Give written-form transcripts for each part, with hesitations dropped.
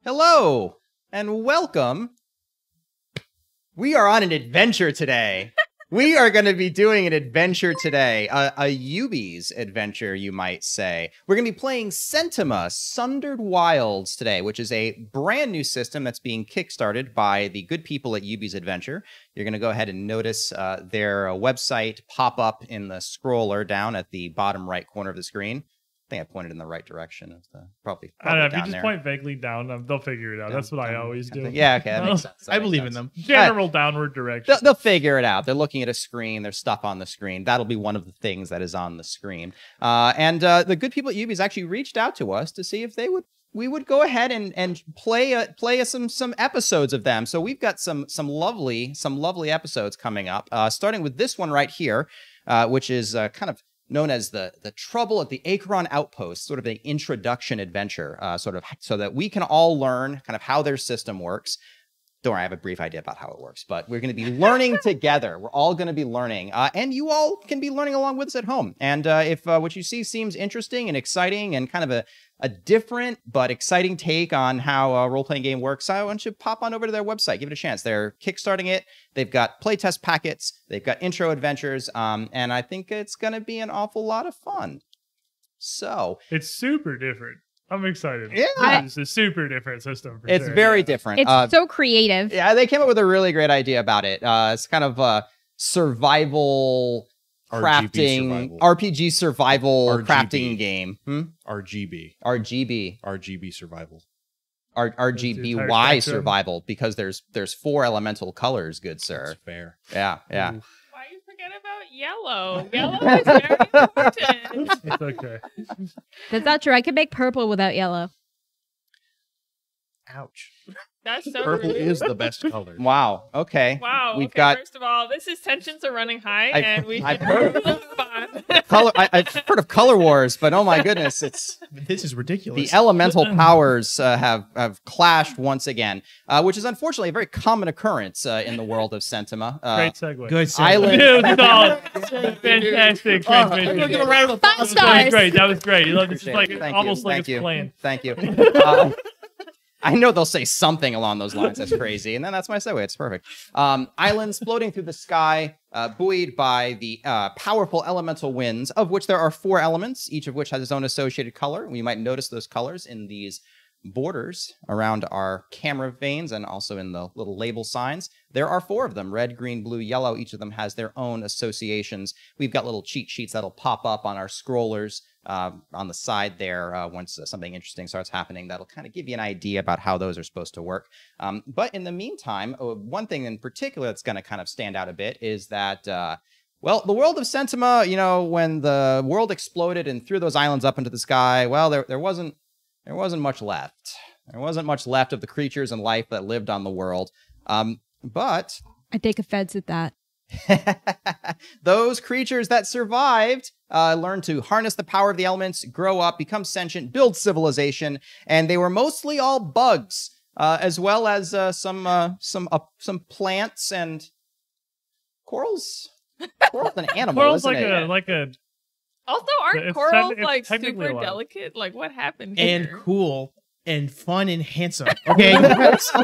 Hello and welcome. We are on an adventure today. We are going to be doing an adventure today, a Yubi's adventure, you might say. We're going to be playing Sentima, Sundered Wilds today, which is a brand new system that's being kickstarted by the good people at Yubi's Adventure. You're going to go ahead and notice their website pop up in the scroller down at the bottom right corner of the screen. I think I pointed in the right direction. Probably I don't know. If you just there. point vaguely down, they'll figure it out. That's what I always do. Yeah, okay, that makes sense. I believe in them. General downward direction. They'll figure it out. They're looking at a screen. There's stuff on the screen. That'll be one of the things that is on the screen. And the good people at Yubi's actually reached out to us to see if we would go ahead and play some episodes of them. So we've got some lovely episodes coming up. Starting with this one right here, which is kind of known as the Trouble at the Acheron Outpost, sort of an introduction adventure, sort of so that we can all learn kind of how their system works. Don't worry, I have a brief idea about how it works, but we're going to be learning together. We're all going to be learning, and you all can be learning along with us at home. And if what you see seems interesting and exciting and kind of a different but exciting take on how a role-playing game works, I want you to pop on over to their website, give it a chance. They're kickstarting it. They've got playtest packets. They've got intro adventures, and I think it's going to be an awful lot of fun. So it's super different. I'm excited. Yeah. It's a super different system. It's very different. It's so creative. Yeah, they came up with a really great idea about it. It's kind of a survival crafting, RPG survival crafting game. RGB survival. RGBY survival, because there's 4 elemental colors, good sir. That's fair. Yeah. Why you forget about yellow? Yellow is very important. It's okay. That's not true. I could make purple without yellow. Ouch. That's so Purple rude. is the best color. Wow. Okay. Wow. We've got. First of all, tensions are running high, and we I've should heard- move on. I've heard of color wars, but oh my goodness, This is ridiculous. the elemental powers have clashed once again, which is unfortunately a very common occurrence in the world of Sentima. Great segue. Good. Island. Dude, solid. Fantastic transmission. Give a round of Five applause. stars. That was great. This is like Thank almost you. like Thank it's you. planned. Thank you. I know they'll say something along those lines. That's crazy. And then that's my segue. It's perfect. Islands floating through the sky, buoyed by the powerful elemental winds, of which there are 4 elements, each of which has its own associated color. We might notice those colors in these borders around our camera veins and also in the little label signs. There are 4 of them: red, green, blue, yellow. Each of them has their own associations. We've got little cheat sheets that'll pop up on our scrollers on the side there once something interesting starts happening. That'll kind of give you an idea about how those are supposed to work. But in the meantime, one thing in particular that's going to kind of stand out a bit is that well, the world of Sentima, when the world exploded and threw those islands up into the sky, well, there wasn't much left. There wasn't much left of the creatures and life that lived on the world. But I take offense at that. those creatures that survived learned to harness the power of the elements, grow up, become sentient, build civilization, and they were mostly all bugs, as well as some plants and corals. Corals an animal, Coral's isn't it? like a Also, aren't It's corals it's like technically super alive. delicate? Like, what happened And here? cool and fun and handsome. Okay,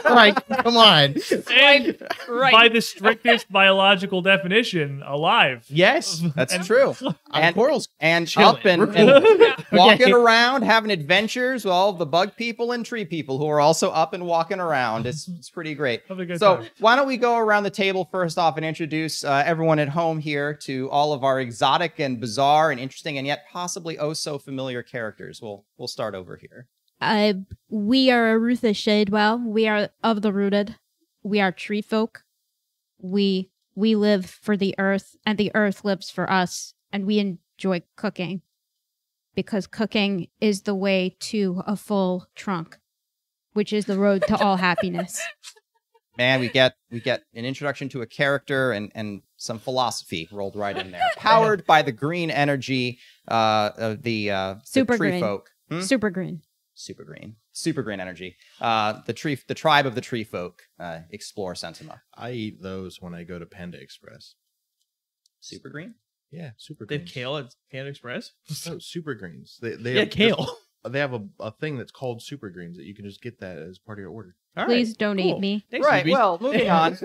like come on. and Right. by the strictest biological definition, alive. Yes, That's true. and corals. And Chilling. up and, We're cool. and walking Okay. around, having adventures with all the bug people and tree people who are also up and walking around. It's pretty great. Have a good So time. why don't we go around the table first off and introduce everyone at home here to all of our exotic and bizarre and interesting and yet possibly oh so familiar characters. We'll start over here. We are Arutha Shadewell. We are of the rooted. We are tree folk. We live for the earth, and the earth lives for us. And we enjoy cooking, because cooking is the way to a full trunk, which is the road to all happiness. Man, we get an introduction to a character and some philosophy rolled right in there. Powered by the green energy of the Super tree green. folk. Super green. Super green energy. The tribe of the tree folk explore Sentima. I eat those when I go to Panda Express. Super green. Yeah, super They have greens. kale at Panda Express? Oh, super greens. They Yeah, have, kale. they have a thing that's called super greens that you can just get that as part of your order. All right. Please donate cool. me. Thanks, Right. Yubi. Well, moving on.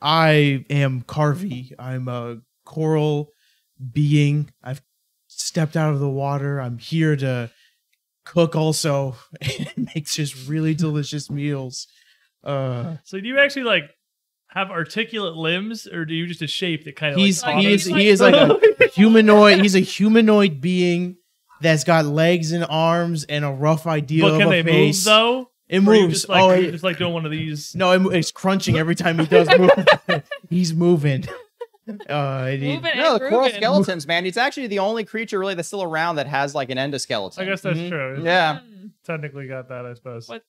I am Carvey. I'm a coral being. I've stepped out of the water. I'm here to cook also and make just really delicious meals. So do you actually like have articulate limbs, or do you just a shape that kind of He is like like a humanoid. He's a humanoid being that's got legs and arms and a rough idea But of can a they face. move though? It Or you moves. just like, Oh, you're just like doing one of these. no, it's crunching every time he does move. He's moving. Moving no, and the coral grooving. skeletons, man. It's actually the only creature really that's still around that has like an endoskeleton. I guess that's Mhm. true. Yeah. Technically got that, I suppose. What?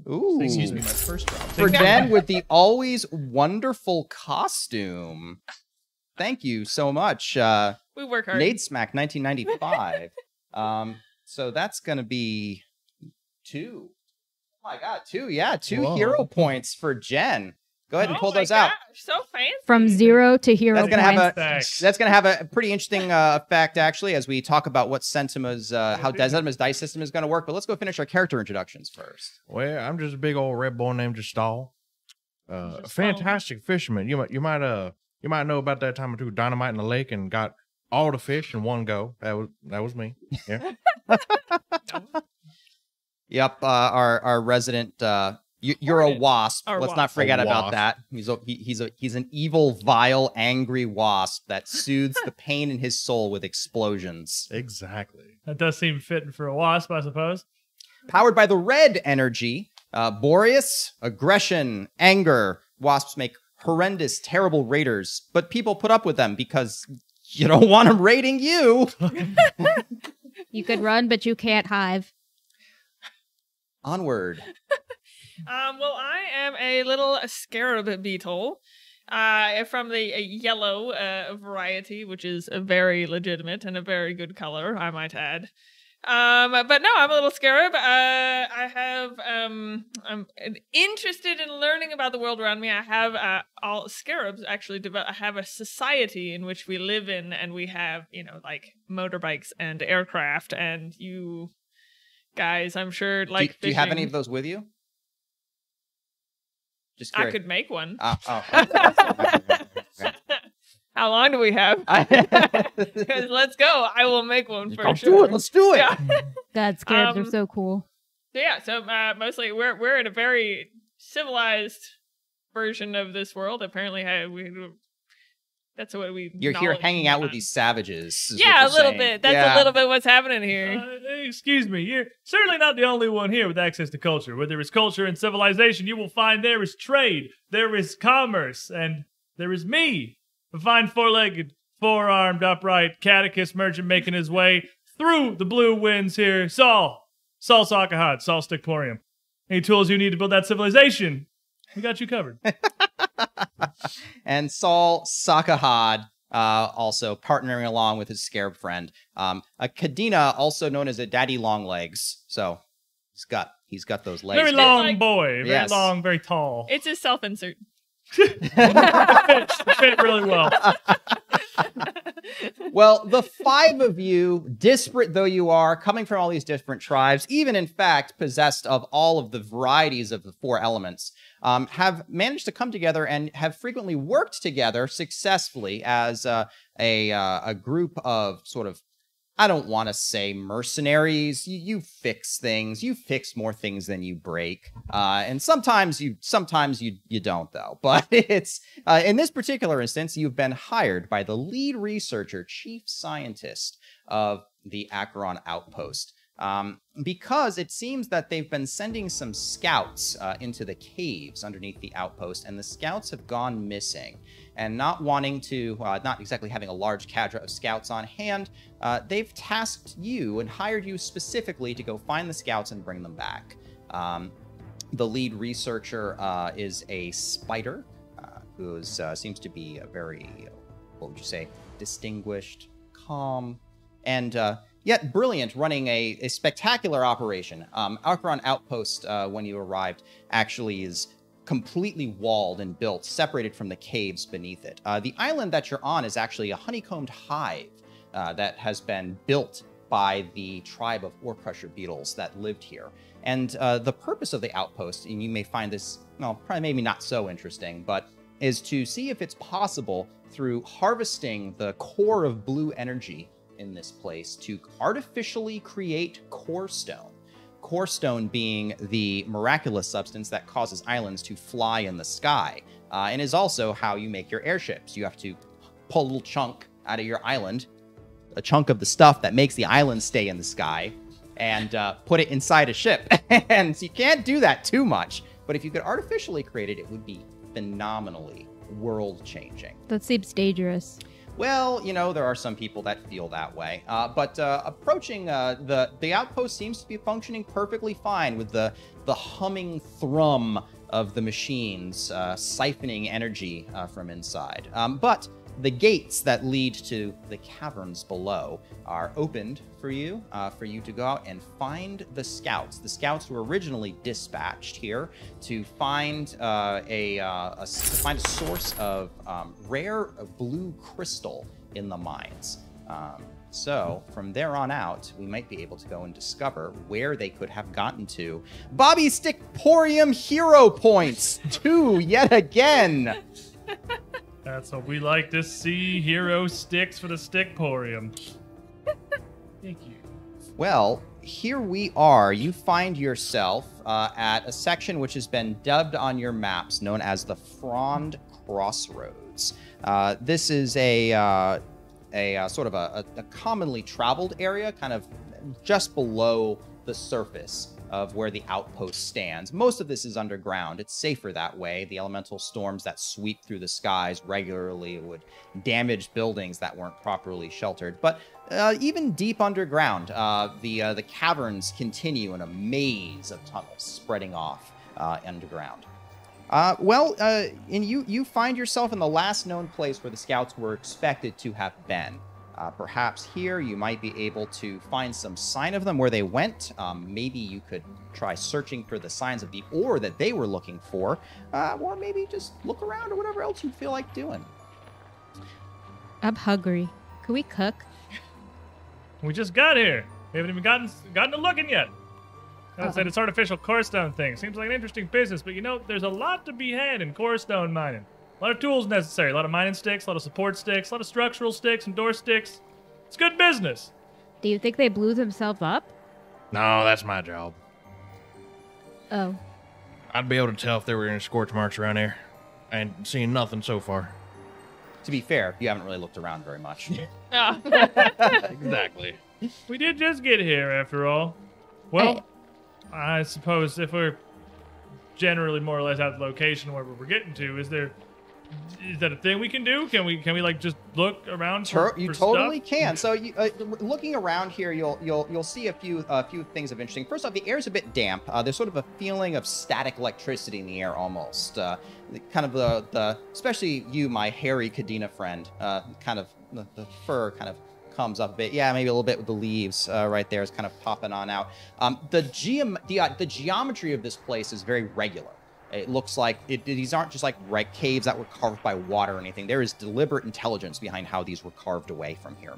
Ooh. Excuse me, my first drop. For Jen with the always wonderful costume. Thank you so much. We work hard. Nate Smack 1995. So that's gonna be 2. Oh my god, 2. Yeah, 2 Whoa. hero points for Jen. Go ahead and pull those out. So fancy. From 0 to hero That's gonna points. have Thanks. That's going to have a pretty interesting effect, actually, as we talk about what Sentima's, how Sentima's dice system is going to work. But let's go finish our character introductions first. Well, I'm just a big old red boy named Gestal. A fantastic fisherman. You might know about that time I threw dynamite in the lake and got all the fish in one go. That was me. Yeah. Yep, our resident. You're a wasp. Our Let's not wasp. forget A about wasp. that. He's an evil, vile, angry wasp that soothes the pain in his soul with explosions. Exactly. That does seem fitting for a wasp, I suppose. Powered by the red energy, Boreas, aggression, anger. Wasps make horrendous, terrible raiders, but people put up with them because you don't want them raiding you. You could run, but you can't hive. Onward. Well, I am a little scarab beetle from the yellow variety, which is a very legitimate and a very good color, I might add. But no, I'm a little scarab. I'm interested in learning about the world around me. I have all scarabs actually. I have a society in which we live in, and we have like motorbikes and aircraft, and you guys, I'm sure like. Do you have any fishing. of those with you? Just I curious. could make one. Okay. How long do we have? Because let's go. I will make one for Let's sure. do it. Let's do it. Yeah. God, scarabs are Um, so cool. So mostly we're in a very civilized version of this world. Apparently, that's what we. You're here knowledge hanging out with on. these savages. is Yeah, a what you're little saying. bit. That's Yeah. a little bit what's happening here. Excuse me, you're certainly not the only one here with access to culture. Where there is culture and civilization, you will find there is trade, there is commerce, and there is me, a fine four-legged, four-armed, upright catechist merchant making his way through the blue winds here. Saul Sakahad, Saul Stickporium. Any tools you need to build that civilization, we got you covered. And Saul Sakahad, also partnering along with his scarab friend. A Kadena, also known as a Daddy Longlegs. So he's got those legs. Very good. long like- boy, very Yes. long, very tall. It's a self-insert. Fit really well. Well, the 5 of you, disparate though you are, coming from all these different tribes, even in fact possessed of all of the varieties of the 4 elements, have managed to come together and have frequently worked together successfully as a group of sort of, I don't want to say mercenaries. You fix things. You fix more things than you break. And sometimes you don't though. But it's in this particular instance, you've been hired by the lead researcher, chief scientist of the Acheron outpost. Because it seems that they've been sending some scouts into the caves underneath the outpost, and the scouts have gone missing. And not wanting to, not exactly having a large cadre of scouts on hand, they've tasked you and hired you specifically to go find the scouts and bring them back. The lead researcher is a spider who seems to be a very, what would you say, distinguished, calm, and yet brilliant, running a spectacular operation. Acheron Outpost, when you arrived, actually is completely walled and built, separated from the caves beneath it. The island that you're on is actually a honeycombed hive that has been built by the tribe of ore crusher beetles that lived here. And the purpose of the outpost, and you may find this, well, probably maybe not so interesting, but is to see if it's possible through harvesting the core of blue energy in this place to artificially create core stone. Core stone being the miraculous substance that causes islands to fly in the sky, and is also how you make your airships. You have to pull a little chunk out of your island, a chunk of the stuff that makes the island stay in the sky, and put it inside a ship. And so you can't do that too much, but if you could artificially create it, it would be phenomenally world-changing. That seems dangerous. Well, you know, there are some people that feel that way. But approaching the outpost seems to be functioning perfectly fine with the humming thrum of the machines siphoning energy from inside. But the gates that lead to the caverns below are opened for you to go out and find the scouts. The scouts were originally dispatched here to find a source of rare blue crystal in the mines. So from there on out, we might be able to go and discover where they could have gotten to. Bobby Stickporium hero points 2 yet again. That's what we like to see. Hero sticks for the Stickporium. Thank you. Well, here we are. You find yourself at a section which has been dubbed on your maps known as the Frond Crossroads. This is a sort of a commonly traveled area, kind of just below the surface of where the outpost stands. Most of this is underground. It's safer that way. The elemental storms that sweep through the skies regularly would damage buildings that weren't properly sheltered. But even deep underground, the caverns continue in a maze of tunnels spreading off underground. And you find yourself in the last known place where the scouts were expected to have been. Perhaps here you might be able to find some sign of them where they went. Maybe you could try searching for the signs of the ore that they were looking for, or maybe just look around or whatever else you feel like doing. I'm hungry. Can we cook? We just got here. We haven't even gotten to looking yet. I said it's artificial core stone thing. Seems like an interesting business, but you know, there's a lot to be had in core stone mining. A lot of tools necessary, a lot of mining sticks, a lot of support sticks, a lot of structural sticks and door sticks. It's good business. Do you think they blew themselves up? No, that's my job. Oh. I'd be able to tell if there were any scorch marks around here. I ain't seen nothing so far. To be fair, you haven't really looked around very much. Ah. Exactly. We did just get here, after all. Well, I suppose if we're generally more or less at the location where we're getting to, is that a thing we can do? Can we like just look around for You totally stuff? can. So looking around here, you'll see a few things of interesting. First off, the air's a bit damp. There's sort of a feeling of static electricity in the air almost. Kind of the especially you, my hairy Kadena friend. Kind of the fur kind of comes up a bit. Yeah, maybe a little bit with the leaves right there is kind of popping on out. The geometry of this place is very regular. It looks like these aren't just like caves that were carved by water or anything. There is deliberate intelligence behind how these were carved away from here.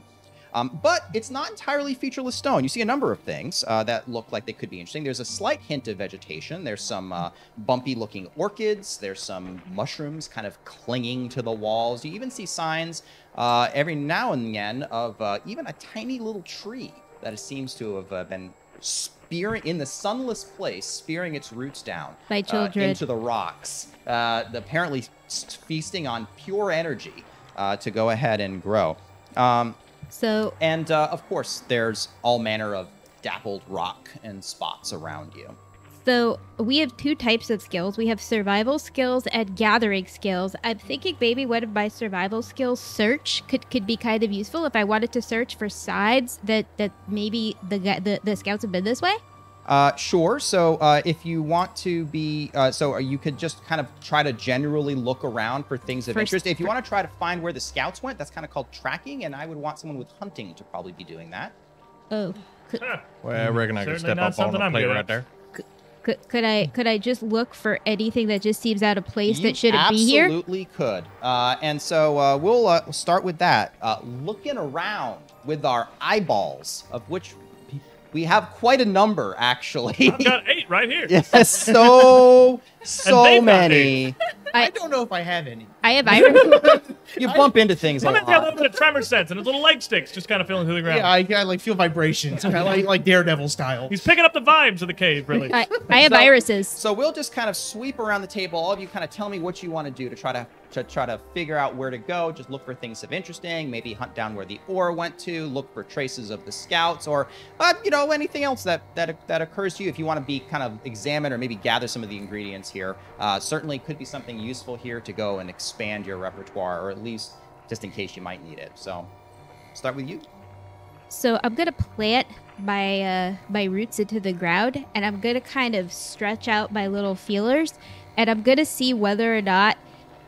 But it's not entirely featureless stone. You see a number of things that look like they could be interesting. There's a slight hint of vegetation. There's some bumpy-looking orchids. There's some mushrooms kind of clinging to the walls. You even see signs every now and again of even a tiny little tree that seems to have been spearing in the sunless place, spearing its roots down By children. into the rocks, apparently feasting on pure energy to go ahead and grow. And of course, there's all manner of dappled rock and spots around you. So we have two types of skills. We have survival skills and gathering skills. I'm thinking maybe one of my survival skills, search, could be kind of useful if I wanted to search for signs that maybe the scouts have been this way. Sure. So if you want to be, you could just kind of try to generally look around for things of interest. If you want to try to find where the scouts went, that's kind of called tracking, and I would want someone with hunting to probably be doing that. Oh. Well, I reckon I can Certainly step not up on something the I'm plate good right at. there. Could I just look for anything that just seems out of place that shouldn't be here? Absolutely could. And so we'll start with that. Looking around with our eyeballs, of which we have quite a number, actually. I've got 8 right here. Yes, so they've got many. I don't know if I have any. I have iris. You bump into things a Sometimes they have a lot. little bit of tremor sense, and his little leg sticks just kind of feeling through the ground. Yeah, I like feel vibrations, kind of like Daredevil style. He's picking up the vibes of the cave, really. I have So- irises. So we'll just kind of sweep around the table. All of you kind of tell me what you want to do to try to figure out where to go. Just look for things of interesting. Maybe hunt down where the ore went to. Look for traces of the scouts, or anything else that occurs to you. If you want to be kind of examine or maybe gather some of the ingredients here, certainly could be something useful here to go and expand your repertoire, or at least just in case you might need it. So, start with you. So I'm gonna plant my roots into the ground, and I'm gonna kind of stretch out my little feelers, and I'm gonna see whether or not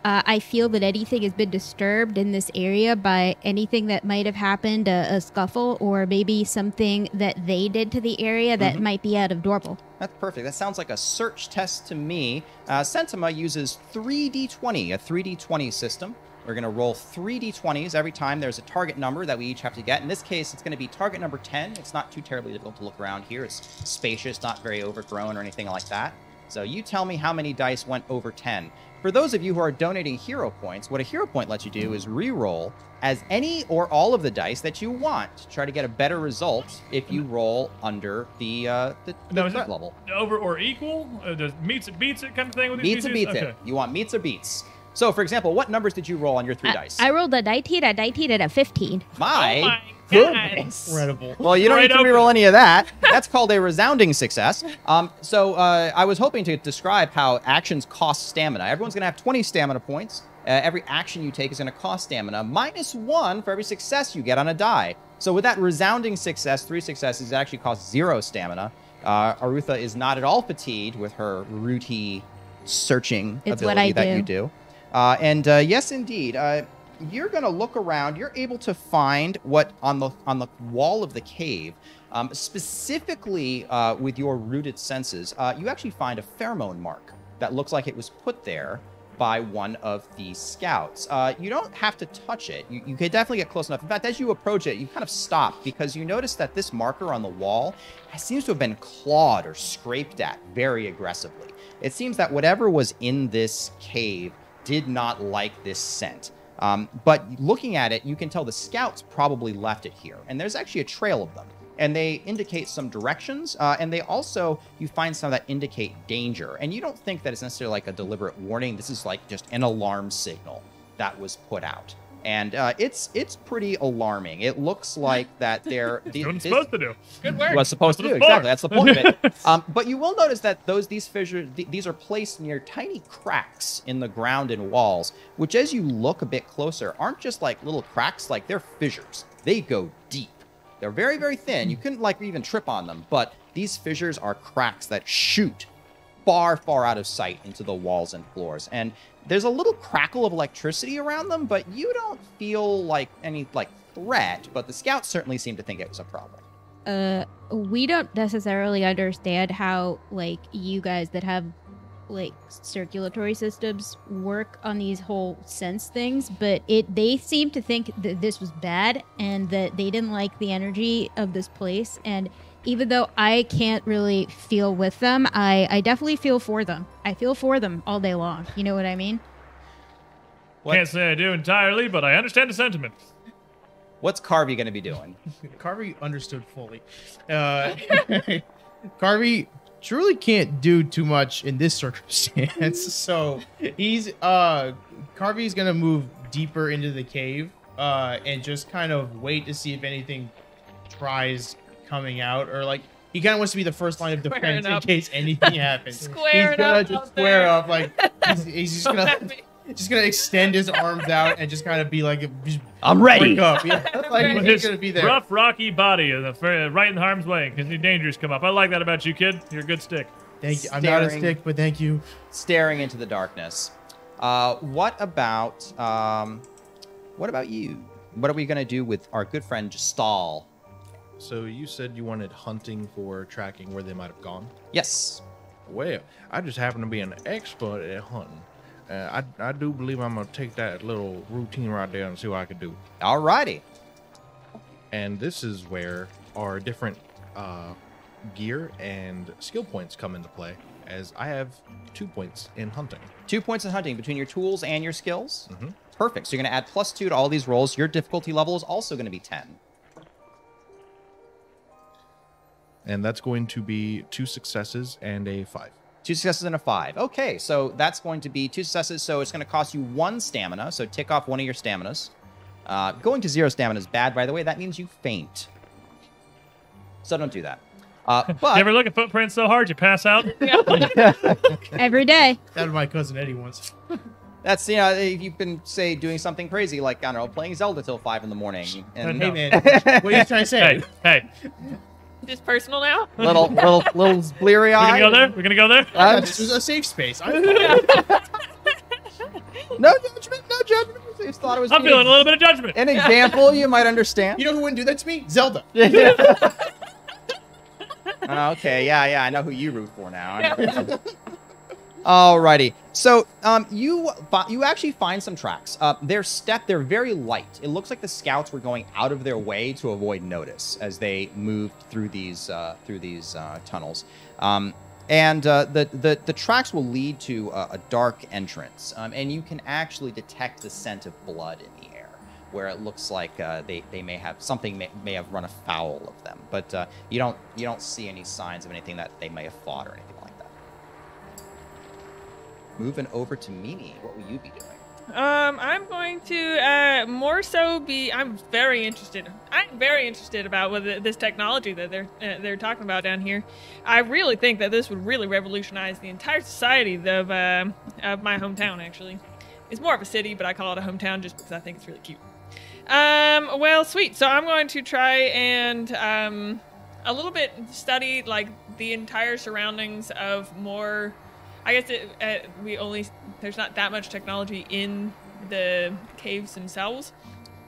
I feel that anything has been disturbed in this area by anything that might have happened, a scuffle, or maybe something that they did to the area that might be out of normal. That's perfect. That sounds like a search test to me. Sentima uses 3d20, a 3d20 system. We're going to roll 3d20s every time there's a target number that we each have to get. In this case, it's going to be target number 10. It's not too terribly difficult to look around here. It's spacious, not very overgrown or anything like that. So you tell me how many dice went over 10. For those of you who are donating hero points, what a hero point lets you do is re-roll as any or all of the dice that you want to try to get a better result if you roll under the Now, is threat that level. over or equal? Does meets it, beats it kind of thing with these Meets or pieces? beats it. You want meets or beats. So, for example, what numbers did you roll on your 3 dice? I rolled a 19, a 19, and a 15. My, Oh my goodness. Incredible. Well, you don't Right need to open. reroll any of that. That's called a resounding success. So I was hoping to describe how actions cost stamina. Everyone's going to have 20 stamina points. Every action you take is going to cost stamina, -1 for every success you get on a die. So with that resounding success, 3 successes, it actually costs 0 stamina. Arutha is not at all fatigued with her rooty searching It's what ability I that do. you do. Yes, indeed. You're going to look around. You're able to find what on the wall of the cave, specifically with your rooted senses. You actually find a pheromone mark that looks like it was put there by one of the scouts. You don't have to touch it. You can definitely get close enough. In fact, as you approach it, you kind of stop because you notice that this marker on the wall seems to have been clawed or scraped at very aggressively. It seems that whatever was in this cave did not like this scent. But looking at it, you can tell the scouts probably left it here. And there's actually a trail of them. And they indicate some directions. And they also, you find some that indicate danger. And you don't think that it's necessarily like a deliberate warning. This is like just an alarm signal that was put out. And it's pretty alarming. It looks like that they're... That's what it's supposed to do. Good work. Was supposed to do, That's what exactly. That's the point of it. But you will notice that these fissures, these are placed near tiny cracks in the ground and walls, which as you look a bit closer, aren't just like little cracks, like they're fissures. They go deep. They're very, very thin. You couldn't like even trip on them, but these fissures are cracks that shoot far, far out of sight into the walls and floors. And there's a little crackle of electricity around them, but you don't feel like any like threat, but the scouts certainly seem to think it was a problem. We don't necessarily understand how, like, you guys that have, like, circulatory systems work on these whole sense things, but they seem to think that this was bad and that they didn't like the energy of this place. And even though I can't really feel with them, I definitely feel for them. I feel for them all day long. You know what I mean? Can't say I do entirely, but I understand the sentiment. What's Carvey going to be doing? Carvey understood fully. Carvey truly can't do too much in this circumstance, so Carvey's gonna move deeper into the cave and just kind of wait to see if anything tries coming out, or like he kind of wants to be the first line of defense in up. case anything happens. Squaring He's gonna up just out square there. up, like he's just gonna extend his arms out and just kind of be like, just I'm ready. break up. Yeah, like With he's his gonna be there. rough, rocky body right in harm's way because the dangers come up. I like that about you, kid. You're a good stick. Thank you. I'm not a Staring. stick, but thank you. Staring into the darkness. What about you? What are we going to do with our good friend Gestal? So you said you wanted hunting for tracking where they might have gone. Yes. Well, I just happen to be an expert at hunting. I do believe I'm gonna take that little routine right there and see what I can do. Alrighty. And this is where our different gear and skill points come into play, as I have 2 points in hunting. 2 points in hunting between your tools and your skills. Mm-hmm. Perfect. So you're going to add +2 to all these rolls. Your difficulty level is also going to be 10. And that's going to be 2 successes and a 5. 2 successes and a 5. Okay, so that's going to be 2 successes, so it's going to cost you 1 stamina. So tick off one of your staminas. Going to 0 stamina is bad, by the way. That means you faint. So don't do that. But You ever look at footprints so hard you pass out? Every day. That was my cousin Eddie once. that's, you know, if you've been, say, doing something crazy, like, I don't know, playing Zelda till 5 in the morning. And Hey, man. What are you trying to say? Hey, Just personal now? little bleary we're eye. gonna go there? We're gonna go there? This was a safe space. No judgment, no judgment. I just thought it was I'm feeling a little bit of judgment. an example you might understand. You know who wouldn't do that to me? Zelda. Okay, yeah, I know who you root for now. Alrighty, so you actually find some tracks. They're very light. It looks like the scouts were going out of their way to avoid notice as they moved through these tunnels. And the tracks will lead to a dark entrance, and you can actually detect the scent of blood in the air, where it looks like they may have something may have run afoul of them, but you don't see any signs of anything that they may have fought or anything like that. Moving over to Mimi, what will you be doing? I'm going to more so be. I'm very interested about this technology that they're talking about down here. I really think that this would really revolutionize the entire society of my hometown. Actually, it's more of a city, but I call it a hometown just because I think it's really cute. Well, sweet. So I'm going to try and a little bit study like the entire surroundings of more. I guess there's not that much technology in the caves themselves.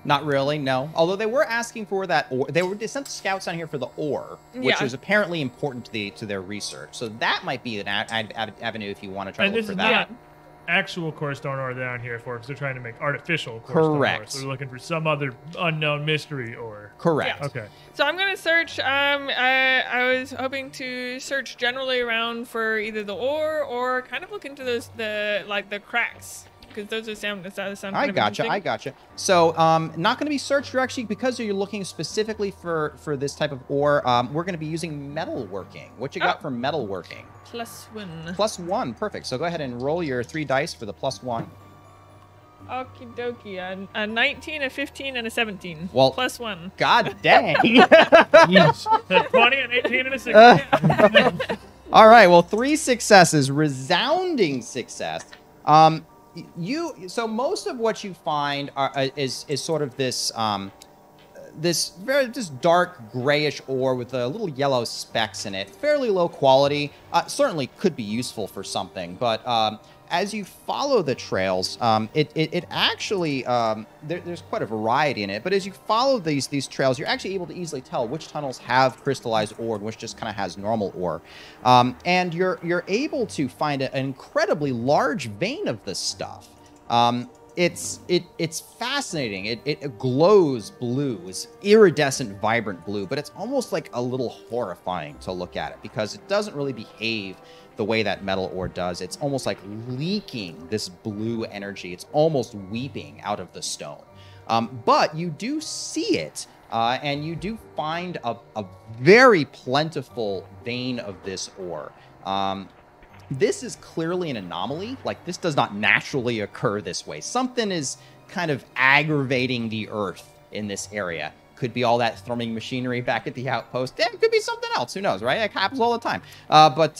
Not really, no. Although they were asking for that ore. They sent scouts down here for the ore, which Yeah. was apparently important to their research. So that might be an avenue if you want to try And to this look is for that. not actual core stone ore down here for, because they're trying to make artificial core stone ore. Correct. So they're looking for some other unknown mystery ore. Correct. Yeah. Okay. So I'm going to search. I was hoping to search generally around for either the ore or kind of look into the cracks, because those sound kind I of gotcha. interesting. So, not going to be searched. You're actually, because you're looking specifically for this type of ore. We're going to be using metalworking. What you got for metalworking? +1. +1, perfect. So go ahead and roll your 3 dice for the +1. Okie dokie. A 19, a 15, and a 17. Well- +1. God dang. A 20, an 18, and a 16. All right. Well, 3 successes, resounding success. So most of what you find is sort of this this dark grayish ore with a little yellow specks in it. Fairly low quality. Certainly could be useful for something, but as you follow the trails, it actually there's quite a variety in it. But as you follow these trails, you're actually able to easily tell which tunnels have crystallized ore and which just kind of has normal ore. And you're able to find an incredibly large vein of this stuff. It's fascinating. It glows blue. It's iridescent, vibrant blue, but it's almost like a little horrifying to look at it because it doesn't really behave the way that metal ore does. It's almost like leaking this blue energy. It's almost weeping out of the stone. But you do see it, and you do find a very plentiful vein of this ore. This is clearly an anomaly. Like, this does not naturally occur this way. Something is kind of aggravating the earth in this area. Could be all that therming machinery back at the outpost. It could be something else. Who knows, right? It happens all the time. But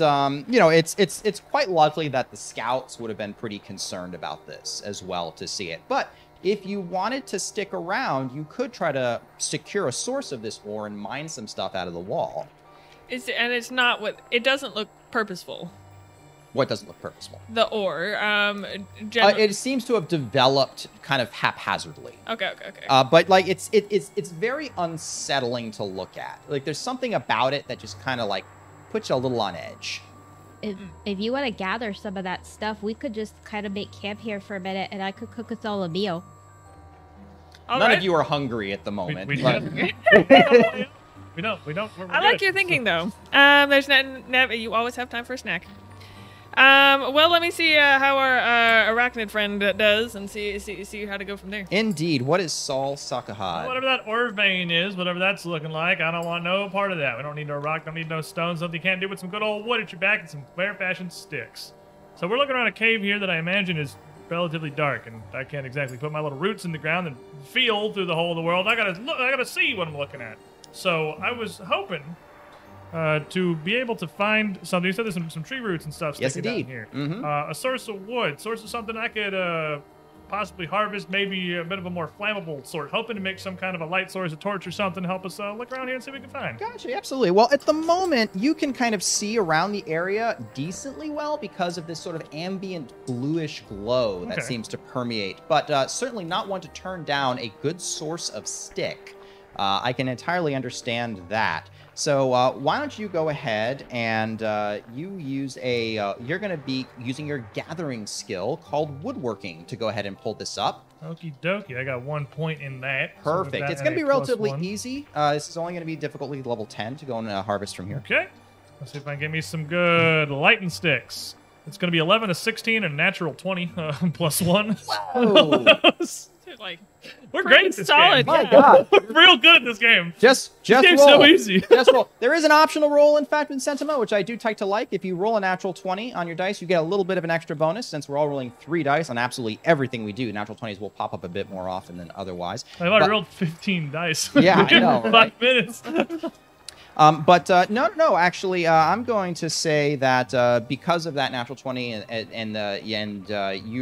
you know, it's quite likely that the scouts would have been pretty concerned about this as well to see it. But if you wanted to stick around, you could try to secure a source of this ore and mine some stuff out of the wall. It's not what it doesn't look purposeful. What doesn't look purposeful? The ore. It seems to have developed kind of haphazardly. Okay. But like it's very unsettling to look at. Like there's something about it that just kind of like puts you a little on edge. if you want to gather some of that stuff, we could just kind of make camp here for a minute, and I could cook us all a meal. None of you are hungry at the moment. We but- don't. We're I like good. your thinking though. There's you always have time for a snack. Well, let me see how our arachnid friend does, and see how to go from there. Indeed. What is Sol Sakahad? Whatever that ore vein is, whatever that's looking like, I don't want no part of that. We don't need no rock, don't need no stones, something you can't do with some good old wood at your back and some fair-fashioned sticks. So we're looking around a cave here that I imagine is relatively dark, and I can't exactly put my little roots in the ground and feel through the whole of the world. I gotta see what I'm looking at. So I was hoping to be able to find something. You said there's some tree roots and stuff Yes, sticking indeed. down here. Mhm. A source of wood, source of something I could possibly harvest, maybe a bit of a more flammable sort. Hoping to make some kind of a light source, a torch or something, help us look around here and see what we can find. Gotcha, absolutely. Well, at the moment, you can kind of see around the area decently well because of this sort of ambient bluish glow that Okay. seems to permeate, but certainly not one to turn down a good source of stick. I can entirely understand that. So why don't you go ahead and you use you're going to be using your gathering skill called woodworking to go ahead and pull this up. Okie dokie, I got 1 point in that. So with Perfect. that It's and going to be a relatively +1. easy. This is only going to be difficulty level 10 to go and harvest from here. Okay. Let's see if I can get me some good lighting sticks. It's going to be 11, a 16, and a natural 20 +1. Whoa. Like, We're pretty great at this solid. game. My Yeah. God. We're real good at this game. Just This game's roll. so easy. Just roll. There is an optional roll, in fact, in Sentima, which I do like to like. If you roll a natural 20 on your dice, you get a little bit of an extra bonus. Since we're all rolling 3 dice on absolutely everything we do, natural 20s will pop up a bit more often than otherwise. I rolled 15 dice. Yeah, I know, 5 right? minutes. No. Actually, I'm going to say that because of that natural 20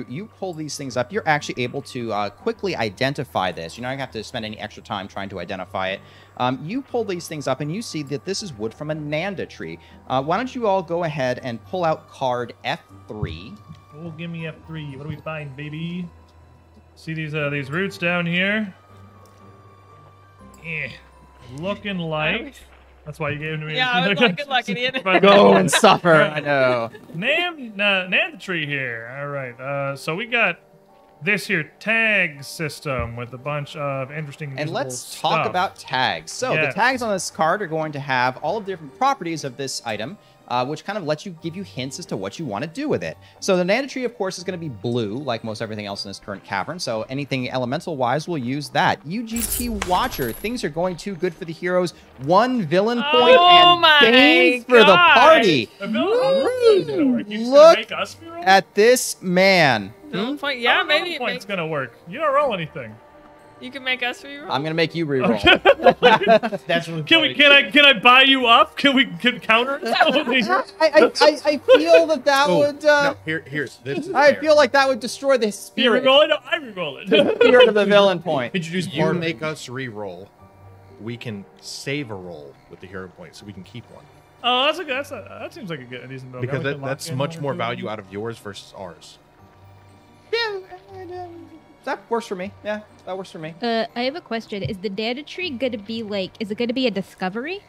you pull these things up, you're actually able to quickly identify this. You're not going to have to spend any extra time trying to identify it. You pull these things up and you see that this is wood from a Nanda tree. Why don't you all go ahead and pull out card F3? Oh, give me F3. What do we find, baby? See these roots down here? Looking like... That's why you gave it to me. Yeah, I was like, good luck, idiot. Go and suffer. I know. Nanda tree here. All right. So we got this here tag system with a bunch of interesting. And usable let's talk stuff. about tags. So Yeah. the tags on this card are going to have all of the different properties of this item, which kind of lets you give you hints as to what you want to do with it. So the Nanda tree, of course, is going to be blue, like most everything else in this current cavern. So anything elemental-wise, we'll use that. UGT Watcher. Things are going too good for the heroes. 1 villain point Oh and my gains for the God. party. The villain point. You just Look gonna make us reroll? At this man. Villain point. How Yeah, the villain maybe point's gonna work. You don't roll anything. you can make us reroll. I'm going to make you reroll. That's really Can I buy you up? Can we counter? I feel that Oh, would... no, here's this. Is I fair. feel like that would destroy the You spirit. reroll it? No, I reroll it. The spirit of the villain point. Introduce You part make us re-roll. We can save a roll with the hero point, so we can keep one. Oh, that seems like a decent build. Because We can lock that's in much one or more two. value out of yours versus ours. Yeah, that works for me. Yeah, that works for me. I have a question. Is the Nanda tree going to be is it going to be a discovery?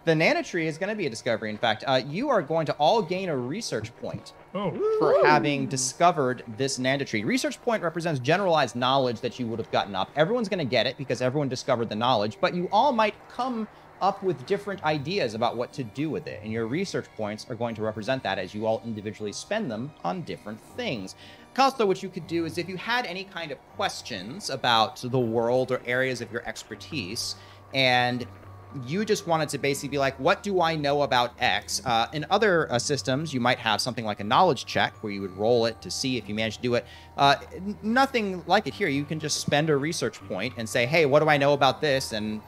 The Nana tree is going to be a discovery. In fact, you are going to all gain a research point Oh, for having discovered this Nanda tree. Research point represents generalized knowledge that you would have gotten up. Everyone's going to get it because everyone discovered the knowledge, but you all might come up with different ideas about what to do with it. And your research points are going to represent that as you all individually spend them on different things. Also, what you could do is if you had any kind of questions about the world or areas of your expertise, and you just wanted to basically be like, what do I know about X? In other systems, you might have something like a knowledge check where you would roll it to see if you manage to do it. Nothing like it here. You can just spend a research point and say, hey, what do I know about this? And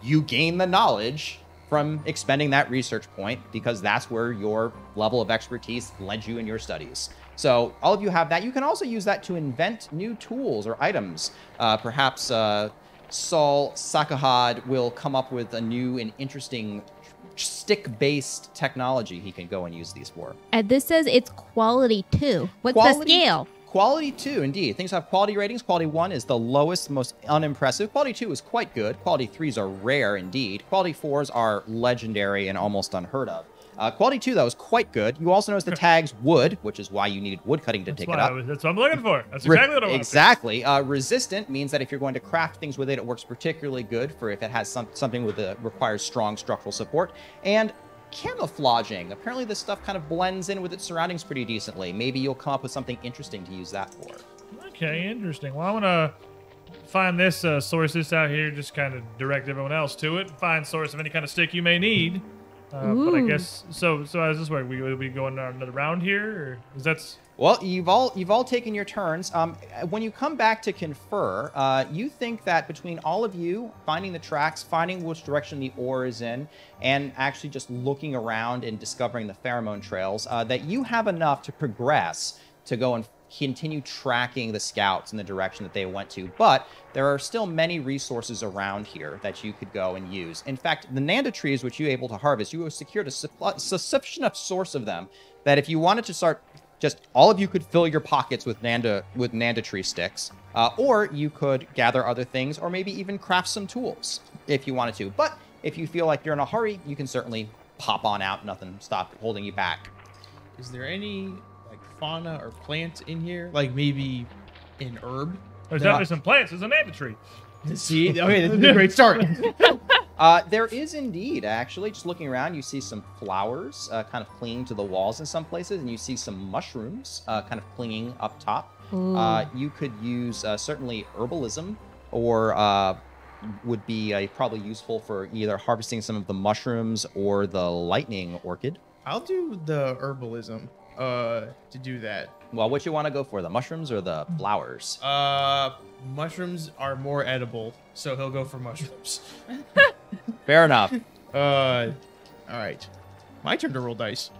you gain the knowledge from expending that research point because that's where your level of expertise led you in your studies. So all of you have that. You can also use that to invent new tools or items. Perhaps Sol Sakahad will come up with a new and interesting stick-based technology he can go and use these for. And this says it's quality 2. What's the scale? Quality 2, indeed. Things have quality ratings. Quality 1 is the lowest, most unimpressive. Quality 2 is quite good. Quality 3s are rare indeed. Quality 4s are legendary and almost unheard of. Quality 2, though, is quite good. You also notice the tags wood, which is why you needed wood cutting to pick it up. That's what I'm looking for. That's exactly what I want. Exactly. Resistant means that if you're going to craft things with it, it works particularly good for if it has something with requires strong structural support. And camouflaging. Apparently this stuff kind of blends in with its surroundings pretty decently. Maybe you'll come up with something interesting to use that for. Okay, interesting. Well, I'm gonna find this source this out here, just kind of direct everyone else to it. Find source of any kind of stick you may need. But I guess so. How does this work? We going another round here, or is that's? Well, you've all taken your turns. When you come back to confer, you think that between all of you finding the tracks, finding which direction the ore is in, and actually just looking around and discovering the pheromone trails, that you have enough to progress to go and continue tracking the scouts in the direction that they went to. But there are still many resources around here that you could go and use. In fact, the Nanda trees, which you were able to harvest, you have secured a sufficient enough source of them that if you wanted to start, just all of you could fill your pockets with Nanda tree sticks, or you could gather other things, or maybe even craft some tools if you wanted to. But if you feel like you're in a hurry, you can certainly pop on out. Nothing stop holding you back. Is there any fauna or plant in here? Like maybe an herb? There's definitely some plants. There's a Nanda tree. See? Okay, this is a great start. There is indeed, actually. Just looking around, you see some flowers kind of clinging to the walls in some places, and you see some mushrooms kind of clinging up top. You could use certainly herbalism, or would be probably useful for either harvesting some of the mushrooms or the lightning orchid. I'll do the herbalism to do that. Well, what you want to go for, the mushrooms or the flowers? Mushrooms are more edible, so he'll go for mushrooms. Fair enough. All right. My turn to roll dice.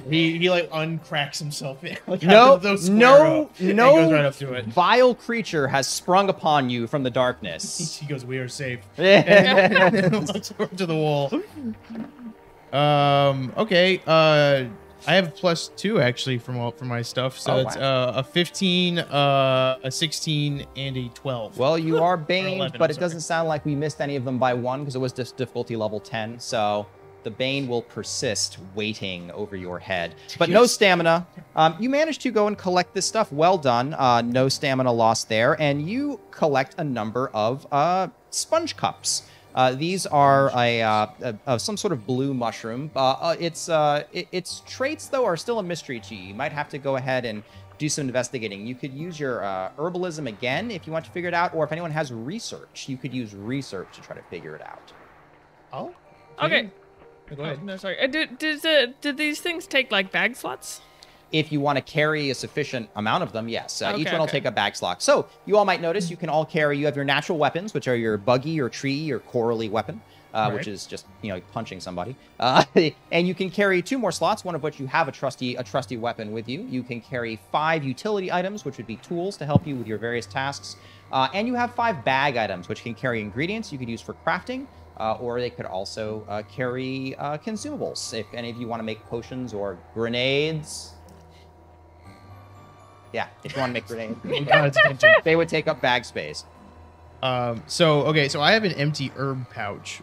He like uncracks himself in. Like no goes right up to it. Vile creature has sprung upon you from the darkness. He goes, "We are safe." And looks over to the wall. Okay. I have +2 actually from my stuff, so it's a 15, a 16, and a 12. Well, you are baned, 11, but it doesn't sound like we missed any of them by 1 because it was just difficulty level 10. So the bane will persist, waiting over your head. But no stamina. You managed to go and collect this stuff. Well done. No stamina lost there, and you collect a number of sponge cups. These are some sort of blue mushroom. Its traits, though, are still a mystery to you. You might have to go ahead and do some investigating. You could use your herbalism again if you want to figure it out, or if anyone has research, you could use research to try to figure it out. Oh? Okay. Go ahead. No, sorry. Do these things take, like, bag slots? If you want to carry a sufficient amount of them, yes. Each one will Okay. take a bag slot. So you all might notice you can all carry, you have your natural weapons, which are your buggy or tree or corally weapon, which is just, punching somebody. And you can carry 2 more slots, one of which you have a trusty weapon with you. You can carry 5 utility items, which would be tools to help you with your various tasks. And you have 5 bag items, which can carry ingredients you could use for crafting. Or they could also carry consumables, if any of you want to make potions or grenades. Yeah, if you want to make grenades, they would take up bag space. So I have an empty herb pouch.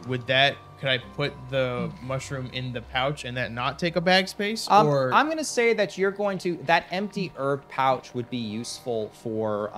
Could I put the mushroom in the pouch and that not take a bag space? Or I'm going to say that that empty herb pouch would be useful for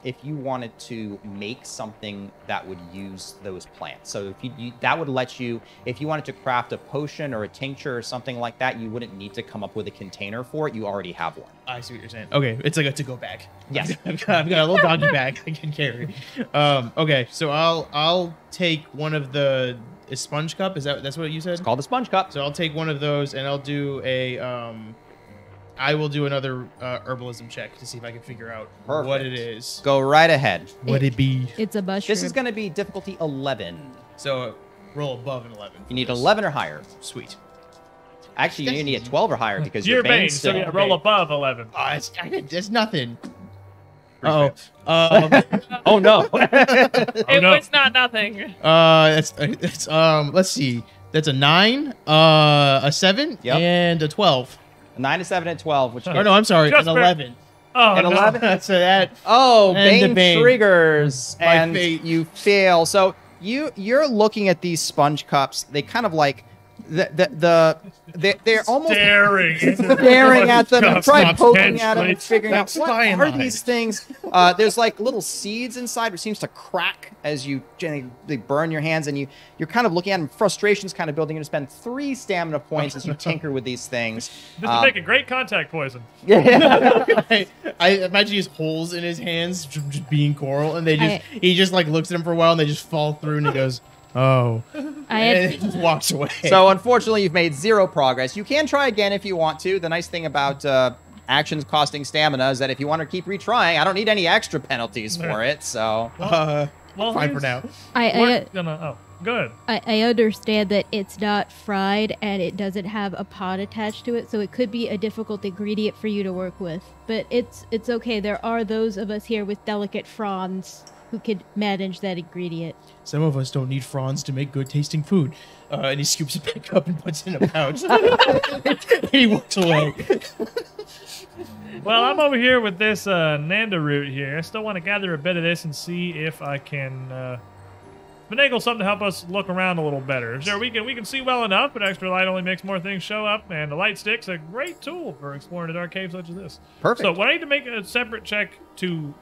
if you wanted to make something that would use those plants. So if that would let you, if you wanted to craft a potion or a tincture or something like that, you wouldn't need to come up with a container for it. You already have one. I see what you're saying. Okay, it's like a to-go bag. Yes. I've got a little doggy bag I can carry. Okay, so I'll take one of the sponge cup. That's what you said? It's called the sponge cup. So I'll take one of those and I'll do I will do another herbalism check to see if I can figure out what it is. Go right ahead. What it be? It's a mushroom. This is going to be difficulty 11. So roll above an 11. You need 11 or higher. Sweet. Actually, you need a 12 or higher because You're your Bane, bane's so still. yeah, roll above 11. It's nothing. Oh. Oh no. It was not nothing. Let's see. That's a 9, a 7, Yep. and a 12. 9 to 7 and 12, which Oh no, I'm sorry, Just an for- 11. Oh, An no. 11? So that Oh, And the Bane Bane. triggers, My and fate. you fail. So you're looking at these sponge cups. They kind of like they're almost Staring. staring at them and try Stop poking at them and tense, figuring out That's what are cyanide. these things. There's like little seeds inside which seems to crack as you they burn your hands, and you're kind of looking at them. Frustration's kind of building. You spend 3 stamina points as you tinker with these things. This would make a great contact poison. I imagine he has holes in his hands, just being coral, and he just like looks at him for a while, and they just fall through, and he goes, "Oh," and he just walks away. So unfortunately, you've made 0 progress. You can try again if you want to. The nice thing about actions costing stamina is that if you want to keep retrying, I don't need any extra penalties for it. So Well, fine for now. We're gonna. Oh, go ahead. I understand that it's not fried and it doesn't have a pot attached to it, so it could be a difficult ingredient for you to work with. But it's okay. There are those of us here with delicate fronds who could manage that ingredient. Some of us don't need fronds to make good tasting food. And he scoops it back up and puts it in a pouch. And he walks away. Well, I'm over here with this Nanda root here. I still want to gather a bit of this and see if I can finagle something to help us look around a little better. Sure, we can see well enough, but extra light only makes more things show up, and the light stick's a great tool for exploring a dark cave such as this. perfect. So, would I need to make a separate check to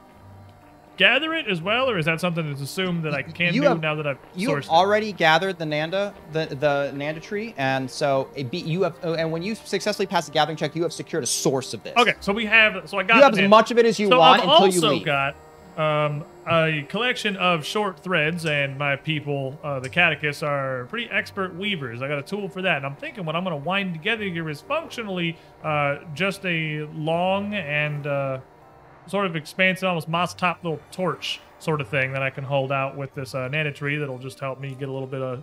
gather it as well, or is that something that's assumed that I can do now that I've You sourced have it? already gathered the Nanda, the Nanda tree, and so and when you successfully pass the gathering check, you have secured a source of this. Okay, so I got You have the as much of it as you so want I've until you also leave. got a collection of short threads, and my people, the catechists, are pretty expert weavers. I got a tool for that, and I'm thinking what I'm going to wind together here is functionally just a long and sort of expansive, almost moss-top little torch sort of thing that I can hold out with this Nanda tree that'll just help me get a little bit of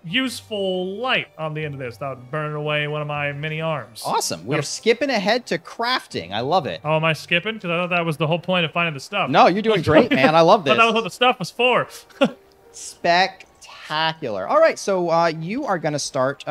useful light on the end of this without burning away one of my many arms. Awesome. We're skipping ahead to crafting. I love it. Oh, am I skipping? Because I thought that was the whole point of finding the stuff. No, you're doing great, man. I love I thought that was this. what the stuff was for. Spectacular. All right, so you are going to start.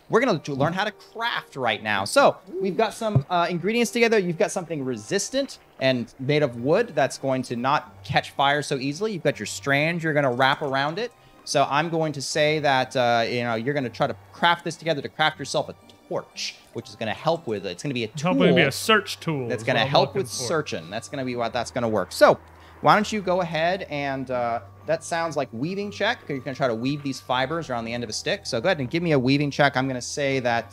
We're going to learn how to craft right now. So we've got some ingredients together. You've got something resistant and made of wood that's going to not catch fire so easily. You've got your strand you're going to wrap around it. So I'm going to say that you're going to try to craft this together to craft yourself a torch, which is going to help with it. It's going to be a tool. Hopefully it'll be a search tool. That's is going to what I'm help looking with for. searching. That's going to be what that's going to work. So why don't you go ahead and that sounds like weaving check. You're going to try to weave these fibers around the end of a stick. So go ahead and give me a weaving check. I'm going to say that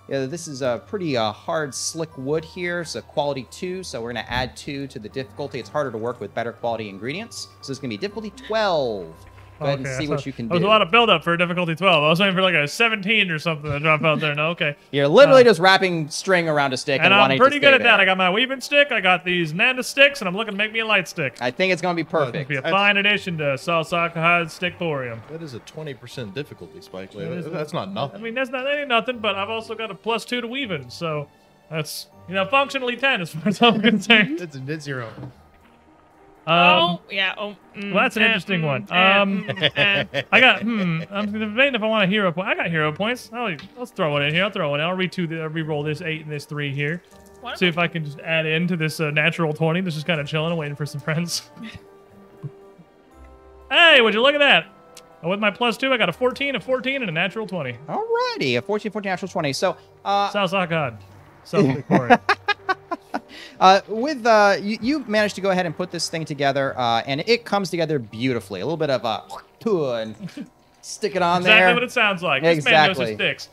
this is a pretty hard, slick wood here. So quality 2. So we're going to add 2 to the difficulty. It's harder to work with better quality ingredients. So it's going to be difficulty 12. Go ahead and see what you can That was do. a lot of build-up for difficulty 12. I was waiting for like a 17 or something to drop out there. No, okay. You're literally just wrapping string around a stick and And wanting I'm pretty to good stay at that. there. I got my weaving stick, I got these Nanda sticks, and I'm looking to make me a light stick. I think it's going to be perfect. It'd be a fine addition to Salsakahad Stickporium. That is a 20% difficulty spike. It is That's not I nothing. mean, that ain't nothing, but I've also got a +2 to weaving, so that's, functionally 10 as far as I'm concerned. It's 0. Well, that's an interesting one. I got, I'm debating if I want a hero point. I got hero points. Let's throw it in here. I'll throw it in. I'll re-roll this 8 and this 3 here. See if I can just add into this natural 20 that's just kind of chilling and waiting for some friends. Hey, would you look at that? With my +2, I got a 14, a 14, and a natural 20. Alrighty, a 14, 14, natural 20. So, Salsakahad. Self-Victoria. You managed to go ahead and put this thing together, and it comes together beautifully. A little bit of and stick it on there. Exactly what it sounds like. This man knows his Exactly. sticks.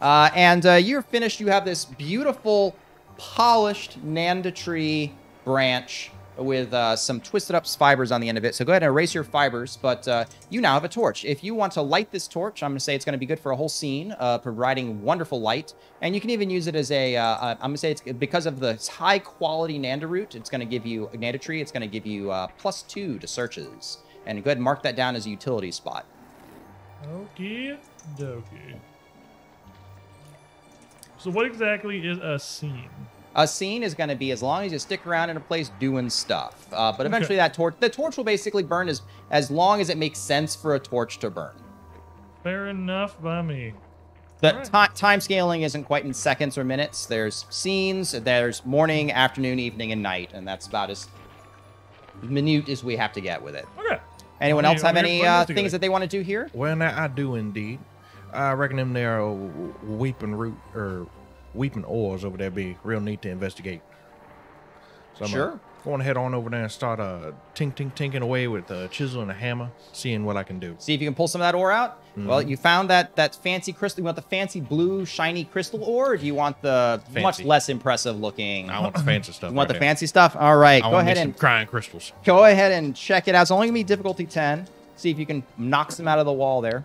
And you're finished. You have this beautiful, polished Nanda tree branch with some twisted up fibers on the end of it. So go ahead and erase your fibers, but you now have a torch. If you want to light this torch, I'm going to say it's going to be good for a whole scene, providing wonderful light. And you can even use it as a, I'm going to say it's because of the high quality Nanda root, it's going to give you, Nanda tree, it's going to give you +2 to searches. And go ahead and mark that down as a utility spot. Okie dokie. So what exactly is a scene? A scene is going to be as long as you stick around in a place doing stuff. But eventually the torch will basically burn as long as it makes sense for a torch to burn. Fair enough by me. The time scaling isn't quite in seconds or minutes. There's scenes, there's morning, afternoon, evening, and night, and that's about as minute as we have to get with it. Okay. Anyone else have any what are you things that they want to do here? Well, now I do indeed. I reckon them there weeping root or weeping ores over there be real neat to investigate. So I'm going to head on over there and start tinking away with a chisel and a hammer, seeing what I can do. See if you can pull some of that ore out. Well, you found that fancy crystal. You want the fancy blue shiny crystal ore, or do you want the much less impressive looking? I want the fancy stuff. You want the fancy stuff? All right, go ahead and crying crystals. Go ahead and check it out. It's only gonna be difficulty 10. See if you can knock some out of the wall there.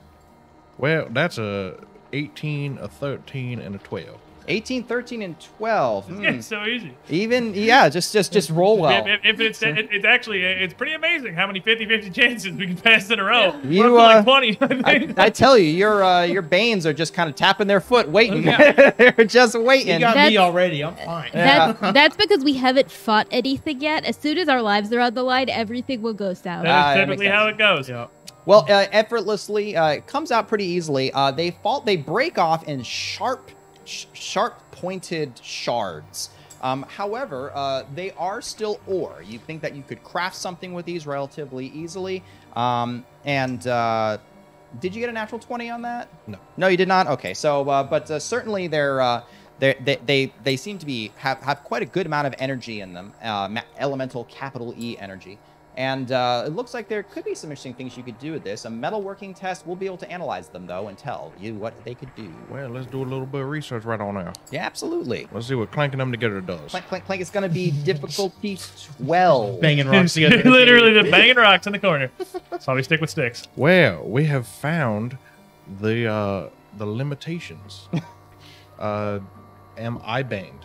Well, that's a 18, a 13, and a 12. 18, 13, and 12. It's so easy. Even, yeah, just roll well. If it's actually, it's pretty amazing how many 50-50 chances we can pass in a row. You, We're up to like 20, I think. I tell you, your Banes are just kind of tapping their foot, waiting. They're just waiting. You got me already. I'm fine. That's because we haven't fought anything yet. As soon as our lives are on the line, everything will go south. That is typically how it goes. Yeah. Well, effortlessly, it comes out pretty easily. They break off in sharp pointed shards. However, they are still ore. You think that you could craft something with these relatively easily. Did you get a natural 20 on that? No. No, you did not? Okay, so, but certainly they seem to have quite a good amount of energy in them, elemental capital E energy. And it looks like there could be some interesting things you could do with this. A metalworking test, we'll be able to analyze them, though, and tell you what they could do. Well, let's do a little bit of research right on there. Yeah, absolutely. Let's see what clanking them together does. Clank, clank, clank. It's going to be difficulty 12. Banging rocks together. Literally the banging rocks in the corner. That's why we stick with sticks. Well, we have found the limitations. Am I banged?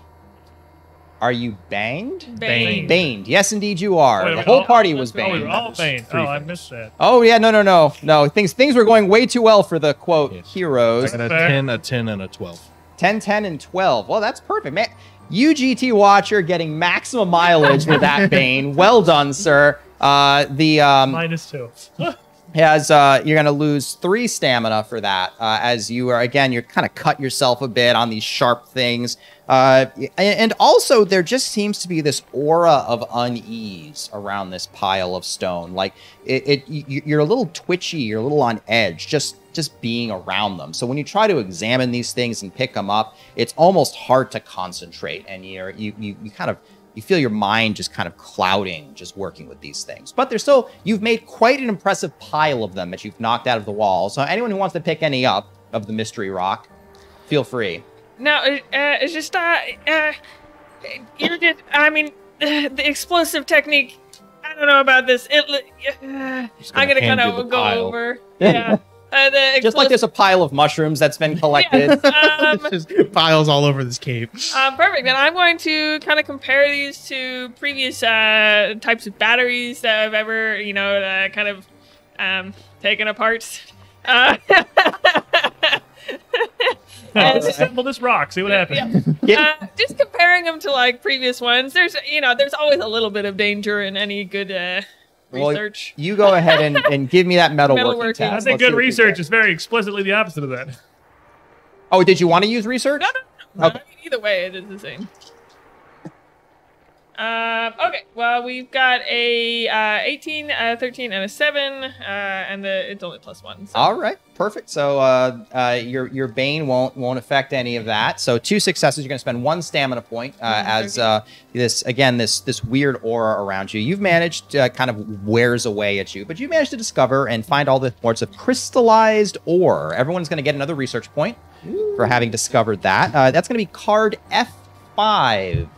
Are you banged? Banged. Banged. Yes, indeed you are. Wait, the whole party was Oh, we banged. were all banged. Oh, I things. missed that. Oh, yeah, no. Things were going way too well for the, quote, Yes. heroes. I got a Fair. 10, a 10, and a 12. 10, 10, and 12. Well, that's perfect, man. UGT Watcher getting maximum mileage with that Bane. Well done, sir. -2. You're going to lose 3 stamina for that, as you're kind of cut yourself a bit on these sharp things. And also, there just seems to be this aura of unease around this pile of stone. Like, you're a little twitchy, you're a little on edge, just being around them. So when you try to examine these things and pick them up, it's almost hard to concentrate, and you feel your mind just kind of clouding, just working with these things. But you've made quite an impressive pile of them that you've knocked out of the wall. So anyone who wants to pick any up of the mystery rock, feel free. No, it's just the explosive technique. I don't know about this. I'm gonna kind of go over. Yeah. Just like there's a pile of mushrooms that's been collected. Just piles all over this cave. Perfect. And I'm going to kind of compare these to previous types of batteries that I've ever, kind of taken apart. Assemble this rock. See what happens. Just comparing them to like previous ones. There's always a little bit of danger in any good research. Well, you go ahead and give me that metalworking test. I think good research is very explicitly the opposite of that. Oh, did you want to use research? No. Okay. I mean, either way, it is the same. Okay, well, we've got a 18, 13, and a 7, and it's only +1. So. All right, perfect. So your Bane won't affect any of that. So 2 successes. You're going to spend 1 stamina point as this weird aura around you. You've managed to kind of wears away at you, but you managed to discover and find all the sorts of crystallized ore. Everyone's going to get another research point for having discovered that. That's going to be card F5.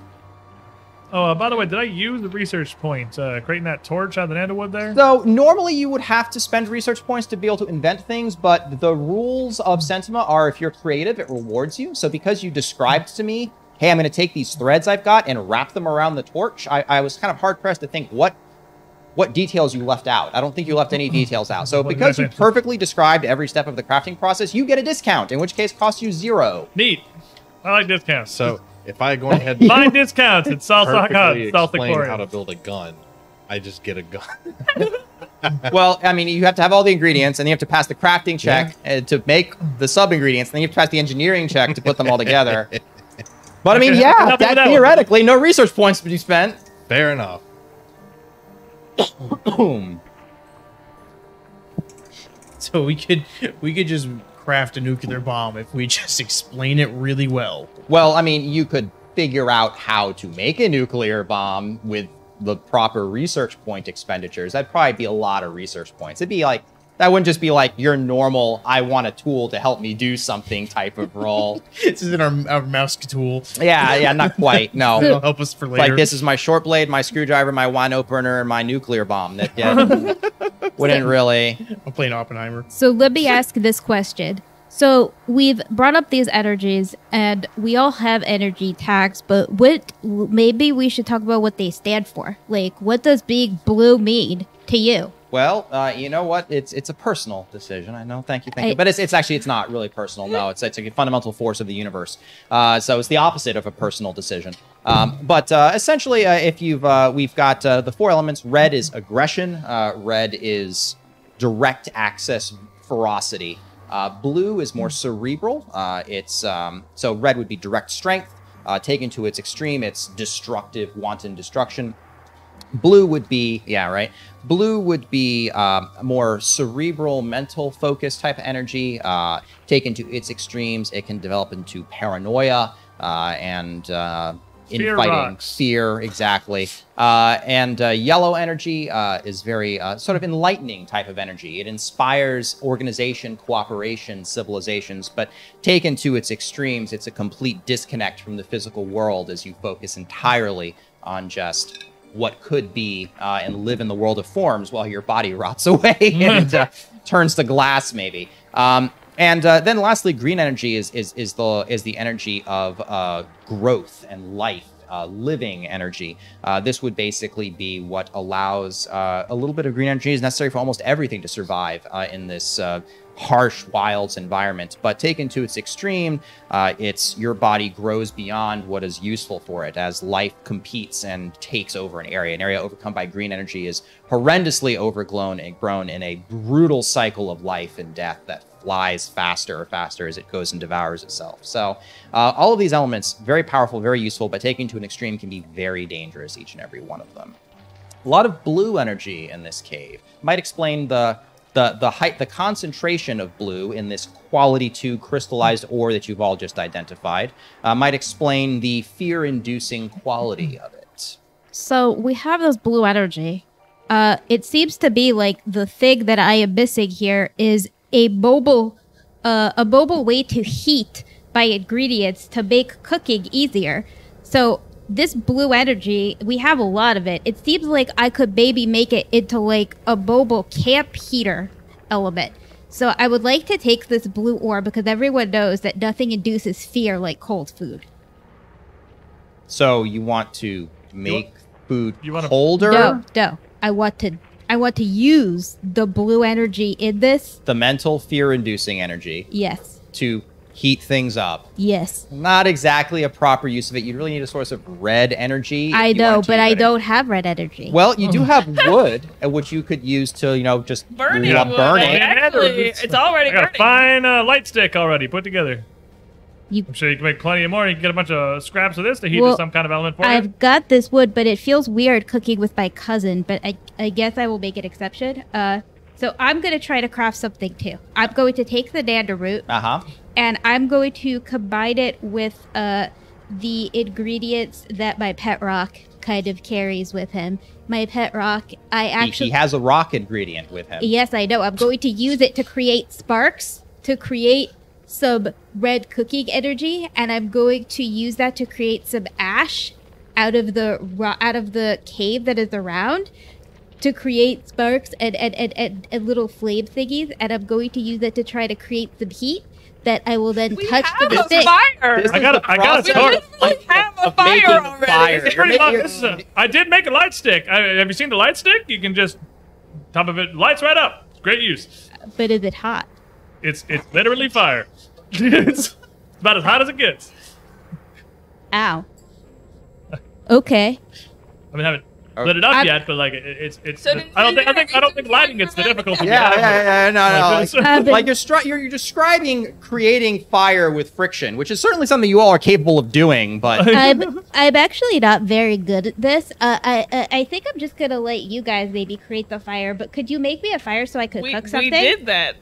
Oh, by the way, did I use the research point creating that torch out of the Nanderwood there? So normally you would have to spend research points to be able to invent things, but the rules of Sentima are if you're creative, it rewards you. So because you described to me, hey, I'm going to take these threads I've got and wrap them around the torch, I was kind of hard-pressed to think what details you left out. I don't think you left any details out. So because you perfectly described every step of the crafting process, you get a discount, in which case costs you 0. Neat. I like discounts. So if I go ahead and Find discounts at South perfectly South explain how to Aquarium. build a gun, I just get a gun. Well, I mean, you have to have all the ingredients, and you have to pass the crafting check to make the sub-ingredients, and then you have to pass the engineering check to put them all together. But I mean, Okay, yeah, help me with that theoretically, no research points to be spent. Fair enough. Boom. So we could just craft a nuclear bomb if we just explain it really well. Well, I mean, you could figure out how to make a nuclear bomb with the proper research point expenditures. That'd probably be a lot of research points. It'd be like, that wouldn't just be like your normal, I want a tool to help me do something type of roll. This isn't our mouse tool. Yeah, not quite. No. It'll help us for later. Like, this is my short blade, my screwdriver, my wine opener, and my nuclear bomb. That wouldn't really. I'm playing Oppenheimer. So let me ask this question. So we've brought up these energies, and we all have energy tags, but maybe we should talk about what they stand for. Like, what does being blue mean to you? Well, you know what? It's a personal decision. I know. Thank you. But it's not really personal. No, it's a fundamental force of the universe. So it's the opposite of a personal decision. But essentially, if we've got the 4 elements. Red is aggression. Red is direct access ferocity. Blue is more cerebral. So red would be direct strength. Taken to its extreme, it's destructive, wanton destruction. Blue would be, Blue would be more cerebral, mental focus type of energy. Taken to its extremes, it can develop into paranoia and Fear infighting. rocks. Fear, exactly. And yellow energy is very sort of enlightening type of energy. It inspires organization, cooperation, civilizations, but taken to its extremes, it's a complete disconnect from the physical world as you focus entirely on just what could be and live in the world of forms while your body rots away and turns to glass, maybe. And then lastly, green energy is the energy of growth and life, living energy. This would basically be what allows a little bit of green energy is necessary for almost everything to survive in this harsh wilds environment. But taken to its extreme, your body grows beyond what is useful for it as life competes and takes over an area. An area overcome by green energy is horrendously overgrown and grown in a brutal cycle of life and death that flies faster as it goes and devours itself. So all of these elements, very powerful, very useful, but taken to an extreme can be very dangerous, each and every one of them. A lot of blue energy in this cave. Might explain the concentration of blue in this quality 2 crystallized ore that you've all just identified. Might explain the fear-inducing quality of it. So we have this blue energy. It seems to be like the thing that I am missing here is a mobile way to heat by ingredients to make cooking easier. So this blue energy, we have a lot of it. It seems like I could maybe make it into like a mobile camp heater element. So I would like to take this blue ore because everyone knows that nothing induces fear like cold food. So you want to make food wanna- colder? No. I want to use the blue energy in this. The mental fear-inducing energy Yes. to heat things up. Yes. Not exactly a proper use of it. You'd really need a source of red energy. I if you know, wanted to but use I it. don't have red energy. Well, you do have wood, which you could use to, just Burning love wood. burning. Actually, it's already I got a burning. fine light stick already put together. I'm sure you can make plenty more. You can get a bunch of scraps of this to heat to some kind of element for you. I've got this wood, but it feels weird cooking with my cousin, but I guess I will make an exception. So I'm going to try to craft something too. I'm going to take the dander root, and I'm going to combine it with the ingredients that my pet rock kind of carries with him. My pet rock, He has a rock ingredient with him. Yes, I know. I'm going to use it to create sparks, to create some red cooking energy, and I'm going to use that to create some ash out of the cave that is around to create sparks and little flame thingies, and I'm going to use that to try to create some heat that I will then touch have the a stick. fire. I got a We torch. literally have a of making fire already. fire. It's pretty much. I did make a light stick. Have you seen the light stick? You can just top of it lights right up. It's great use. But is it hot? It's literally fire. It's about as hot as it gets. Ow. Okay. I mean, I haven't lit it up yet, but like it's. So I don't think lighting it's the difficulty. No. Like you're describing creating fire with friction, which is certainly something you all are capable of doing, but I'm actually not very good at this. I think I'm just gonna let you guys maybe create the fire. But could you make me a fire so I could cook something? We did that.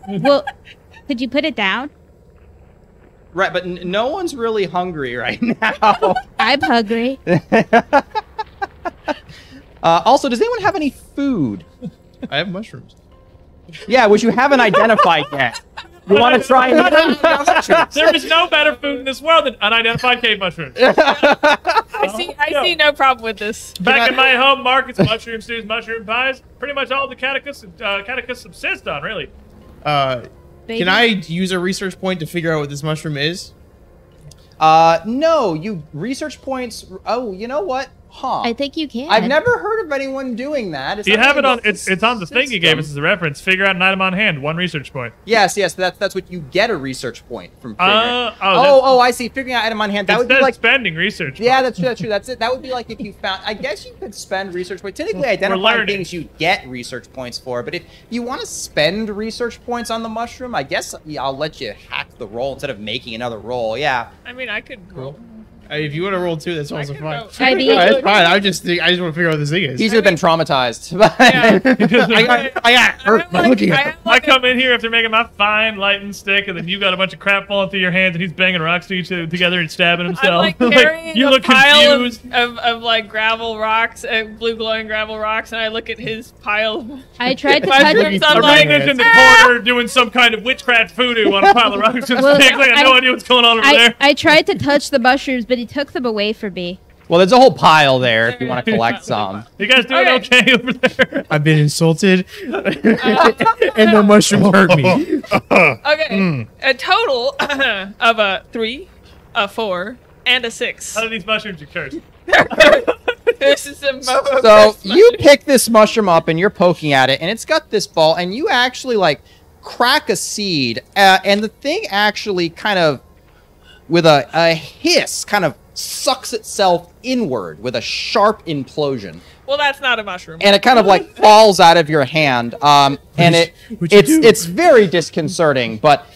Well, Could you put it down? Right, but no one's really hungry right now. I'm hungry. Also, does anyone have any food? I have mushrooms. Yeah, which you haven't identified yet. You want to try and There is no better food in this world than unidentified cave mushrooms. I see no problem with this. Back in my home markets, mushroom stews, mushroom pies, pretty much all the catechus subsist on, really. Can I use a research point to figure out what this mushroom is? No, you research points. Oh, you know what? Huh. I think you can. I've never heard of anyone doing that. Is You that have it something on. It's on the thing you gave us as a reference. Figure out an item on hand. 1 research point. Yes, that's what you get a research point from figuring. Oh, I see. Figuring out item on hand. That would be instead like spending research. Yeah, points. that's true. That's it. That would be like if you found. I guess you could spend research points. Typically, identify learning. things you get research points for. But if you want to spend research points on the mushroom, I guess I'll let you hack the roll instead of making another roll. Yeah. I mean, I could roll. If you want to roll 2, that's also could fine. roll. I mean- That's fine. I just want to figure out what this thing is. He's been traumatized. I got hurt by looking at it. I come in here after making my fine lighting stick, and then you got a bunch of crap falling through your hands, and he's banging rocks to each other together and stabbing I'm himself. like carrying you a look pile confused. of like gravel rocks, blue glowing gravel rocks, and I look at his pile. I tried to touch Mushrooms it. on I'm like, like in the corner doing some kind of witchcraft voodoo on a pile of rocks. Well, I have no idea what's going on over there. I tried to touch the mushrooms, but he took them away from me. Well, there's a whole pile there if you want to collect some. You guys doing okay over there? I've been insulted, and the mushroom hurt me. Okay, a total of a 3, a 4, and a 6. How do these mushrooms are cursed? This is a So you pick this mushroom up and you're poking at it, and it's got this ball, and you actually like crack a seed, and the thing actually kind of, with a hiss, kind of sucks itself inward with a sharp implosion, Well, that's not a mushroom. and it kind of like falls out of your hand. And it's very disconcerting, but.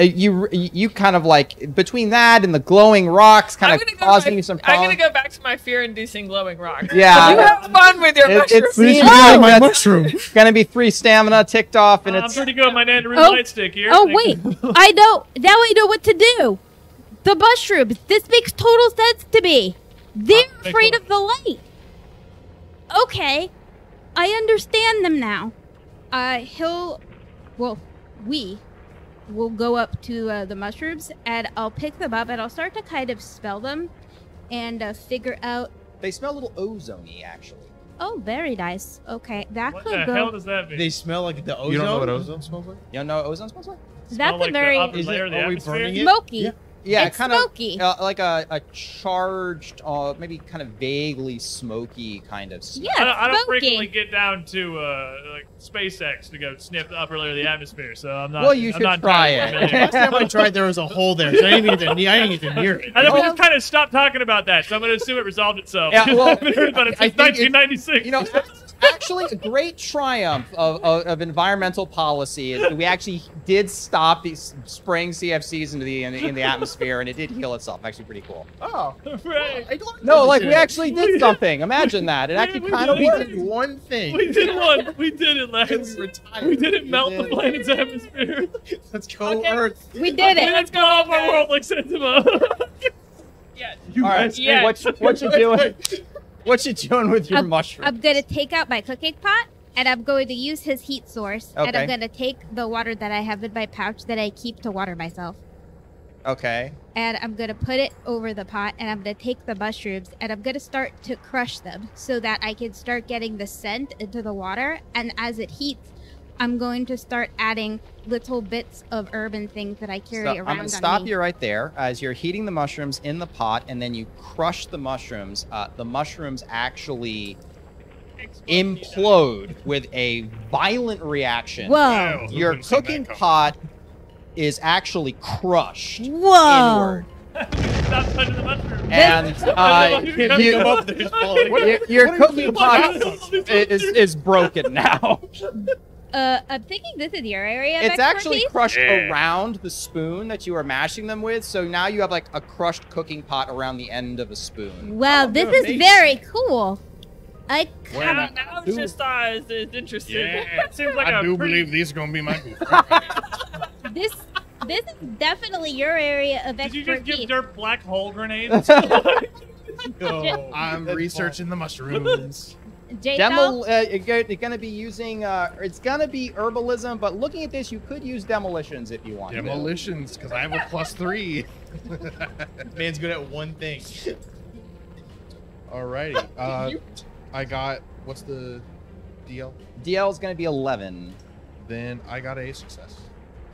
You kind of like between that and the glowing rocks kind of causing you some I'm problems. gonna go back to my fear-inducing glowing rock. Yeah. You have fun with your It mushrooms. seems Please like my that's mushroom. gonna be 3 stamina ticked off, and I'm it's pretty good with my Nandaroo Oh. light stick here. Oh, wait. I know. Now I know what to do. The mushrooms. This makes total sense to me. They're Makes afraid what? of the light. Okay. I understand them now. We will go up to the mushrooms, and I'll pick them up, and I'll start to kind of smell them and figure out... they smell a little ozone-y, actually. Oh, very nice. Okay, that What could the hell go... does that mean? They smell like the ozone. You don't know what ozone smells like? You don't know what ozone smells like? Smell That's like a the very upper Is layer it, of the are we atmosphere? burning it? smoky. Yeah. Yeah, It's kind smoky. of like a charged, maybe kind of vaguely smoky kind of smell. Yeah, I don't smoky. frequently get down to like SpaceX to go sniff the upper layer of the atmosphere, so I'm not. Well, you I'm should not try entirely it. familiar. Last time I tried, there was a hole there, so I didn't get near it. I think we just kind of stopped talking about that, so I'm going to assume it resolved itself. Yeah, well, I haven't heard about it I since think it- 1996. You know, actually, a great triumph of environmental policy is that we actually did stop these spraying CFCs into in the atmosphere, and it did heal itself. Actually, pretty cool. Oh, Right. No, like we actually did something. Imagine that. It actually we kind of did. worked. did one thing. We did one. We did it, lads. retired. We didn't melt did the it. planet's atmosphere. Let's go, Okay. Earth. We did it. Let's go off our world like Sentima. Yeah. All right, Yeah. what you doing? What you doing with your mushroom? I'm gonna take out my cooking pot, and I'm going to use his heat source, and I'm Okay. gonna take the water that I have in my pouch that I keep to water myself, Okay. and I'm gonna put it over the pot, and I'm gonna take the mushrooms, and I'm gonna start to crush them so that I can start getting the scent into the water, and as it heats, I'm going to start adding little bits of herb and things that I carry So around I'm gonna on stop me. you right there. As you're heating the mushrooms in the pot, and then you crush the mushrooms actually implode with a violent reaction. Whoa! Your cooking pot is actually crushed Whoa! inward. Stop touching the mushroom. And your cooking pot is broken now. I'm thinking this is your area of It's actually expertise? crushed around the spoon that you are mashing them with, so now you have like a crushed cooking pot around the end of a spoon. Wow, this is very cool. I Now I'm just is interested. It seems like I a do pretty believe these are gonna be my good. this This is definitely your area of Did you expertise. just give Derp black hole grenades? No, I'm researching the mushrooms. Demo, you're gonna be using. It's gonna be herbalism, but looking at this, you could use demolitions if you want. Demolitions, because I have a +3. Man's good at one thing. Alrighty. I got, what's the DL? DL is gonna be 11. Then I got a success.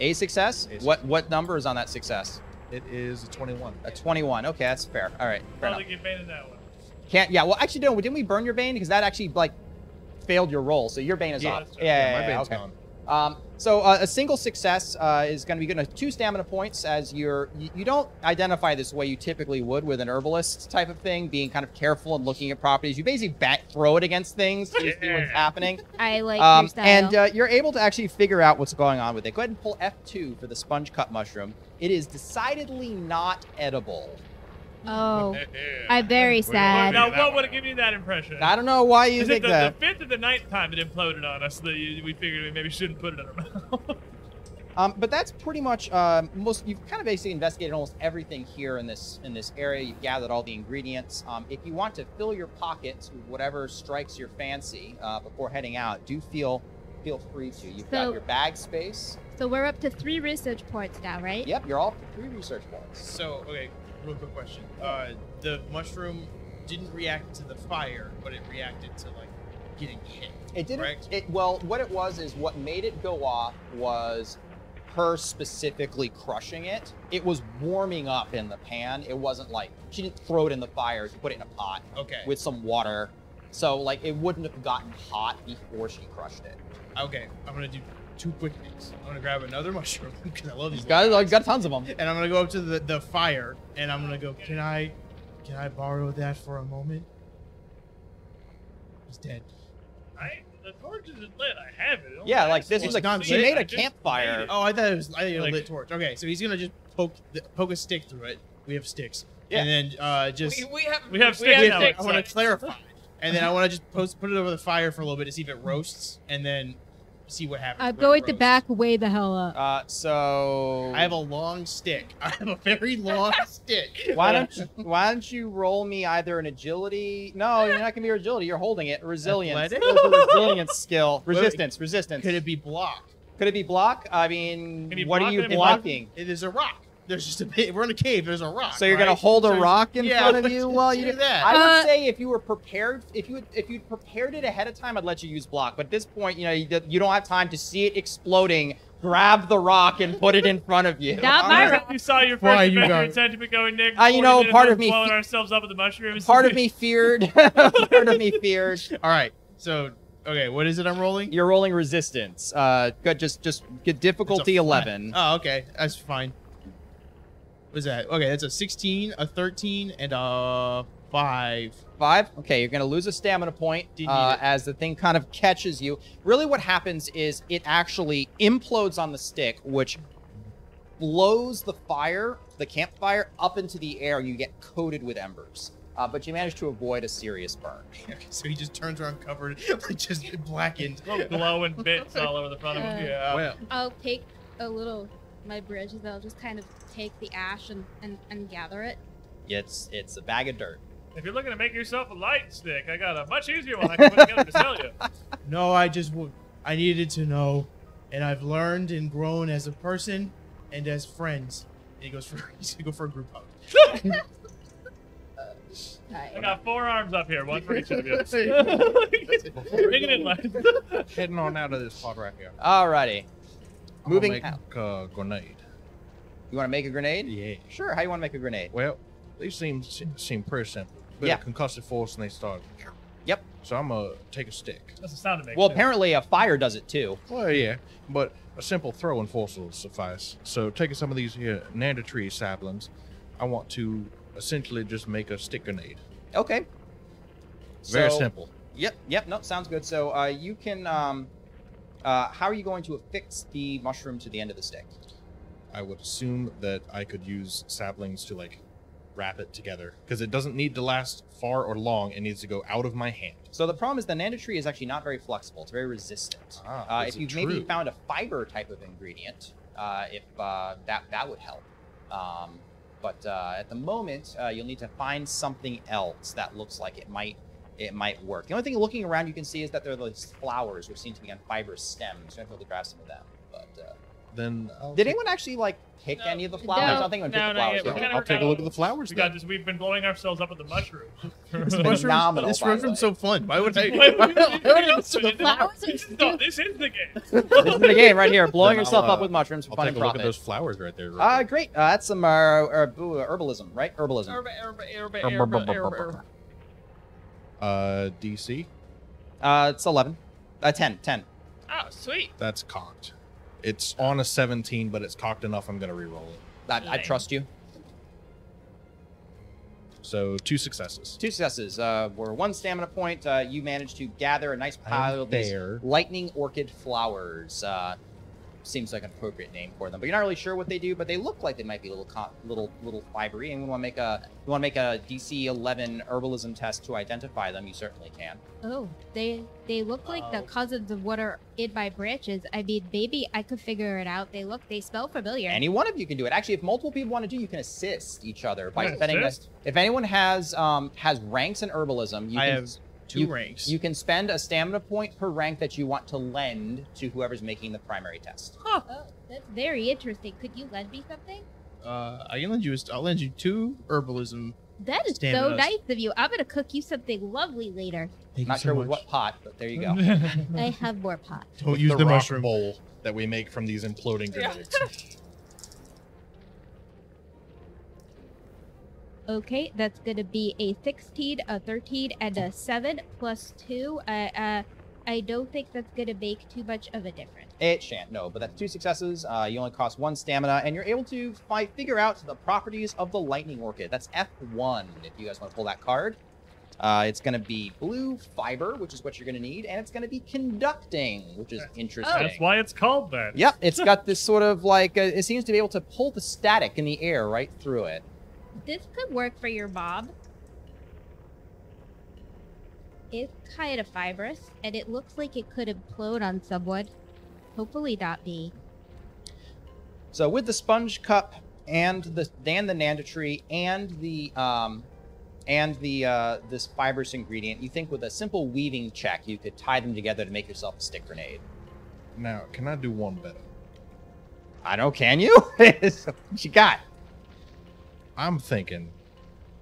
A success? A success. What number is on that success? It is a 21. A 21. Okay, that's fair. All right. Fair Probably enough. get banned in that one. Can't. Yeah. Well, actually, no. Didn't we burn your bane? Because that actually like failed your roll, so your bane is off. that's right. Yeah. my bane's okay. gone. So a single success is going to be good enough. 2 stamina points, as you don't identify this way you typically would with an herbalist type of thing, being kind of careful and looking at properties. You basically throw it against things to see what's happening. I like your style. And you're able to actually figure out what's going on with it. Go ahead and pull F2 for the sponge cut mushroom. It is decidedly not edible. Oh, I'm very sad. Now, what would have given you that impression? I don't know why you Is it think the that. 5th or the 9th time it imploded on us that we figured we maybe shouldn't put it in our mouth? But that's pretty much you've kind of basically investigated almost everything here in this area. You've gathered all the ingredients. If you want to fill your pockets with whatever strikes your fancy before heading out, do feel free to. You've got your bag space. So we're up to 3 research points now, right? Yep, you're all 3 research points. So, okay, real quick question. The mushroom didn't react to the fire, but it reacted to, like, getting hit. It didn't. Correct? Well, what it was is what made it go off was her specifically crushing it. It was warming up in the pan. It wasn't like she didn't throw it in the fire. She put it in a pot Okay. with some water. So like it wouldn't have gotten hot before she crushed it. Okay, I'm gonna do 2 quick things. I'm gonna grab another mushroom because I love these. Got tons of them. And I'm gonna go up to the fire and I'm gonna go. Can I borrow that for a moment? He's dead. The torch isn't lit. I have it. Yeah, like this Well, is like it's not she lit. made I a just campfire. made it. Oh, I thought it was a Like- lit torch. Okay, so he's gonna just poke a stick through it. We have sticks. Yeah. And then just We have sticks now. I want to clarify. And then I want to just put it over the fire for a little bit to see if it roasts, and then see what happens. I'm when it going to roasts. back way the hell up. So I have a long stick. I have a very long stick. why don't you roll me either an agility? No, you're not gonna be your agility. You're holding it. Resilience. Athletic? There's a resilience skill. Wait, Resistance. Could it be block? Could it be block? I mean, Can you what block are you it? blocking? It is a rock. There's just a bit. We're in a cave. There's a rock. So you're gonna right? hold a So- rock in yeah, front of let's you just while do you that. I would Uh, say if you were prepared, if you'd prepared it ahead of time, I'd let you use block. But at this point, you don't have time to see it exploding. Grab the rock and put it in front of you. Not my rock. You saw your Why first you adventure got- in Sentima going, Nick. You know, 40 minutes part of of me blowing fe- ourselves up with the mushrooms. Part of me feared. Part of me feared. All right. So okay, what is it I'm rolling? You're rolling resistance. Good. Just get difficulty It's a flat. 11. Oh, okay. That's fine. What's that? Okay, that's a 16, a 13, and a 5. 5. Okay, you're gonna lose a stamina point Didn't need it. as the thing kind of catches you. Really, what happens is it actually implodes on the stick, which blows the campfire, up into the air, and you get coated with embers. But you manage to avoid a serious burn. So he just turns around covered, just blackened. Little glowing bits all over the front of him. Yeah. Well, I'll take a little, my bridge, and I'll just kind of take the ash and gather it. It's a bag of dirt. If you're looking to make yourself a light stick, I got a much easier one I can put together to sell you. No, I needed to know, and I've learned and grown as a person and as friends. And he's gonna go for a group hug. I got 4 arms up here, one for each of you. Bring it in, lad. heading on out of this pod right here. Alrighty. I'm Moving gonna out. make a grenade. You want to make a grenade? Yeah. Sure. How you want to make a grenade? Well, these seem pretty simple. Bit Yeah. of concussive force, and they start. Yep. So I'm gonna take a stick. That's the sound it makes. Well, too. apparently a fire does it too. Well, yeah, but a simple throwing force will suffice. So taking some of these here nanda tree saplings, I want to essentially just make a stick grenade. Okay. Very So- simple. Yep. No, sounds good. So you can. How are you going to affix the mushroom to the end of the stick? I would assume that I could use saplings to like wrap it together because it doesn't need to last far or long. It needs to go out of my hand. So the problem is the nanda tree is actually not very flexible. It's very resistant. Ah, is if it you've maybe true? found a fiber type of ingredient, if that would help. But at the moment, you'll need to find something else that looks like it might work. The only thing looking around you can see is that there are those flowers, which seem to be on fibrous stems. You have to be able to grab some of them. But Then did anyone actually pick any of the flowers? I don't think anyone picked the flowers. We're yet. kinda I'll take a look at the flowers. We we've been blowing ourselves up with the mushrooms. Phenomenal, This by the mushroom's way. so fun. Why would I? Why would you Listen to the flowers? This is the game. This is the game right here. Blowing Then yourself I'll, up with mushrooms for I'll fun take and a look at those profit. flowers right there. real quick. Great. That's some herbalism, right? Herbalism. DC. It's 11. 10. Oh, sweet. That's cocked. It's on a 17, but it's cocked enough. I'm gonna re-roll it. I trust you. So 2 successes. 2 successes. Were 1 stamina point. You managed to gather a nice pile of these there. lightning orchid flowers. Seems like an appropriate name for them, but you're not really sure what they do. But they look like they might be a little fibery. And you want to make a DC 11 herbalism test to identify them. You certainly can. Oh, they look like the cousins of what are in my branches. I mean, maybe I could figure it out. They smell familiar. Any one of you can do it. Actually, if multiple people want to do, you can assist each other by Yeah, spending. assist? If anyone has ranks in herbalism, you I can, have 2 ranks. You can spend a stamina point per rank that you want to lend to whoever's making the primary test. Oh, that's very interesting. Could you lend me something? I can lend you. I'll lend you 2 herbalism. That is so Staminas. nice of you. I'm gonna cook you something lovely later. Thank Not you so sure with much. what pot, but there you go. I have more pot. Don't use the rock mushroom. bowl that we make from these imploding Yeah. grenades. Okay, that's gonna be a 16, a 13, and a 7 plus 2. I don't think that's gonna make too much of a difference. It shan't, no, but that's 2 successes. You only cost 1 stamina, and you're able to figure out the properties of the lightning orchid. That's F1, if you guys want to pull that card. It's going to be blue fiber, which is what you're going to need, and it's going to be conducting, which is interesting. That's why it's called that. Yep, it's got this sort of it seems to be able to pull the static in the air right through it. This could work for your mob. It's kind of fibrous, and it looks like it could implode on someone. Hopefully not me. So with the sponge cup and the nanda tree and this fibrous ingredient, you think with a simple weaving check you could tie them together to make yourself a stick grenade. Now, can I do one better? I don't know, can you? What you got? I'm thinking,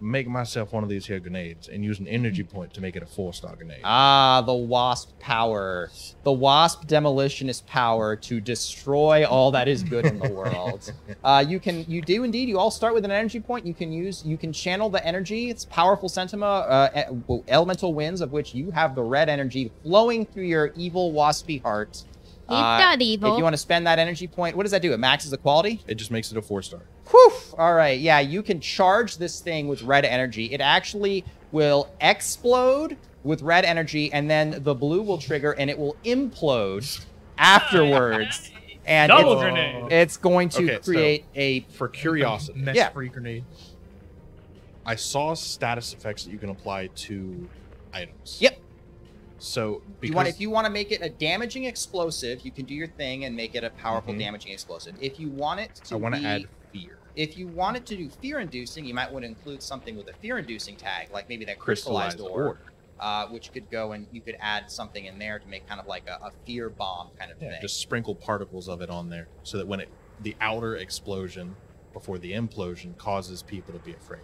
make myself one of these here grenades and use an energy point to make it a 4-star grenade. Ah, the wasp power. The wasp demolitionist power to destroy all that is good in the world. You all start with an energy point. You can channel the energy. It's powerful Sentima, elemental winds, of which you have the red energy flowing through your evil waspy heart. He's not evil. If you want to spend that energy point, what does that do? It maxes the quality? It just makes it a 4-star. Whew! All right, yeah, you can charge this thing with red energy. It actually will explode with red energy, and then the blue will trigger, and it will implode afterwards. And Double grenade. it's going to Okay, so- create a... For curiosity, Mess-free grenade. I saw status effects that you can apply to items. Yep. So, If you want to make it a damaging explosive, you can do your thing and make it a powerful Mhm. damaging explosive. If you want it to I want be... to add fear. If you want it to do fear-inducing, you might want to include something with a fear-inducing tag, like maybe that crystallized ore. Which could go and you could add something in there to make kind of like a fear bomb kind of thing. Just sprinkle particles of it on there so that when the outer explosion before the implosion causes people to be afraid,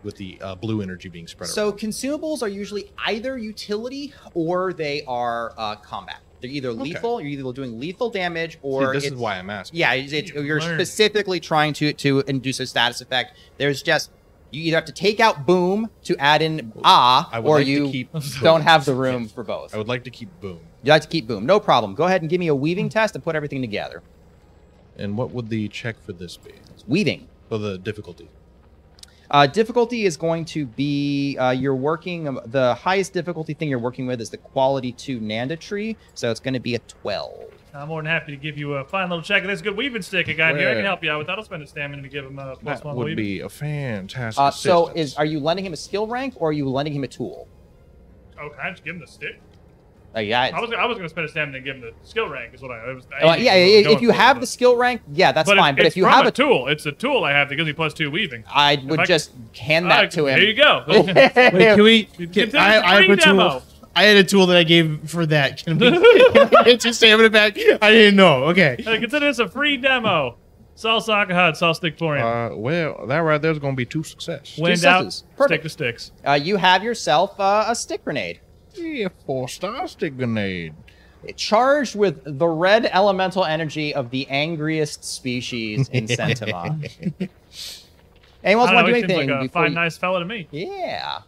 with the blue energy being spread So around. consumables are usually either utility or they are combat. They're either lethal, you're either doing lethal damage, or See, this is why I'm asking. Yeah, You you're learn. specifically trying to induce a status effect. There's just you either have to take out boom to add in I would or like to you keep don't have the room for both. I would like to keep boom. You like to keep boom, no problem. Go ahead and give me a weaving test and put everything together. And what would the check for this be? Weaving. For the difficulty. Difficulty is going to be you're working the highest difficulty thing you're working with is the quality 2 Nanda tree, so it's going to be a 12. I'm more than happy to give you a fine little check of this good weaving stick I got here. I can Yeah. help you out with that. I'll spend a stamina to give him a plus That 1 would weaving. be a fantastic So assistance. are you lending him a skill rank or are you lending him a tool? Oh, can I just give him the stick? Yeah, I was gonna spend a stamina and give him the skill rank. Is what I was. yeah. If you have the skill rank, yeah, that's fine. But if you have a tool, it's a tool I have that gives me +2 weaving. I would just hand that to him. There you go. Wait, can we? I have a demo. tool. I had a tool that I gave for that. Can we get your stamina back? I didn't know. Okay. Consider this a free demo. Saw Sakahad, saw stick Florian. Well, that right there's going to be 2 success. Wind out, successes. stick Perfect. to sticks. You have yourself a stick grenade. Yeah, 4-star stick grenade. Charged with the red elemental energy of the angriest species in Sentima. Anyone else want to do anything? Like a fine, nice fella to me. Yeah.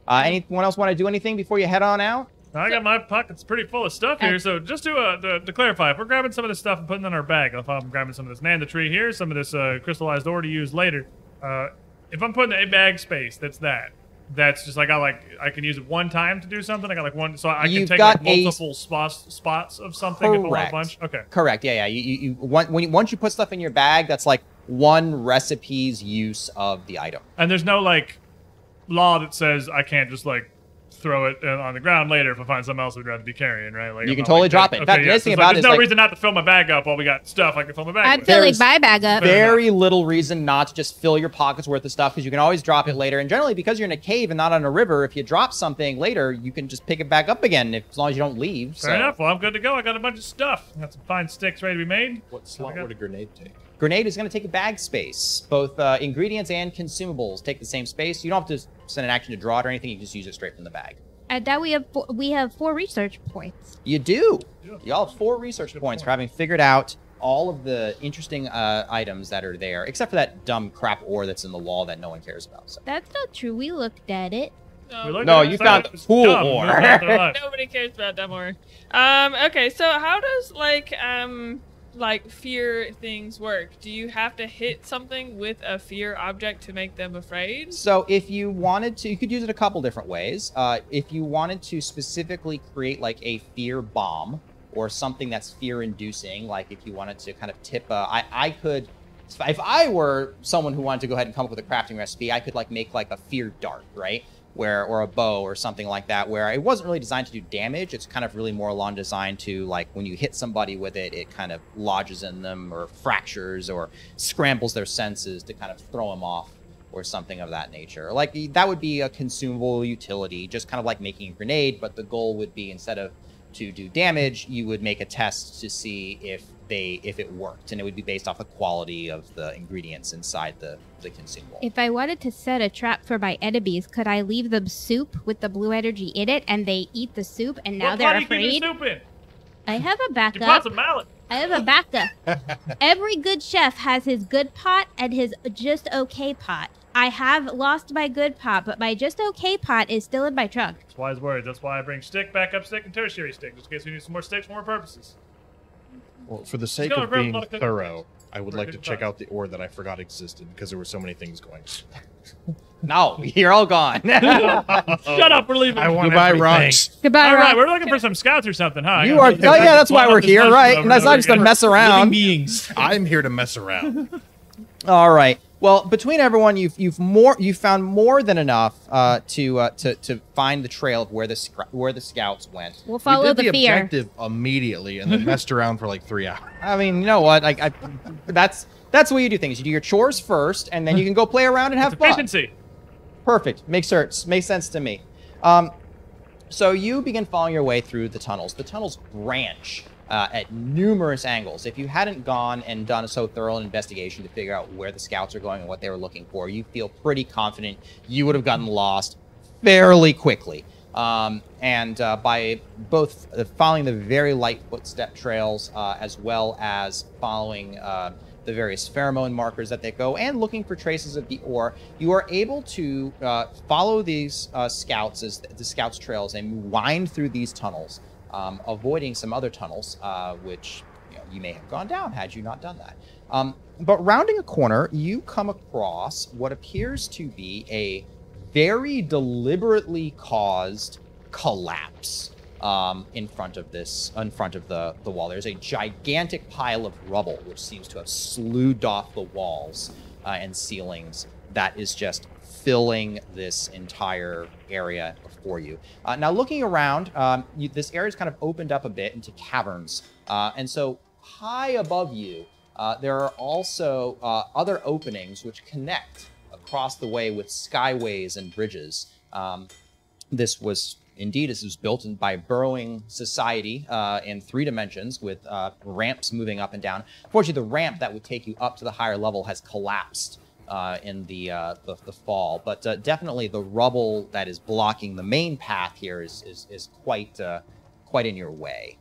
Anyone else want to do anything before you head on out? I got my pockets pretty full of stuff here, so just to clarify, if we're grabbing some of this stuff and putting it in our bag, if I'm grabbing some of this Nanda tree here, some of this crystallized ore to use later, if I'm putting a bag space, that's just like I can use it one time to do something. I got like one, so I can take like multiple spots of something if I want a bunch. Okay. Correct. Yeah. Once you put stuff in your bag, that's like one recipe's use of the item. And there's no like law that says I can't just like throw it on the ground later if I find something else I'd rather be carrying, right? Like, you can totally drop it. In fact, the nice thing about it is there's no reason not to fill my bag up while we got stuff I can fill my bag I'm with. filling my bag up. Very little reason not to just fill your pockets worth of stuff, because you can always drop it later. And generally, because you're in a cave and not on a river, if you drop something later, you can just pick it back up again as long as you don't leave. Fair enough. Well, I'm good to go. I got a bunch of stuff. Got some fine sticks ready to be made. What slot would a grenade take? Grenade is going to take a bag space. Both ingredients and consumables take the same space. You don't have to send an action to draw it or anything. You just use it straight from the bag. And now we have 4 research points. You do. Yeah. Y'all have 4 research points for having figured out all of the interesting items that are there, except for that dumb crap ore that's in the wall that no one cares about. So. That's not true. We looked at it. No, you found the cool ore. Nobody cares about dumb ore. Okay, so how does like fear things work? Do you have to hit something with a fear object to make them afraid? So if you wanted to, you could use it a couple different ways. If you wanted to specifically create like a fear bomb or something that's fear inducing, like if you wanted to kind of tip I could, if I were someone who wanted to go ahead and come up with a crafting recipe, I could like make like a fear dart, right? Or a bow or something like that, where it wasn't really designed to do damage. It's kind of really more along designed to, like, when you hit somebody with it, it kind of lodges in them or fractures or scrambles their senses to kind of throw them off or something of that nature. Like, that would be a consumable utility, just kind of like making a grenade, but the goal would be, instead of to do damage, you would make a test to see if it worked, and it would be based off the quality of the ingredients inside the consumable. If I wanted to set a trap for my enemies, could I leave them soup with the blue energy in it, and they eat the soup, and now they're afraid? What pot do you keep the soup in? I have a You backup. pot's a mallet. I have a backup. Every good chef has his good pot and his just okay pot. I have lost my good pot, but my just okay pot is still in my trunk. That's wise words. That's why I bring stick, backup stick, and tertiary stick, just in case we need some more sticks for more purposes. Well, for the sake go of grab a being lot of cookies. thorough, I would For a like to good check time. out the ore that I forgot existed because there were so many things going. No, you're all gone. Shut up, we're leaving. I want Goodbye, everything. rocks. Goodbye, All right, Rock. we're looking for some scouts or something, huh? You are. Oh yeah, that's why we're here, right? And that's not just to mess Living around. beings. I'm here to mess around. All right. Well, between everyone, you've found more than enough to find the trail of where the scouts went. We'll follow we did the fear. objective immediately and then messed around for like 3 hours. I mean, you know what? That's the way you do things. You do your chores first, and then you can go play around and have fun. Efficiency. Perfect. Makes sense to me. So you begin following your way through the tunnels. The tunnels branch at numerous angles. If you hadn't gone and done a so thorough an investigation to figure out where the scouts are going and what they were looking for, you feel pretty confident you would have gotten lost fairly quickly. And by both following the very light footstep trails as well as following the various pheromone markers that they go and looking for traces of the ore, you are able to follow these scouts as the scouts trails and wind through these tunnels, avoiding some other tunnels which you may have gone down had you not done that. But rounding a corner, you come across what appears to be a very deliberately caused collapse in front of the wall. There's a gigantic pile of rubble which seems to have sloughed off the walls and ceilings that is just filling this entire area before you. Now, looking around, this area is kind of opened up a bit into caverns. And so high above you, there are also other openings which connect across the way with skyways and bridges. This was built by a burrowing society in 3 dimensions with ramps moving up and down. Fortunately, the ramp that would take you up to the higher level has collapsed in the fall, but definitely the rubble that is blocking the main path here is quite in your way.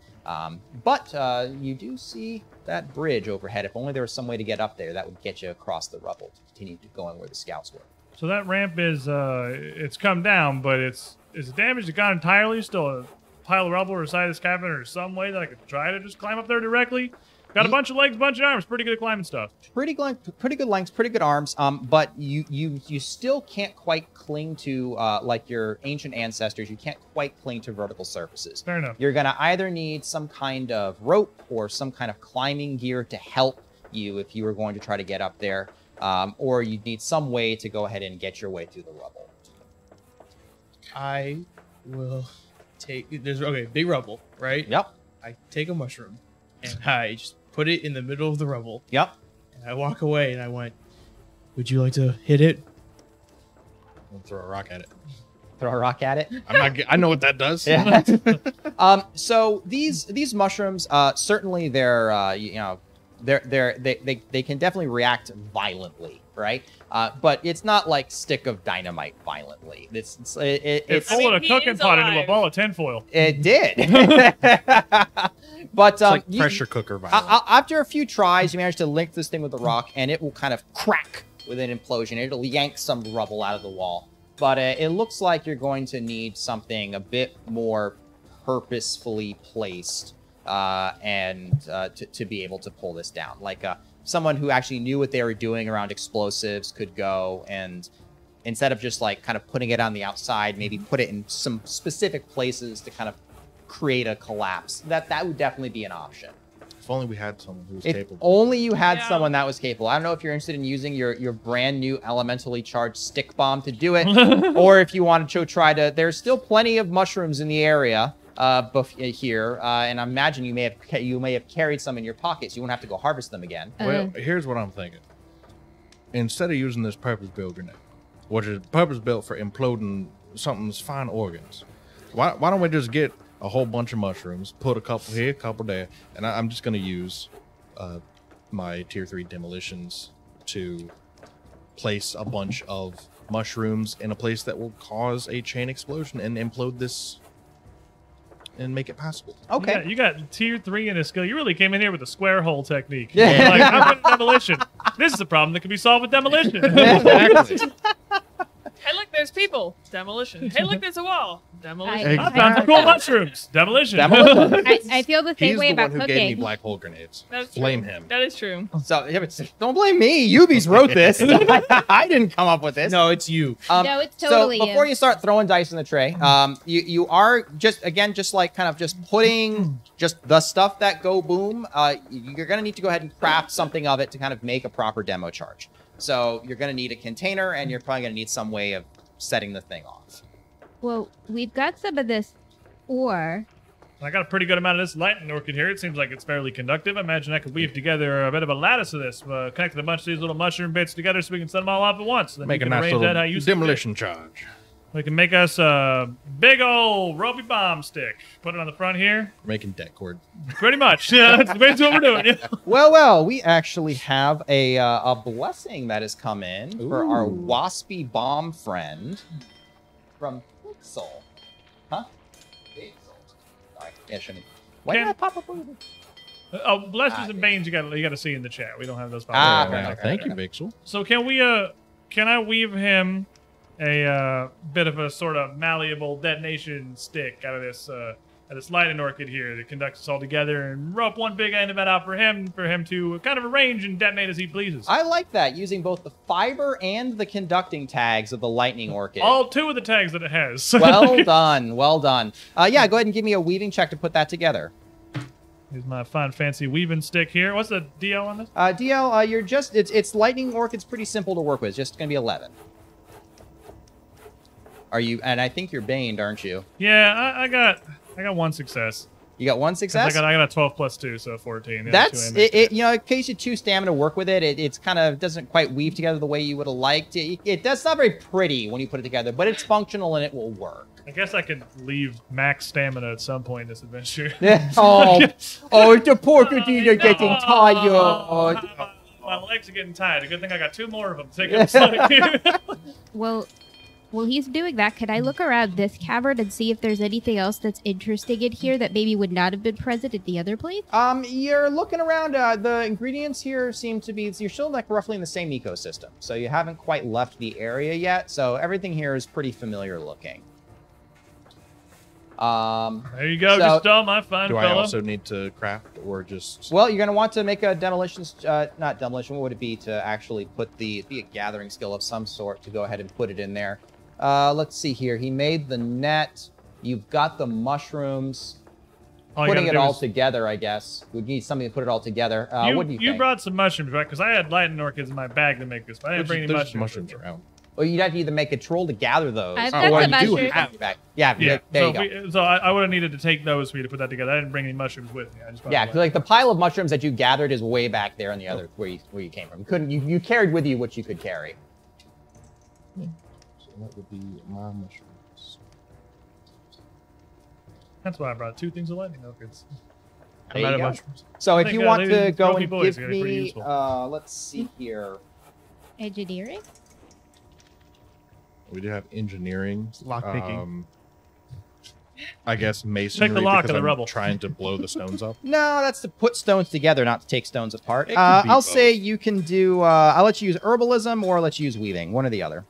But you do see that bridge overhead. If only there was some way to get up there, that would get you across the rubble to continue to going where the scouts were. So that ramp is, it's come down, but is it damaged? It gone entirely? Still a pile of rubble or side of this cavern or some way that I could try to just climb up there directly? Got a bunch of legs, bunch of arms. Pretty good at climbing stuff. Pretty good lengths, pretty good arms. But you still can't quite cling to like your ancient ancestors. You can't quite cling to vertical surfaces. Fair enough. You're gonna either need some kind of rope or some kind of climbing gear to help you if you were going to try to get up there, or you'd need some way to go ahead and get your way through the rubble. I will take. Okay, big rubble, right? Yep. I take a mushroom and I just put it in the middle of the rubble. Yep. And I walk away and I went, "Would you like to hit it?" I'll throw a rock at it. Throw a rock at it. I know what that does. Yeah. So these mushrooms, certainly they're they can definitely react violently, right? But it's not like stick of dynamite violently. It's pulling a cooking pot into a ball of tinfoil. It did. But It's like pressure cooker violence. after a few tries, you manage to link this thing with the rock, and it will kind of crack with an implosion. It'll yank some rubble out of the wall. But it looks like you're going to need something a bit more purposefully placed to be able to pull this down. Like someone who actually knew what they were doing around explosives could go and, instead of just like kind of putting it on the outside, maybe put it in some specific places to kind of create a collapse. That would definitely be an option. If only we had someone who was If capable. only you had someone that was capable. I don't know if you're interested in using your brand new elementally charged stick bomb to do it, or if you wanted to try to. There's still plenty of mushrooms in the area here, and I imagine you may have carried some in your pockets. You won't have to go harvest them again. Well, here's what I'm thinking. Instead of using this purpose-built grenade, which is purpose-built for imploding something's fine organs, why don't we just get a whole bunch of mushrooms, put a couple here, a couple there, and I'm just going to use my tier 3 demolitions to place a bunch of mushrooms in a place that will cause a chain explosion and implode this and make it passable. Okay. You got tier 3 in a skill. You really came in here with a square hole technique. Yeah. You're like, I'm good at demolition. This is a problem that can be solved with demolition. Exactly. Hey, look, there's people. Demolition. Hey, look, there's a wall. Demolition. I found some cool mushrooms. Demolition. I feel the same He's way the about one who gave me cooking. black hole grenades. That's Blame true. him. That is true. So yeah, but don't blame me. Yubi's wrote this. I didn't come up with this. No, it's you. No, it's totally so before you. you start throwing dice in the tray, you are just putting just the stuff that go boom. You're gonna need to go ahead and craft something of it to kind of make a proper demo charge. So you're gonna need a container, and you're probably gonna need some way of setting the thing off. Well, we've got some of this ore. I got a pretty good amount of this lightning orchid here. It seems like it's fairly conductive. I imagine I could weave together a bit of a lattice of this, connecting a bunch of these little mushroom bits together so we can set them all off at once. Then Make you a can nice arrange that how little you see fit. demolition charge. We can make us a big old ropey bomb stick. Put it on the front here. We're making deck cord. Pretty much. Yeah, that's basically what we're doing. Yeah. Well, we actually have a blessing that has come in for our waspy bomb friend from Pixel. Huh? Pixel. Sorry. Yeah, shouldn't. Why did I pop up over there? Oh, blessings and banes you got to see in the chat. We don't have those. Ah, popping up. okay. Thank you, Vixel. So can I weave him a bit of a sort of malleable detonation stick out of this lightning orchid here that conducts us all together, and rope one big end of it out for him to kind of arrange and detonate as he pleases. I like that, using both the fiber and the conducting tags of the lightning orchid. All 2 of the tags that it has. Well done, well done. Yeah, go ahead and give me a weaving check to put that together. Here's my fine fancy weaving stick here. What's the DL on this? DL, you're just it's lightning orc. It's pretty simple to work with. It's just gonna be 11. Are you? And I think you're baned, aren't you? Yeah, I got one success. You got one success. I got a 12 plus 2, so 14. That's it. You know, it takes you 2 stamina to work with it. It's kind of doesn't quite weave together the way you would have liked. That's not very pretty when you put it together, but it's functional and it will work. I guess I could leave max stamina at some point in this adventure. Yeah. Oh, the poor Kadina are getting tired. My legs are getting tired. A good thing I got 2 more of them. Take it. Well, while he's doing that, can I look around this cavern and see if there's anything else that's interesting in here that maybe would not have been present at the other place? You're looking around. The ingredients here seem to be. You're still like roughly in the same ecosystem, so you haven't quite left the area yet. So everything here is pretty familiar looking. There you go, just my fine Do fellow. I also need to craft or just? Well, you're going to want to make a demolition, not demolition, what would it be to actually put be a gathering skill of some sort to go ahead and put it in there. Let's see here. He made the net. You've got the mushrooms. Putting it all together, I guess. We'd need something to put it all together. What do you think? You brought some mushrooms, right? Because I had lightning orchids in my bag to make this, but I didn't bring any mushrooms around. Well, you'd have to either make a troll to gather those. I've got the mushrooms. Yeah, there you go. So I would have needed to take those for you to put that together. I didn't bring any mushrooms with me. I just because like the pile of mushrooms that you gathered is way back there in the other where you came from. You carried with you what you could carry. So that would be my mushrooms. That's why I brought 2 things of lightning orchids. There you go. So if you want to go and give me, let's see here. Engineering? We do have engineering. Lockpicking. I guess masonry. Take the lock because of the I'm rubble. Trying to blow the stones up. No, that's to put stones together, not to take stones apart. I'll say you can do. I'll let you use herbalism or let you use weaving, one or the other.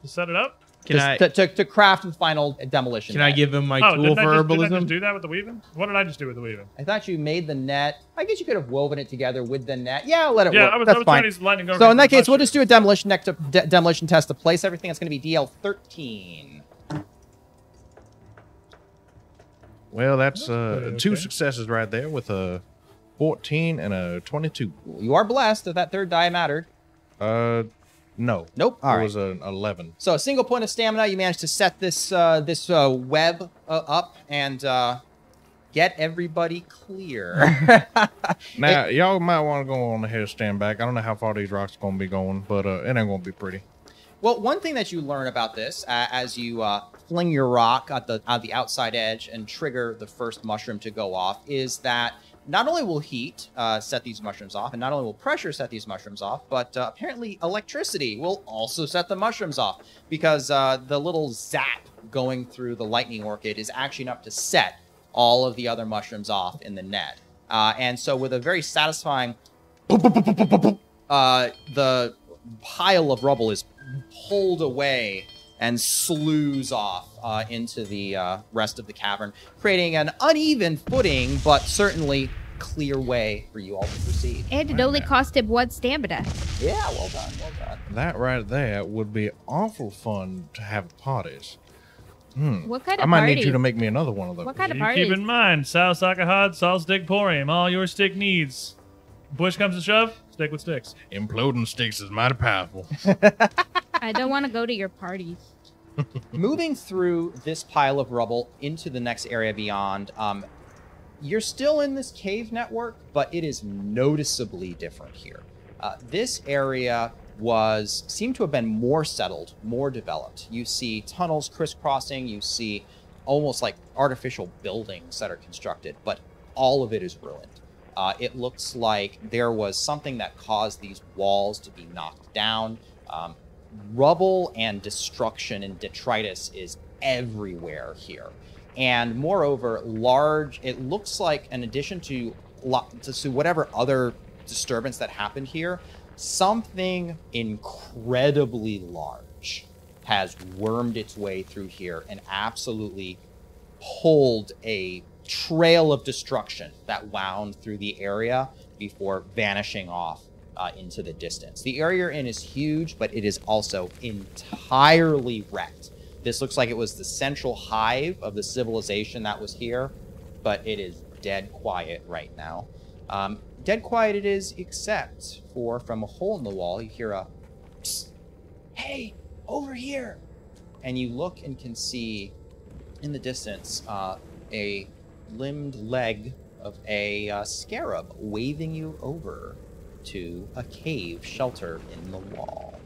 To set it up? To craft the final demolition. Can I give him my tool didn't for I just herbalism? do that with the weaving? What did I just do with the weaving? I thought you made the net. I guess you could have woven it together with the net. Yeah, I'll let it work. I was That's fine. lightning So in that case, we'll just do a demolition demolition test to place everything. That's going to be DL 13. Well, that's 2 successes right there with a 14 and a 22. You are blessed if that third die mattered. No. Nope. All right. It was an 11. So a single point of stamina, you managed to set this web up and get everybody clear. Now, y'all might want to go on ahead and stand back. I don't know how far these rocks are going to be going, but it ain't going to be pretty. Well, one thing that you learn about this as you fling your rock at the outside edge and trigger the first mushroom to go off is that not only will heat set these mushrooms off, and not only will pressure set these mushrooms off, but apparently electricity will also set the mushrooms off because the little zap going through the lightning orchid is actually enough to set all of the other mushrooms off in the net. And so with a very satisfying the pile of rubble is pulled away and slews off into the rest of the cavern, creating an uneven footing, but certainly clear way for you all to proceed. And it only cost him 1 stamina. Yeah, well done, well done. That right there would be awful fun to have parties. What kind of I might party? need you to make me another one of those. What kind of You party? keep in mind, Sal Sakahad, Sal Stick Porium, all your stick needs. Push comes to shove, stick with sticks. Imploding sticks is mighty powerful. I don't want to go to your parties. Moving through this pile of rubble into the next area beyond, you're still in this cave network, but it is noticeably different here. This area seemed to have been more settled, more developed. You see tunnels crisscrossing, you see almost like artificial buildings that are constructed, but all of it is ruined. It looks like there was something that caused these walls to be knocked down. Rubble and destruction and detritus is everywhere here. And moreover, it looks like in addition to whatever other disturbance that happened here, something incredibly large has wormed its way through here and absolutely pulled a trail of destruction that wound through the area before vanishing off into the distance. The area you're in is huge, but it is also entirely wrecked. This looks like it was the central hive of the civilization that was here, but it is dead quiet right now. Dead quiet it is, except for from a hole in the wall, you hear a, "Psst, hey, over here." And you look and can see in the distance a limbed leg of a scarab waving you over to a cave shelter in the wall.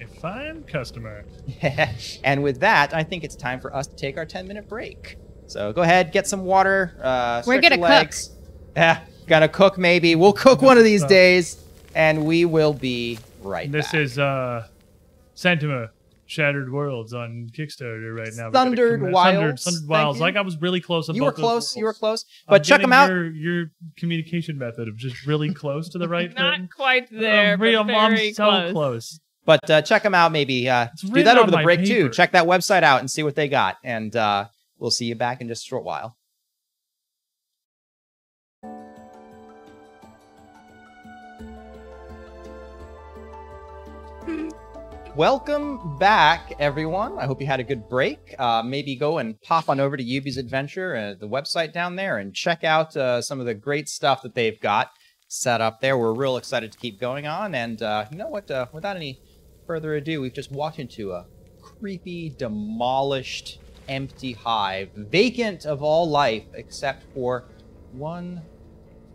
A fine customer. And with that, I think it's time for us to take our 10-minute break. So go ahead, get some water. We're stretch gonna your legs. Gonna cook maybe. We'll cook one of these days, and we will be right This back. is Sentima Shattered Worlds on Kickstarter right now. Sundered Wilds. Sundered Thank Wilds. you. Like I was really close on You both were close. those You were worlds. close. I'm But check getting them out. Your communication method of just really close to the right Not thing. quite there, I'm but very so close. But check them out. Maybe do written that over on the my break too. paper. Check that website out and see what they got. And we'll see you back in just a short while. Welcome back, everyone. I hope you had a good break. Maybe go and pop on over to Yubi's Adventure, the website down there, and check out some of the great stuff that they've got set up there. We're real excited to keep going on. And you know what? Without any further ado, we've just walked into a creepy, demolished, empty hive, vacant of all life except for one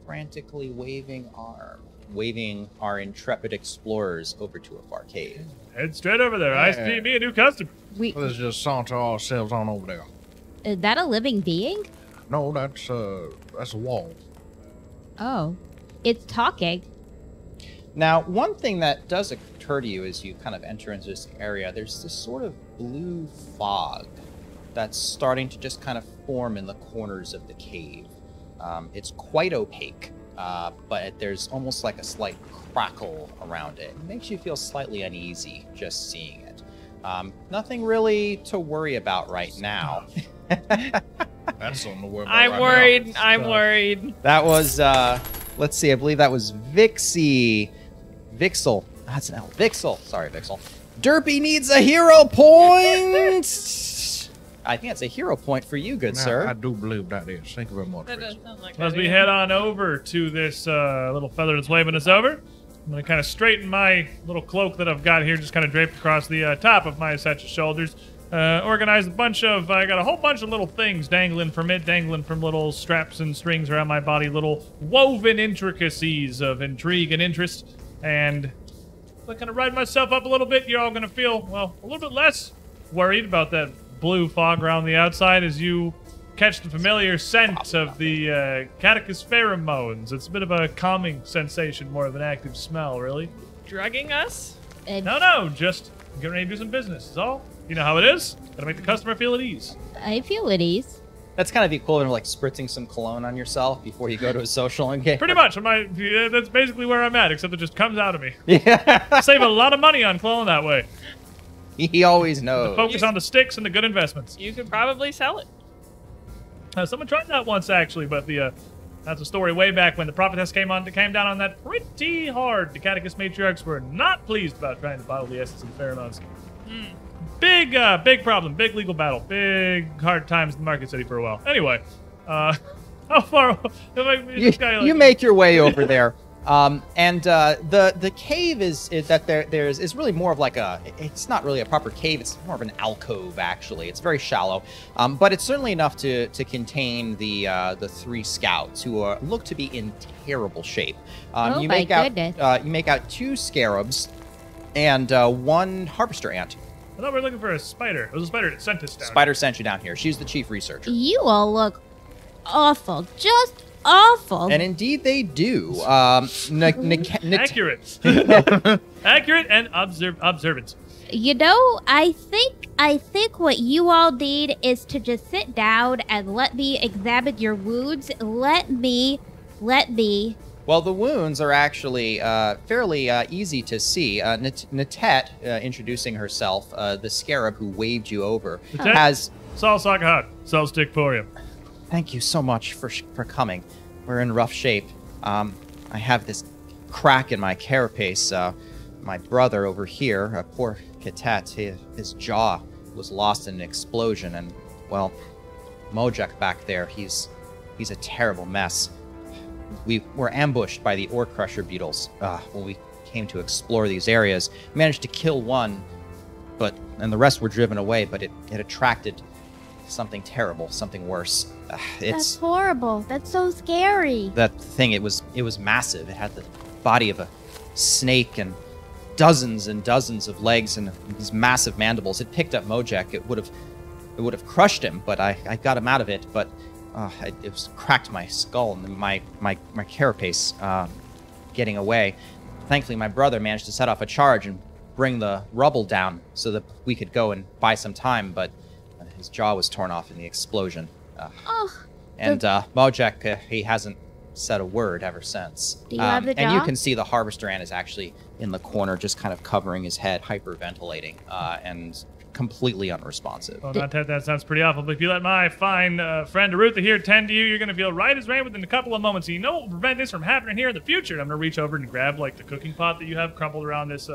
frantically waving arm, waving our intrepid explorers over to a far cave. Head straight over there. I see me a new customer. Let's just saunter ourselves on over there. Is that a living being? No, that's a wall. Oh. It's talking. Now, one thing that does occur to you as you kind of enter into this area, there's this sort of blue fog that's starting to just kind of form in the corners of the cave. It's quite opaque, but there's almost like a slight crackle around it. It makes you feel slightly uneasy just seeing it. Nothing really to worry about right now. That's something to worry about. I'm right worried. now. I'm worried. That was, let's see, I believe that was Vixie. Vixel. That's an L. Vixel. Sorry, Vixel. Derpy needs a hero point! I think that's a hero point for you, good Now, sir. I do believe that is. Thank you very much. That Chris. does sound like As that we is. head on over to this little feather that's waving us over, I'm going to kind of straighten my little cloak that I've got here, just kind of draped across the top of my essential shoulders. Organize a bunch of, I got a whole bunch of little things dangling from it, dangling from little straps and strings around my body, little woven intricacies of intrigue and interest. And I kind of ride myself up a little bit. You're all going to feel, well, a little bit less worried about that blue fog around the outside as you catch the familiar scent of the catechus pheromones. It's a bit of a calming sensation, more of an active smell, really. Drugging us? No, just getting ready to do some business is all. You know how it is. Gotta make the customer feel at ease. I feel at ease. That's kind of the equivalent of like spritzing some cologne on yourself before you go to a social engagement. Pretty much. That's basically where I'm at, except it just comes out of me. Yeah. Save a lot of money on clone that way. He always knows. Focus on the sticks and the good investments. You could probably sell it. Someone tried that once, actually, but that's a story way back when the prophetess came down on that pretty hard. The catechus matriarchs were not pleased about trying to bottle the essence of the pheromones. Big problem, big legal battle, big hard times in Market City for a while. Anyway, how far? You make your way over there. And the cave is really more of like it's not really a proper cave, it's more of an alcove actually. It's very shallow, but it's certainly enough to contain the three scouts who look to be in terrible shape. Oh you my make out goodness. you make out two scarabs and one harvester ant. I thought we were looking for a spider. It was a spider that sent us down. Spider sent you down here. She's the chief researcher. You all look awful. Just awful. And indeed they do. Accurate. Accurate and observant. You know, I think what you all need is to just sit down and let me examine your wounds. Let me. Well, the wounds are actually fairly easy to see. Natet, introducing herself, the scarab who waved you over, Natet? has... Sol Sakahat, Sol Stick Porium. Thank you so much for coming. We're in rough shape. I have this crack in my carapace. My brother over here, poor Katet, his jaw was lost in an explosion, and, well, Mojek back there, he's He's a terrible mess. We were ambushed by the ore crusher beetles when we came to explore these areas. Managed to kill one, and the rest were driven away, but it attracted something terrible, something worse. That's horrible. That's so scary. That thing, it was massive. It had the body of a snake and dozens and dozens of legs and these massive mandibles. It picked up Mojek. It would have crushed him, but I got him out of it. But it was cracked my skull and my carapace getting away. Thankfully, my brother managed to set off a charge and bring the rubble down so that we could go and buy some time. But his jaw was torn off in the explosion. Mojek, he hasn't said a word ever since. Do you have the jaw? And you can see the harvester ant is actually in the corner, just kind of covering his head, hyperventilating, and completely unresponsive. Well, that sounds pretty awful, but if you let my fine friend Arutha here tend to you, you're going to feel right as rain within a couple of moments. So you know what will prevent this from happening here in the future. And I'm going to reach over and grab, like, the cooking pot that you have crumpled around this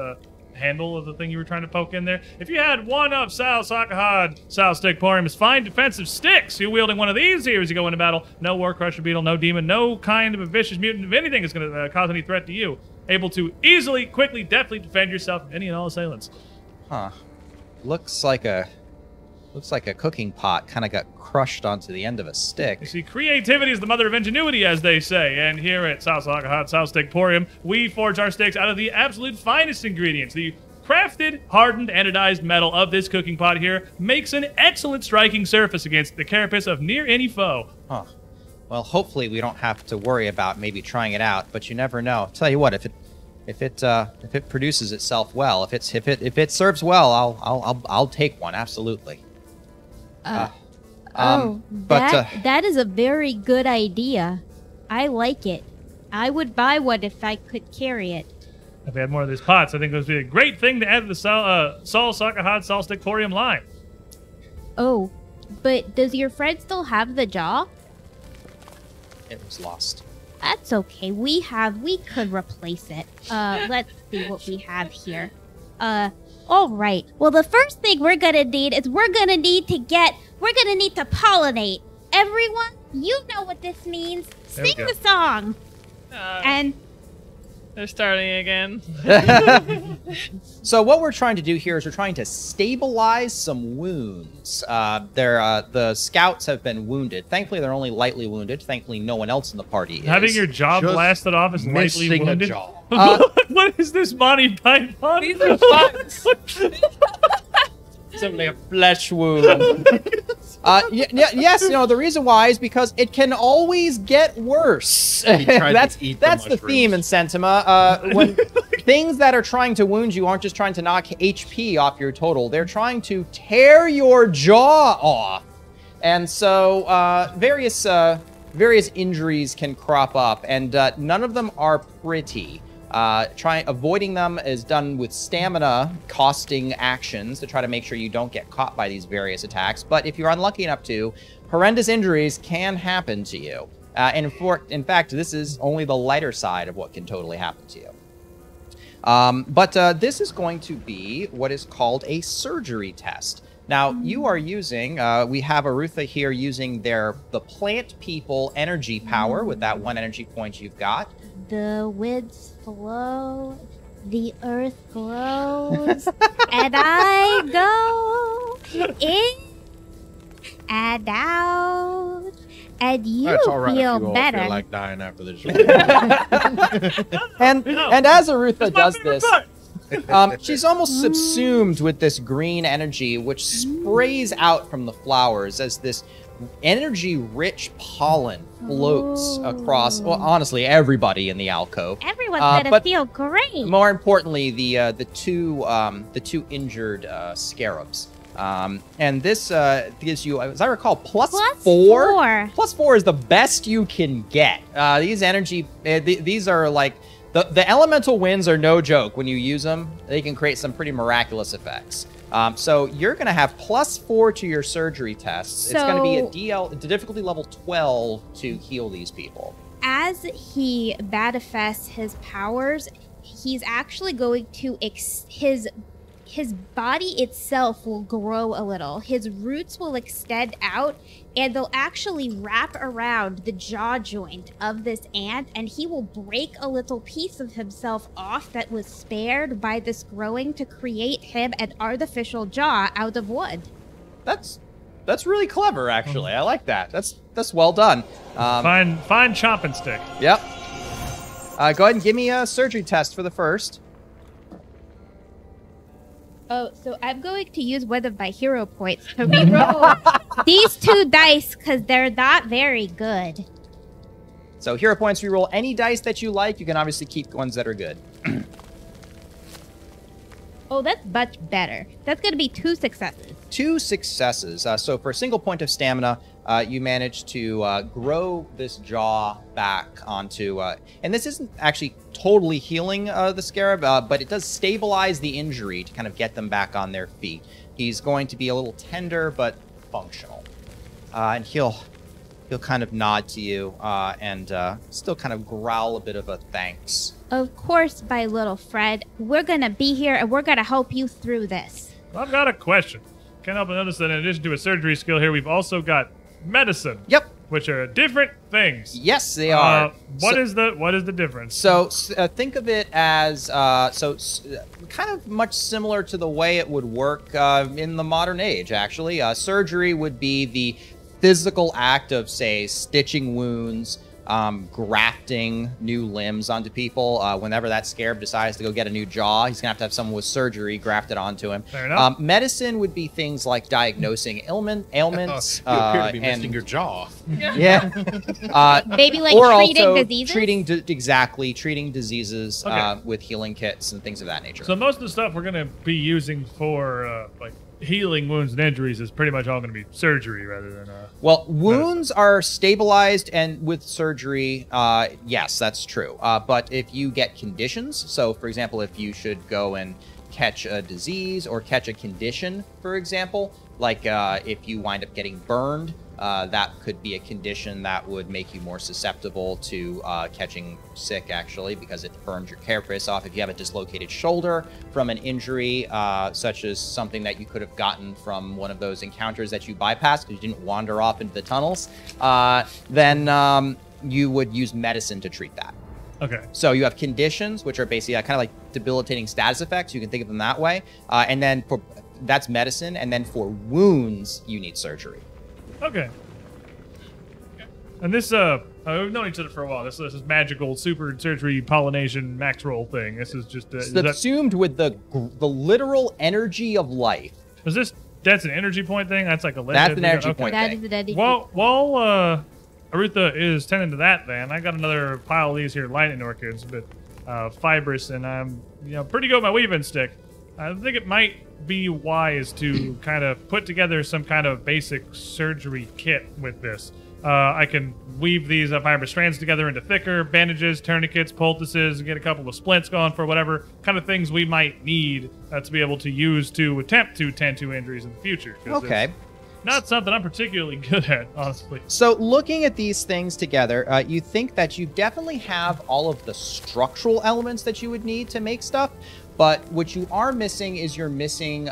handle of the thing you were trying to poke in there. If you had one of Sal Sakahad, Sal Stickporium's fine defensive sticks, you wielding one of these here as you go into battle, no war crusher beetle, no demon, no kind of a vicious mutant, if anything is going to cause any threat to you, able to easily, quickly, deftly defend yourself from any and all assailants. Huh. Looks like a cooking pot kind of got crushed onto the end of a stick. You see, creativity is the mother of ingenuity, as they say. And here at South Sakahad, South Stickporium, we forge our sticks out of the absolute finest ingredients. The crafted, hardened, anodized metal of this cooking pot here makes an excellent striking surface against the carapace of near any foe. Huh. Well, hopefully we don't have to worry about maybe trying it out, but you never know. Tell you what, if it produces itself well, if it serves well, I'll take one, absolutely. That is a very good idea. I like it. I would buy one if I could carry it. If we had more of these pots, I think it would be a great thing to add to the Saul Sakahad Saul Stickporium line. Oh, but does your friend still have the jaw? It was lost. That's okay. We could replace it. Let's see what we have here. All right. Well, the first thing we're gonna need is we're gonna need to pollinate. Everyone, you know what this means. Sing the song. And they're starting again. So what we're trying to do here is we're trying to stabilize some wounds. The scouts have been wounded. Thankfully, they're only lightly wounded. Thankfully, no one else in the party is. Having your jaw Just blasted off is lightly missing a wounded. jaw. What is this Monty Python? These are bugs. It's only a flesh wound. Yes, the reason why is because it can always get worse. That's the theme in Sentima. When things that are trying to wound you aren't just trying to knock HP off your total, they're trying to tear your jaw off. And so various injuries can crop up, and none of them are pretty. Avoiding them is done with stamina costing actions to try to make sure you don't get caught by these various attacks. But if you're unlucky enough to, horrendous injuries can happen to you. And in fact, this is only the lighter side of what can totally happen to you. But this is going to be what is called a surgery test. Now, you are using, we have Arutha here using the plant people energy power with that 1 energy point you've got. The winds flow, the earth glows, and I go in and out, and you That's all right. feel You all better. feel like dying after this. And as Arutha does this, she's almost subsumed with this green energy, which sprays out from the flowers as this energy-rich pollen floats across, well, honestly, everybody in the alcove. Everyone's gonna feel great. More importantly, the two injured scarabs. And this gives you, as I recall, plus four. Plus 4 is the best you can get. These energy, these are like, the elemental winds are no joke. When you use them, they can create some pretty miraculous effects. So you're going to have plus 4 to your surgery tests. It's going to be a difficulty level 12 to heal these people. As he manifests his powers, he's actually going to his body itself will grow a little. His roots will extend out, and they'll actually wrap around the jaw joint of this ant, and he will break a little piece of himself off that was spared by this growing to create him an artificial jaw out of wood. That's really clever, actually. I like that. That's well done. Fine chopping stick. Yep. Go ahead and give me a surgery test for the first. Oh, so I'm going to use one of my hero points to reroll these 2 dice because they're not very good. So hero points, reroll any dice that you like. You can obviously keep ones that are good. Oh, that's much better. That's going to be 2 successes. 2 successes. So for a single point of stamina, you manage to grow this jaw back onto... and this isn't actually totally healing the scarab, but it does stabilize the injury to kind of get them back on their feet. He's going to be a little tender, but functional. And he'll kind of nod to you and still kind of growl a bit of a thanks. Of course, my little friend. We're going to be here, and we're going to help you through this. I've got a question. Can't help but notice that in addition to a surgery skill here, we've also got medicine. Yep. Which are different things. Yes, they are. What is the difference? So think of it as kind of much similar to the way it would work in the modern age, actually. Surgery would be the physical act of, say, stitching wounds, grafting new limbs onto people. Whenever that scarab decides to go get a new jaw, he's gonna have someone with surgery grafted onto him. Fair enough. Medicine would be things like diagnosing ailments. You appear to be missing your jaw. Yeah. Maybe like or treating also diseases? treating diseases Okay. with healing kits and things of that nature. So most of the stuff we're going to be using for like healing wounds and injuries is pretty much all going to be surgery rather than Well, wounds are stabilized, and with surgery, yes, that's true. But if you get conditions, so for example, if you should go and catch a disease or catch a condition, for example, like if you wind up getting burned, that could be a condition that would make you more susceptible to catching sick, actually, because it burns your carapace off. If you have a dislocated shoulder from an injury, such as something that you could have gotten from one of those encounters that you bypassed because you didn't wander off into the tunnels, then you would use medicine to treat that. Okay. So you have conditions, which are basically kind of like debilitating status effects. You can think of them that way. And then that's medicine. And then for wounds, you need surgery. Okay. And this, we've known each other for a while. This is magical super surgery pollination max roll thing. This is just subsumed with the literal energy of life. That's an energy point thing? That's like a That's an energy point That thing. is the energy. While Arutha is tending to that, then I got another pile of these here lightning orchids, a bit fibrous, and I'm pretty good with my weaving stick. I think it might be wise to kind of put together some kind of basic surgery kit with this. I can weave these fibrous strands together into thicker bandages, tourniquets, poultices, and get a couple of splints going for whatever kind of things we might need to be able to use to attempt to tend to injuries in the future. Okay. Not something I'm particularly good at, honestly. So looking at these things together, you think that you definitely have all of the structural elements that you would need to make stuff, but what you are missing is you're missing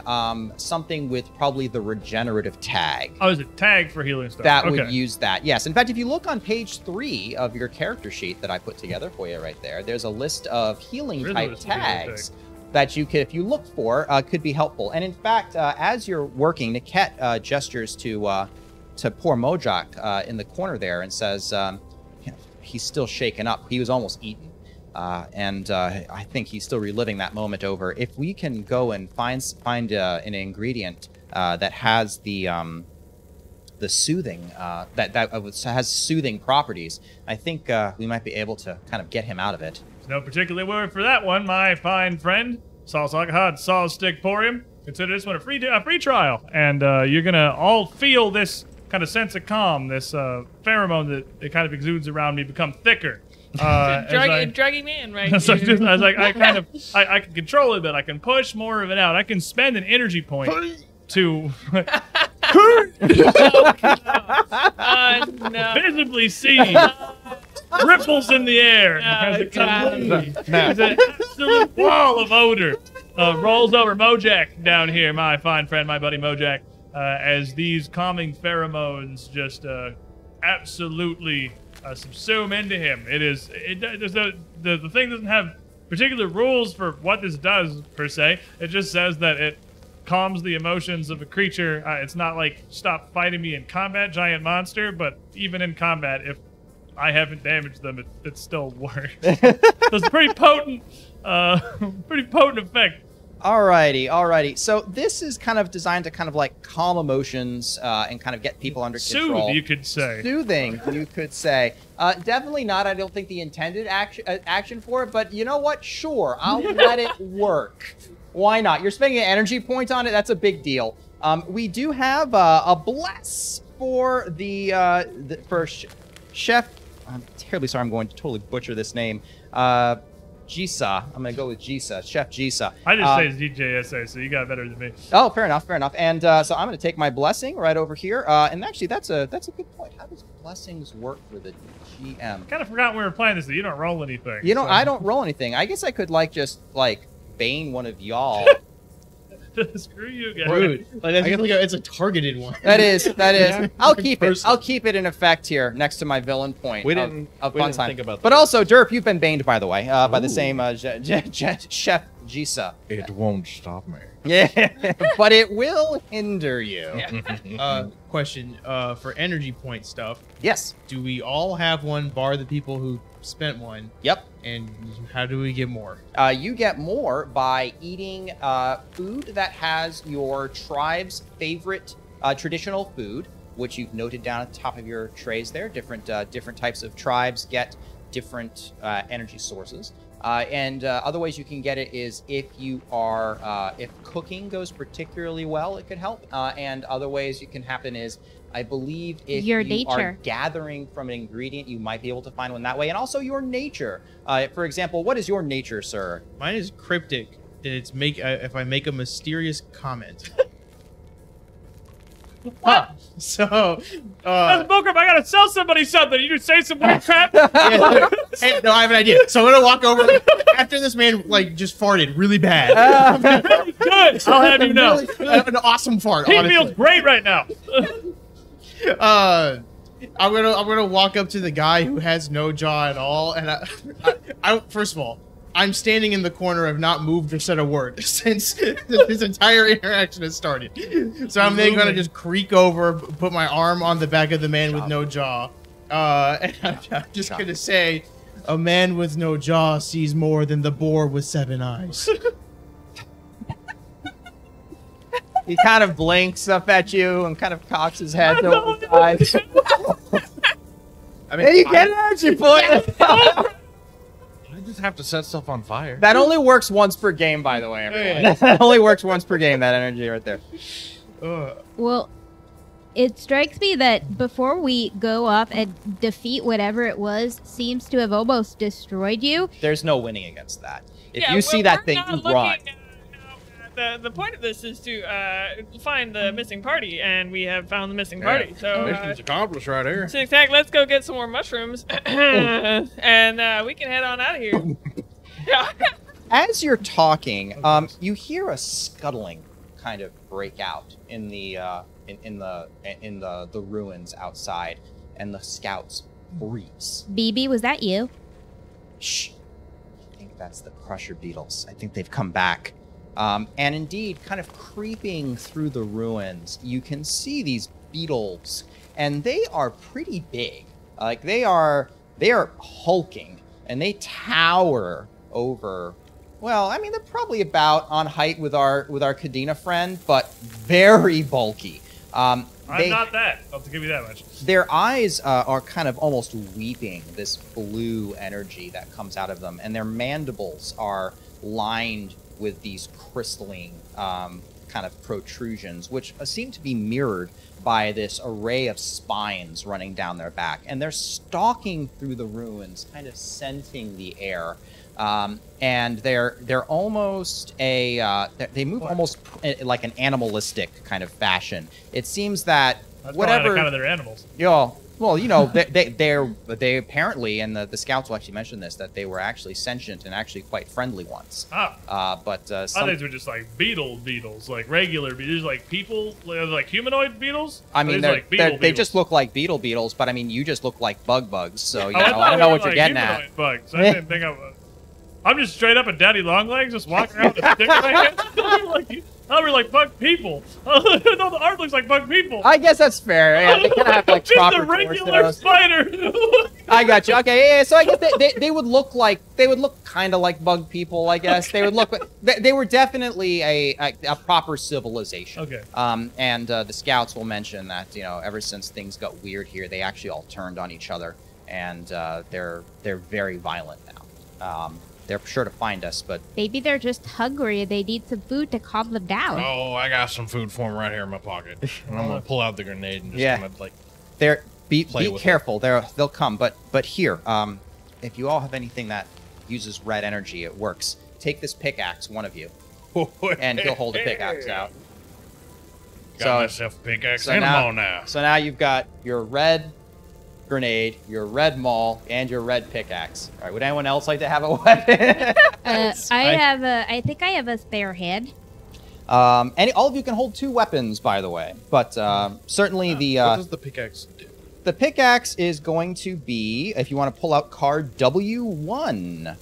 something with probably the regenerative tag. Oh, is it tag for healing stuff? That would use that, yes. In fact, if you look on page 3 of your character sheet that I put together for you right there, there's a list of healing type tags that you could, if you look for, could be helpful. And in fact, as you're working, Niket gestures to poor Mojak in the corner there and says, he's still shaken up. He was almost eaten. And I think he's still reliving that moment over. If we can go and find an ingredient that has the soothing, that has soothing properties, I think we might be able to kind of get him out of it. No particular word for that one, my fine friend. Salsakahad Salstick Porium. Consider this one a free trial, and you're gonna all feel this kind of sense of calm, this pheromone that it kind of exudes around me become thicker. Druggy man, right? So just, I was like, I can control it, but I can push more of it out. I can spend an energy point to visibly see ripples in the air as it comes. There's an absolute wall of odor rolls over Mojack down here, my fine friend, my buddy Mojack, as these calming pheromones just absolutely subsume into him. The thing doesn't have particular rules for what this does, per se. It just says that it calms the emotions of a creature. It's not like stop fighting me in combat, giant monster, but even in combat, if I haven't damaged them, it still works. So it's a pretty potent effect. Alrighty. So this is kind of designed to kind of like calm emotions and kind of get people under control. Soothe, you could say. Soothing, you could say. Definitely not, I don't think, the intended action for it, but you know what? Sure, I'll let it work. Why not? You're spending an energy point on it. That's a big deal. We do have a bless for for Chef. I'm terribly sorry. I'm going to totally butcher this name. Jisa. I'm going to go with Jisa. Chef Jisa. I just say it's DJSA, so you got better than me. Oh, fair enough. And so I'm going to take my blessing right over here. And actually, that's a good point. How does blessings work for the GM? Kind of forgot we were playing this. You don't roll anything. You know, I don't roll anything. I guess I could just bane one of y'all. Screw you guys. Rude. Like, that's like it's a targeted one. That is. I'll keep it. I'll keep it in effect here next to my villain point. We didn't think about that. But also, Derp, you've been baned, by the way, by the same Chef Jisa. It won't stop me. Yeah, but it will hinder you. Question for energy point stuff. Yes. Do we all have one, bar the people who spent one? Yep. And how do we get more? You get more by eating food that has your tribe's favorite traditional food, which you've noted down at the top of your trays there. Different types of tribes get different energy sources. And other ways you can get it is if you are, if cooking goes particularly well, it could help. And other ways it can happen is, I believe, if your you are nature. gathering from an ingredient, you might be able to find one that way. And also your nature. For example, what is your nature, sir? Mine is cryptic. It's if I make a mysterious comment. What? So, that's bullcrap. I gotta sell somebody something. You just say some weird crap. Hey, no, I have an idea. So I'm gonna walk over after this man just farted really bad. Really good. I'll have you know. An awesome fart. He honestly. feels great right now. I'm gonna walk up to the guy who has no jaw at all, and I first of all, I'm standing in the corner. I've not moved or said a word since this entire interaction has started. So I'm then gonna just creak over, put my arm on the back of the man with no jaw, and I'm just gonna say, "A man with no jaw sees more than the boar with 7 eyes." He kind of blinks up at you and kind of cocks his head to one side. I mean, Hey, you get an energy point. I just have to set stuff on fire. That only works once per game, by the way, everyone. That only works once per game, that energy right there. Well, it strikes me that before we go off and defeat whatever it was, seems to have almost destroyed you. There's no winning against that. If Yeah, you see that thing, we're you not run. looking, the point of this is to find the missing party, and we have found the missing party. So mission's accomplished right here. so exactly, let's go get some more mushrooms, and we can head on out of here. Yeah. As you're talking, you hear a scuttling kind of break out in the the ruins outside, and the scouts freeze. BB, was that you? Shh. I think that's the Crusher Beetles. I think they've come back. And indeed, kind of creeping through the ruins, you can see these beetles, and they are pretty big. Like they are hulking, and they tower over. Well, I mean, they're probably about on height with our Kadena friend, but very bulky. I'm not that. I'll have to give you that much. Their eyes are kind of almost weeping this blue energy that comes out of them, and their mandibles are lined with these crystalline kind of protrusions, which seem to be mirrored by this array of spines running down their back. And they're stalking through the ruins, kind of scenting the air. And they're almost they move almost like an animalistic kind of fashion. It seems that That's whatever kind of their animals. Well, you know, they apparently, and the scouts will actually mention this, that they were actually sentient and actually quite friendly once. But I think they were just like beetles, like regular beetles, like people, like humanoid beetles. I mean, like they just look like beetles, but I mean, you just look like bugs. So you I know, I don't know what you're getting at. humanoid bugs. I didn't think I'm just straight up a daddy long legs, just walking around with a stick in my hand. I were like bug people. No, the art looks like bug people. I guess that's fair. Yeah, they kind of have like just proper a regular torsos. spider. I got you. Okay, yeah. So I guess they would look kind of like bug people. I guess they would look. They were definitely a proper civilization. Okay. And the scouts will mention that, you know, ever since things got weird here, they actually all turned on each other, and they're very violent now. They're sure to find us, but Maybe they're just hungry. They need some food to calm them down. Oh, I got some food for him right here in my pocket, and I'm gonna pull out the grenade and just Yeah. kind of like. be Play with careful. They'll come. But here, if you all have anything that uses red energy, it works. Take this pickaxe, one of you, and he'll hold a pickaxe out. Got myself a pickaxe so and now- I'm on now. So now you've got your red grenade, your red maul, and your red pickaxe. All right. Would anyone else like to have a weapon? I think I have a spare hand. all of you can hold 2 weapons, by the way. But certainly what the does the pickaxe do? pickaxe is going to be, if you want to pull out card W1.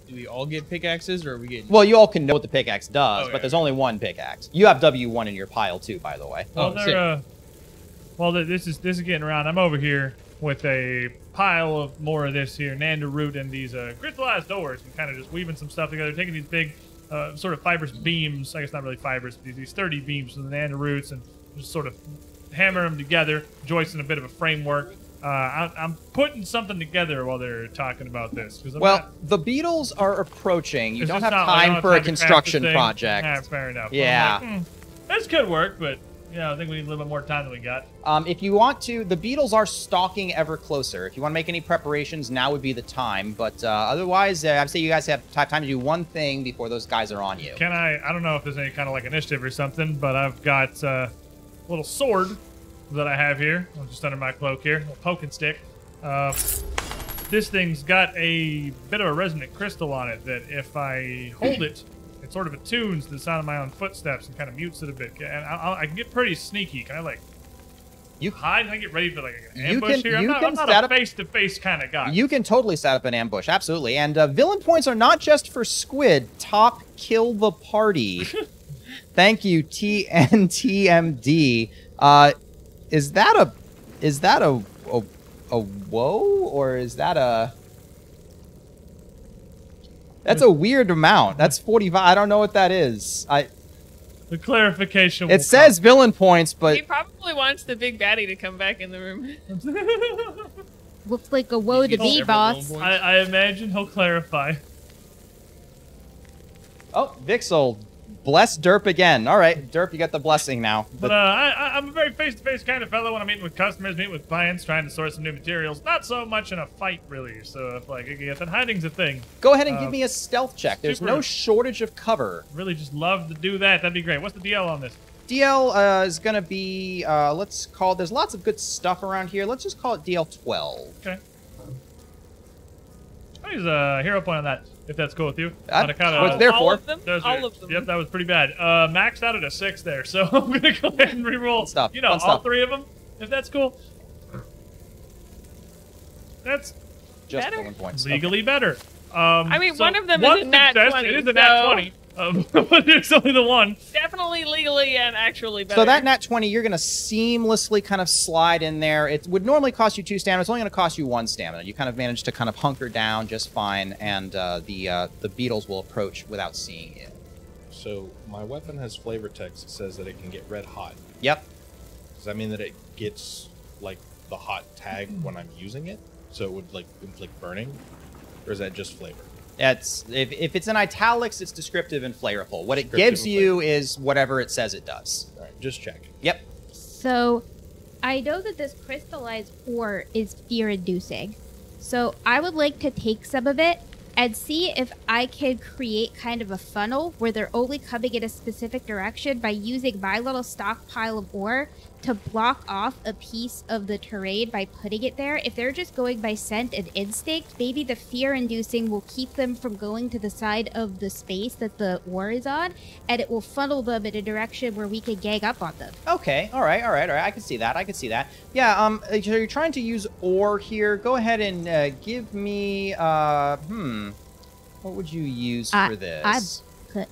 Do we all get pickaxes, or are we getting? Well, you all can know what the pickaxe does, Okay. but there's only one pickaxe. You have W1 in your pile too, by the way. Well, sick. this is getting around. I'm over here with a pile of more of this here, Nanda root, and these crystallized doors, and kind of just weaving some stuff together, taking these big sort of fibrous beams. I guess not really fibrous, but these sturdy beams from the Nanda roots, and just sort of hammer them together, joisting a bit of a framework. I'm putting something together while they're talking about this. The beetles are approaching. You It's don't just have not like I time don't for a have time to craft construction the thing. project. Yeah, fair enough. Yeah. I'm like, this could work, but yeah, I think we need a little bit more time than we got. If you want to, the beetles are stalking ever closer. If you want to make any preparations, now would be the time. But otherwise, I'd say you guys have time to do one thing before those guys are on you. Can I don't know if there's any kind of like initiative or something, but I've got a little sword that I have here. I'm just under my cloak here, a little poking stick. This thing's got a bit of a resonant crystal on it that if I hold it, it sort of attunes to the sound of my own footsteps and kind of mutes it a bit. And I can get pretty sneaky. Can I like hide? Can I get ready for like an ambush here? I'm not a face-to-face kind of guy. You can totally set up an ambush, absolutely. And villain points are not just for Squid. Top kill the party. Thank you, TNTMD. Is that a whoa, or is that a? That's a weird amount. That's 45. I don't know what that is. The clarification. It says villain points, but He probably wants the big baddie to come back in the room. Looks like a woe to be, boss. I imagine he'll clarify. oh, Vixel, bless Derp again. All right, Derp, you got the blessing now. But I'm a very face-to-face kind of fellow when I'm meeting with customers, meeting with clients, trying to source some new materials. Not so much in a fight, really. So if like that hiding's a thing. Go ahead and give me a stealth check. There's super- no shortage of cover. Really, just love to do that. That'd be great. What's the DL on this? DL is going to be, let's call, there's lots of good stuff around here. Let's just call it DL 12. Okay. I'll use a hero point on that, if that's cool with you. That- On account of- what's there all for? of them? Those All are- of them. Yep, that was pretty bad. Maxed out at a 6 there, so I'm gonna go ahead and reroll. Fun stuff, You know, fun all stuff. 3 of them, if that's cool. That's Just Better? villain points. legally better. I mean, so one of them is a nat success, 20, It is a nat so- 20. But it's only the one. Definitely legally and actually better. So that nat 20, you're going to seamlessly kind of slide in there. It would normally cost you 2 stamina. It's only going to cost you 1 stamina. You kind of manage to kind of hunker down just fine, and the beetles will approach without seeing you. So my weapon has flavor text that says that it can get red hot. Yep. Does that mean that it gets like the hot tag when I'm using it? So it would like inflict burning? Or is that just flavor? It's if it's in italics, it's descriptive and flavorful. What it Descriptive gives and you is whatever it says it does. All right, just check. Yep. So, I know that this crystallized ore is fear-inducing. So, I would like to take some of it and see if I can create kind of a funnel where they're only coming in a specific direction by using my little stockpile of ore to block off a piece of the terrain by putting it there. If they're just going by scent and instinct, maybe the fear-inducing will keep them from going to the side of the space that the ore is on, and it will funnel them in a direction where we can gang up on them. Okay, all right. I can see that. Yeah, so you're trying to use ore here. Go ahead and give me, what would you use for this?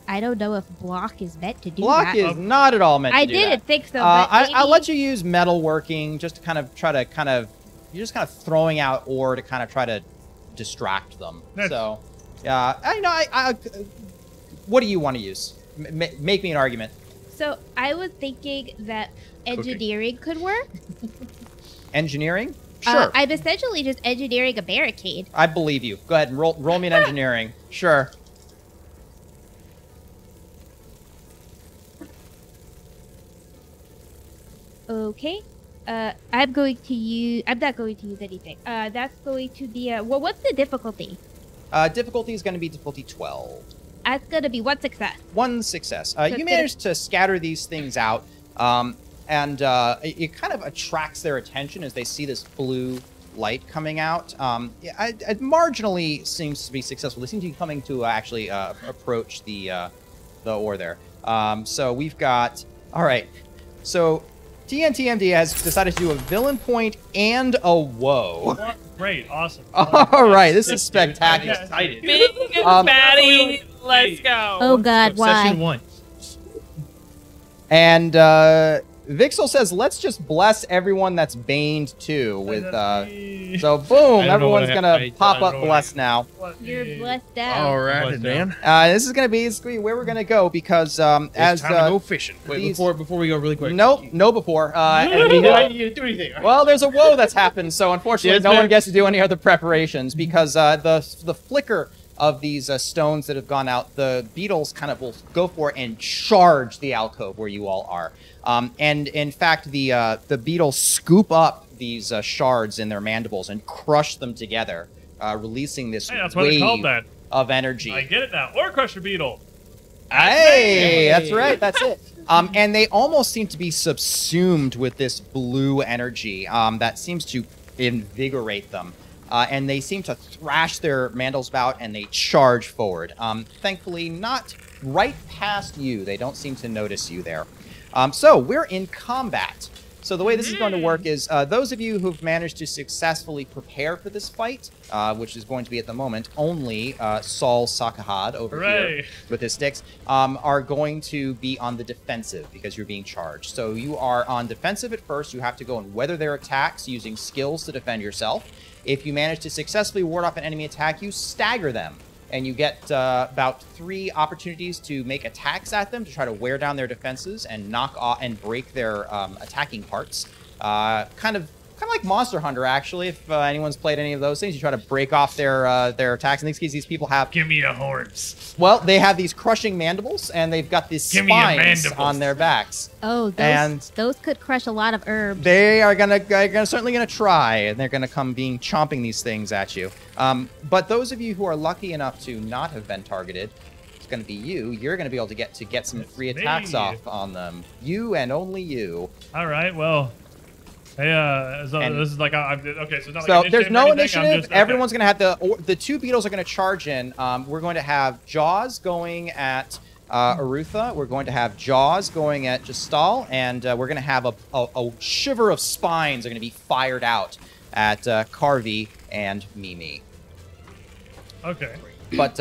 I don't know if block is meant to do Block that. is not at all meant to do that. I didn't think so. But I'll maybe- let you use metalworking just to kind of try to you're just kind of throwing out ore to kind of try to distract them. Nice. So, what do you want to use? Make me an argument. So I was thinking that engineering could work. Engineering? Sure. I'm essentially just engineering a barricade. I believe you. Go ahead and roll me an engineering. Sure. Okay. I'm not going to use anything. That's going to be what's the difficulty? Difficulty is going to be difficulty 12. That's going to be one success. One success. it's You gonna- managed to scatter these things out, and it kind of attracts their attention as they see this blue light coming out. It marginally seems to be successful. They seem to be coming to actually approach the ore there. So we've got... All right. So TNTMD has decided to do a villain point and a woe. Great, awesome. All right. This is spectacular. Excited. Big fatty, let's go. Oh God, Session why? 1. And Vixel says, let's just bless everyone that's baned too with so boom, I don't know everyone's what gonna I pop don't up know what blessed now. You're blessed out. All right, What's Dan. This is gonna be where we're gonna go because It's as time to go fishing. Wait, These- before we go really quick. no before Did I need to do anything? well, there's a woe that's happened, so unfortunately, Yes, no ma'am. one gets to do any other preparations because the flicker of these stones that have gone out, the beetles kind of will go for and charge the alcove where you all are. And in fact, the beetles scoop up these shards in their mandibles and crush them together, releasing this Hey, that's why they called wave that. of energy. I get it now. Ore crusher beetle. Hey, that's right. That's it. And they almost seem to be subsumed with this blue energy that seems to invigorate them. And they seem to thrash their mandals about and they charge forward. Thankfully, not right past you. They don't seem to notice you there. So we're in combat. So the way this is going to work is those of you who've managed to successfully prepare for this fight, which is going to be at the moment only Saul Sakahad over here Hooray. with his sticks, are going to be on the defensive because you're being charged. So you are on defensive at first. You have to go and weather their attacks using skills to defend yourself. If you manage to successfully ward off an enemy attack, you stagger them. And you get about 3 opportunities to make attacks at them to try to wear down their defenses and knock off and break their attacking parts. Kind of like Monster Hunter, actually. If anyone's played any of those things, you try to break off their attacks. In these cases, these people have Give me your horns. well, they have these crushing mandibles, and they've got these Give me your spines mandibles. on their backs. Oh, And- those could crush a lot of herbs. They are certainly gonna try, and they're gonna come chomping these things at you. But those of you who are lucky enough to not have been targeted, it's gonna be you. You're gonna be able to get some free It's attacks me. off on them. You and only you. All right, well. Hey, so And- this is like, okay, so it's not So like there's no or anything, I'm initiative. just- okay. Everyone's gonna have the 2 beetles are gonna charge in. We're going to have Jaws going at Arutha. We're going to have Jaws going at Jastal, and we're going to have a shiver of spines are going to be fired out at Carvey and Mimi. Okay. But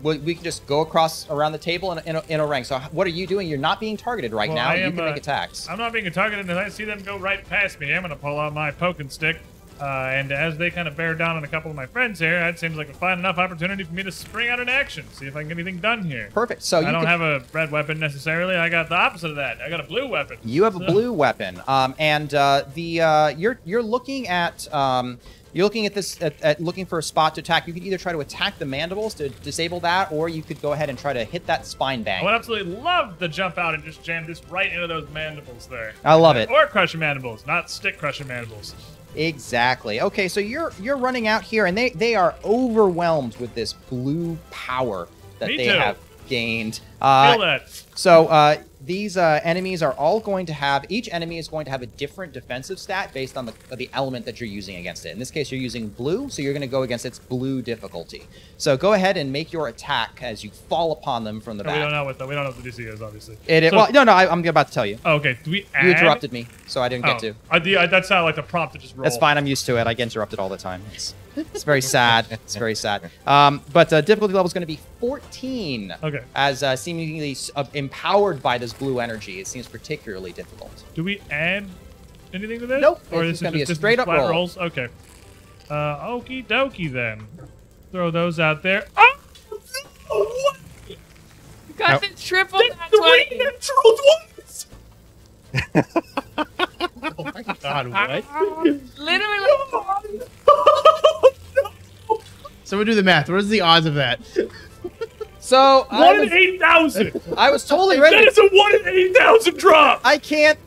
we can just go across around the table in a rank. So what are you doing? You're not being targeted right Well, now. I You am, can make attacks. I'm not being targeted, and I see them go right past me. I'm going to pull out my poking stick. And as they kind of bear down on a couple of my friends here, that seems like a fine enough opportunity for me to spring out in action, see if I can get anything done here. Perfect. So I don't have a red weapon necessarily. I got the opposite of that. I got a blue weapon. You have a So- blue weapon, and you're looking at this at looking for a spot to attack. You could either try to attack the mandibles to disable that, or you could go ahead and try to hit that spine I bang. would absolutely love to jump out and just jam this right into those mandibles there. I love it. Or crushing mandibles, not stick crushing mandibles. Exactly. Okay, so you're running out here, and they are overwhelmed with this blue power that Me they too. have gained. Feel that. So these enemies are all going to have, each enemy is going to have a different defensive stat based on the element that you're using against it. In this case, you're using blue, so you're going to go against its blue difficulty. So go ahead and make your attack as you fall upon them from the We back. don't know what the DC is, obviously. Well, no, I'm about to tell you. Oh, okay. Do we add? You interrupted me, so I didn't get to. That sounded like the prompt to just roll. That's fine. I'm used to it. I get interrupted all the time. It's very sad. It's very sad. But difficulty level is going to be 14. Okay. As seemingly empowered by this blue energy, it seems particularly difficult. Do we add anything to this? Nope. Or It's this gonna be a just straight up flat roll. rolls? Okay. Okie dokie then. Throw those out there. Oh! What? Got the triple nat Three 20. natural ones! Oh my god, what? Literally. Someone do the math. What is the odds of that? So 1 in 8,000! I was totally That ready. is a 1 in 8,000 drop! I can't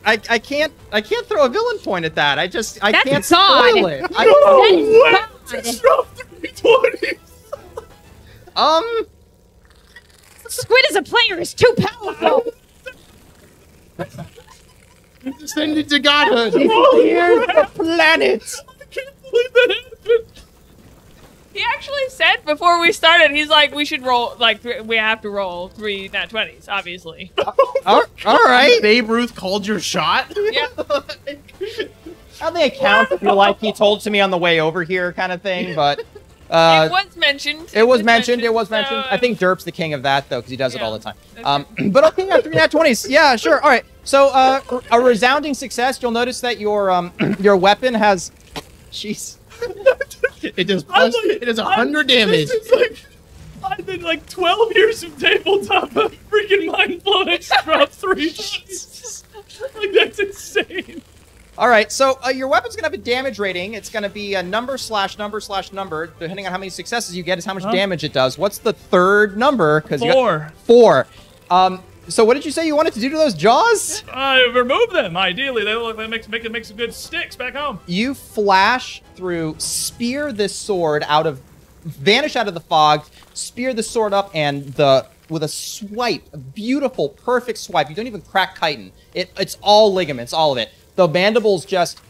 throw a villain point at that. I That's can't God. spoil it. No way! Just drop 320s! Squid as a player is too powerful. Send it to godhood. Here's the planet. I can't believe that happened! He actually said before we started, he's like, we should roll, like, we have to roll 3 nat 20s, obviously. All right. Babe Ruth called your shot? Yeah. How they account if you're like he told to me on the way over here kind of thing, but It was mentioned. It was mentioned. so, I think Derp's the king of that though, because he does it all the time. Okay. But okay, yeah, 3 nat 20s. Yeah, sure. All right. So a resounding success. You'll notice that your weapon has. Jeez. It does plus, it does 100 damage. This is like, I've been like 12 years of tabletop. I'm freaking mind blown. I just dropped 3 times. Like, that's insane. All right. So your weapon's gonna have a damage rating. It's gonna be a number/number/number. Depending on how many successes you get, is how much damage it does. What's the third number? Because 4. 4. So what did you say you wanted to do to those jaws? Remove them. Ideally, they make some good sticks back home. You flash through, spear this sword vanish out of the fog, spear the sword up, and with a swipe, a beautiful, perfect swipe. You don't even crack chitin. It's all ligaments, all of it. The mandibles just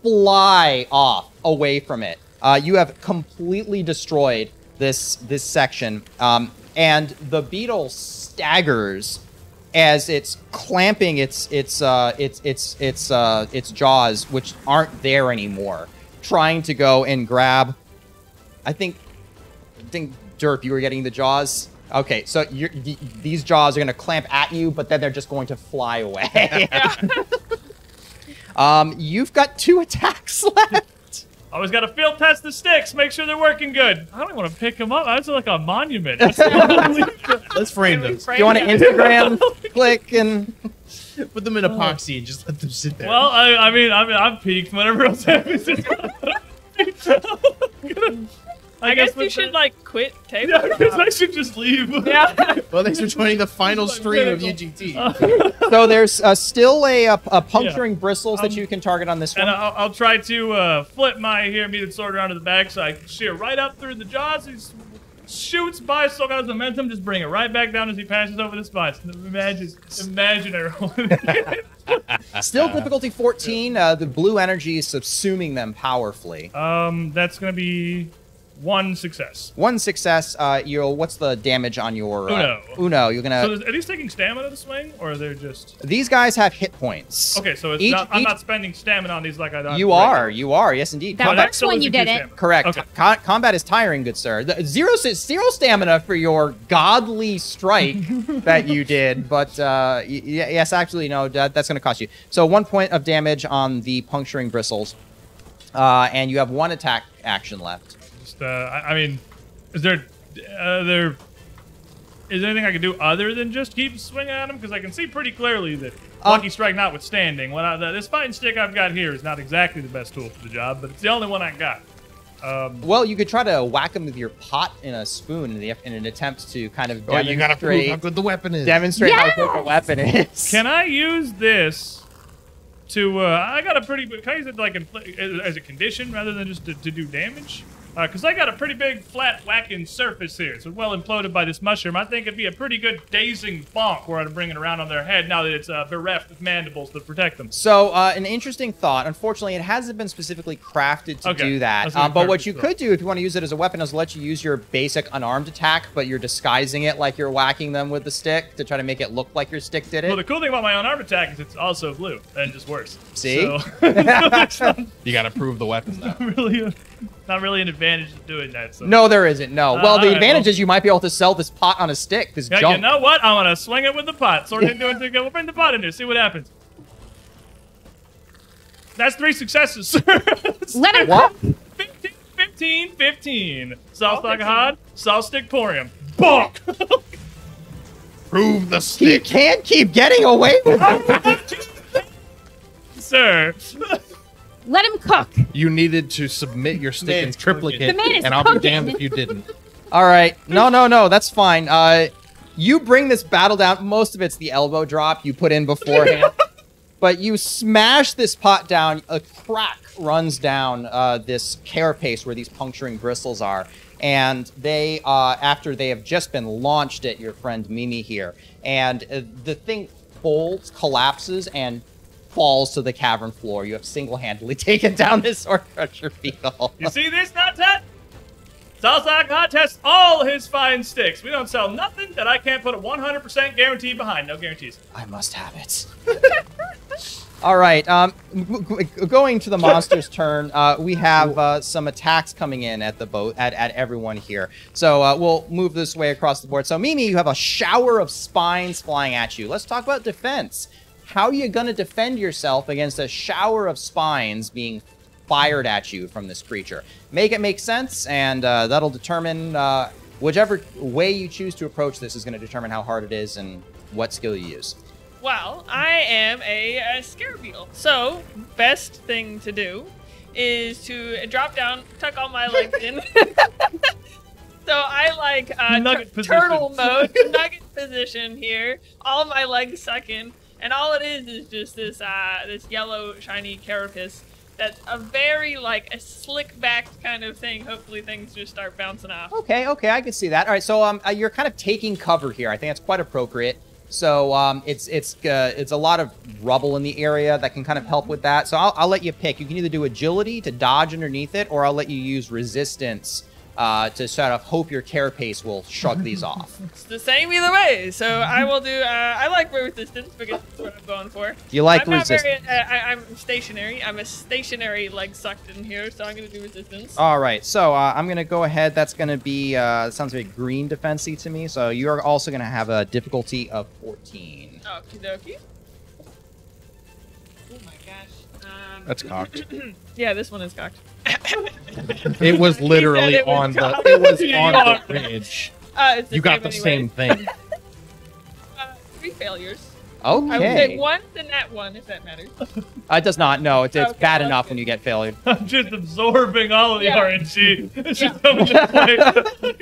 fly off away from it. You have completely destroyed this section, and the beetle staggers as it's clamping its jaws, which aren't there anymore, trying to go and grab. I think Derp, you were getting the jaws. Okay, so these jaws are going to clamp at you, but then they're just going to fly away. You've got 2 attacks left. Always got to field test the sticks, make sure they're working good. I don't want to pick them up. That's like a monument. Let's frame them. You want to Instagram click and Put them in epoxy and just let them sit there. Well, I mean, I'm peaked. Whatever else happens. I guess you should, like, quit tabletop. Yeah, I guess I should just leave. Yeah. Well, thanks for joining the final stream of UGT. so there's still a puncturing bristles that you can target on this one. And I'll try to flip my muted sword around to the back so I can shear right up through the jaws. He shoots by, still got his momentum, just bring it right back down as he passes over the spots. Imagine everyone. Still difficulty 14. The blue energy is subsuming them powerfully. That's gonna be 1 success. 1 success. What's the damage on your Uno? You're gonna. So are these taking stamina to swing, or are they just? These guys have hit points. Okay, so it's I'm not spending stamina on these like I. You are. Yes, indeed. That But first still one is you a good didn't. stamina. Correct. Okay. Combat is tiring, good sir. Zero stamina for your godly strike that you did, but yes, actually, no, that's going to cost you. So 1 point of damage on the puncturing bristles, and you have 1 attack action left. Just, I mean, is there anything I can do other than just keep swinging at him? Because I can see pretty clearly that Lucky Strike notwithstanding, this fighting stick I've got here is not exactly the best tool for the job, but it's the only one I got. Well, you could try to whack him with your pot in a spoon in an attempt to kind of Well, you gotta prove how demonstrate, good the weapon is. how good the weapon is. Can I use this to? I got a pretty. Can I use it like as a condition rather than just to do damage? Because I got a pretty big, flat, whacking surface here. It's well imploded by this mushroom. I think it'd be a pretty good dazing bonk where I'd bring it around on their head now that it's bereft of mandibles to protect them. So, an interesting thought. Unfortunately, it hasn't been specifically crafted to do that. But what you could do if you want to use it as a weapon is let you use your basic unarmed attack, but you're disguising it like you're whacking them with the stick to try to make it look like your stick did it. Well, the cool thing about my unarmed attack is it's also blue and just worse. See? So, You got to prove the weapon now. not really an advantage of doing that. So. No, there isn't. No. Well, the alright, advantage is you might be able to sell this pot on a stick. This Yeah, junk. you know what? I'm gonna swing it with the pot. Sort of doing we'll bring the pot in there, see what happens. That's 3 successes. Let him What? 15. Sauce like a hod, sauce stick porium. Bonk! Prove the You stick. can't keep getting away with it. Sir. Let him cook. You needed to submit your stick in Man, triplicate, the man is and I'll be cooking. damned if you didn't. All right. No. That's fine. You bring this battle down. Most of it's the elbow drop you put in beforehand. But you smash this pot down. A crack runs down this carapace where these puncturing bristles are. And they, after they have just been launched at your friend Mimi here, and the thing folds, collapses, and falls to the cavern floor. You have single-handedly taken down this sword crusher beetle. You see this, Natet? Sauce like a hod tests all his fine sticks. We don't sell nothing that I can't put a 100% guarantee behind. No guarantees. I must have it. All right. Going to the monster's turn, we have some attacks coming in at the boat at everyone here. So we'll move this way across the board. So Mimi, you have a shower of spines flying at you. Let's talk about defense. How are you going to defend yourself against a shower of spines being fired at you from this creature? Make it make sense, and that'll determine whichever way you choose to approach this is going to determine how hard it is and what skill you use. Well, I am a scarab beetle, so best thing to do is to drop down, tuck all my legs in. So I like Nugget position. turtle mode, nugget position here. All my legs suck in, and all it is just this this yellow shiny carapace. That's a very like a slick backed kind of thing. Hopefully things just start bouncing off. Okay, I can see that. All right, so you're kind of taking cover here. I think that's quite appropriate. So it's a lot of rubble in the area that can kind of help with that. So I'll let you pick. You can either do agility to dodge underneath it, or I'll let you use resistance to sort of hope your carapace will shrug these off. It's the same either way. So I will do. I like resistance because that's what I'm going for. You like I'm resistance? Not very, I'm stationary. I'm a stationary leg sucked in here, so I'm going to do resistance. All right, so I'm going to go ahead. That's going to be, sounds very green defense-y to me. So you're also going to have a difficulty of 14. Okie dokie. Oh my gosh. That's cocked. Yeah, this one is cocked. It was literally it was on the. cocked. It was You on are. the ridge. It's the You got same the anyway. same thing. 3 failures. I would say Okay. 1 to nat 1, if that matters. It does not. No, it's Okay, bad well, enough that's when you get failure. I'm just absorbing all of the Yeah. RNG. It's Yeah. just coming this way.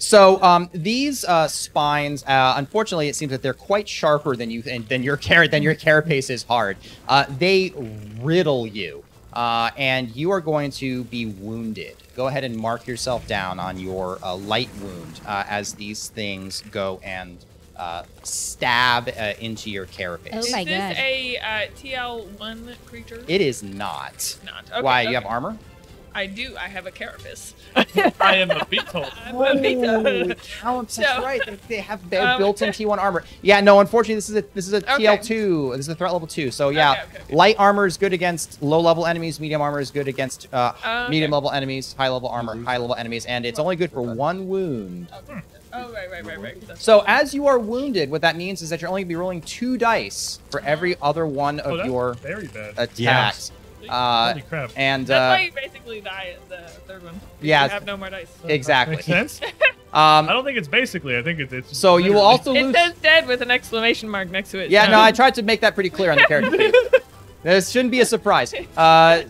So these spines, unfortunately, it seems that they're quite sharper than you than your carapace is hard. They riddle you, and you are going to be wounded. Go ahead and mark yourself down on your light wound as these things go and stab into your carapace. Oh Is my this God. a TL1 creature? It is not. Not. Okay, Why? okay. You have armor? I do. I have a carapace. I am a beetle. I'm a beetle. Counts. So- That's right. They have built-in T1 armor. Yeah. No. Unfortunately, this is a Okay. TL2. This is a threat level 2. So yeah, Okay. light armor is good against low-level enemies. Medium armor is good against Okay. medium-level enemies. High-level armor, high-level enemies, and it's only good for 1 wound. Okay. Oh, right. That's So as you are wounded, what that means is that you're only going to be rolling 2 dice for every other one Oh, of that's your very bad. attacks. Holy crap. And That's why you basically die at the third one. yeah, You have no more dice. exactly. Makes sense. I Um, don't think it's basically. I think it's so you will also It lose. says dead with an exclamation mark next to it. Yeah, so- no, I tried to make that pretty clear on the character sheet. This shouldn't be a surprise. Yeah,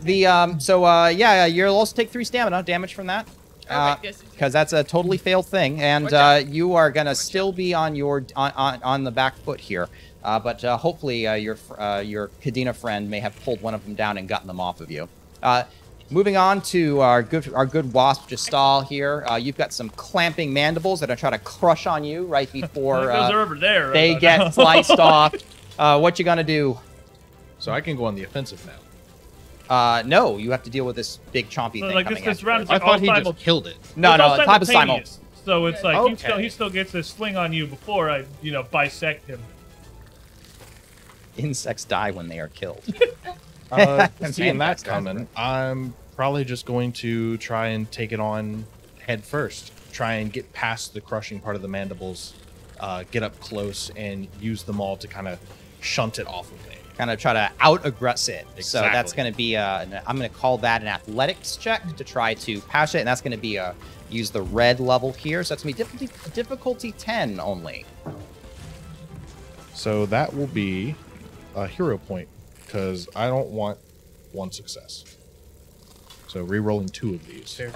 you'll also take 3 stamina damage from that. Okay, yes. Because that's a totally failed thing, and Watch out. you are gonna still be on your on the back foot here. But hopefully your Kadena friend may have pulled one of them down and gotten them off of you. Moving on to our good wasp Jastal here. You've got some clamping mandibles that are trying to crush on you right before Those are over there. they get sliced off. What you gonna do? So I can go on the offensive now. No, you have to deal with this big chompy thing Like coming this at you. round is I like thought all he simul- just killed it. No, it's all no, type of simul. simultaneous. So it's like Okay. he still gets to swing on you before I bisect him. Insects die when they are killed. Seeing that Fantastic. coming, I'm probably just going to try and take it on head first. Try and get past the crushing part of the mandibles, get up close, and use them all to kind of shunt it off of me. Kind of try to out-aggress it. So Exactly. that's going to be, I'm going to call that an athletics check to try to pass it, and that's going to be use the red level here. So that's going to be difficulty 10 only. So that will be a hero point, because I don't want one success. So re-rolling 2 of these. Fair.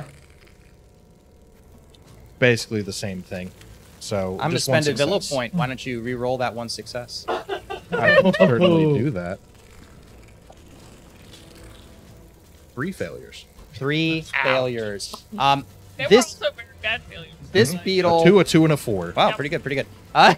Basically the same thing. So I'm going to just one spend a Villa success. point. Why don't you re-roll that one success? I will certainly do that. 3 failures. 3 failures. They This were also very bad failures. this Like, beetle. A 2, and a 4. Wow, pretty good, pretty good.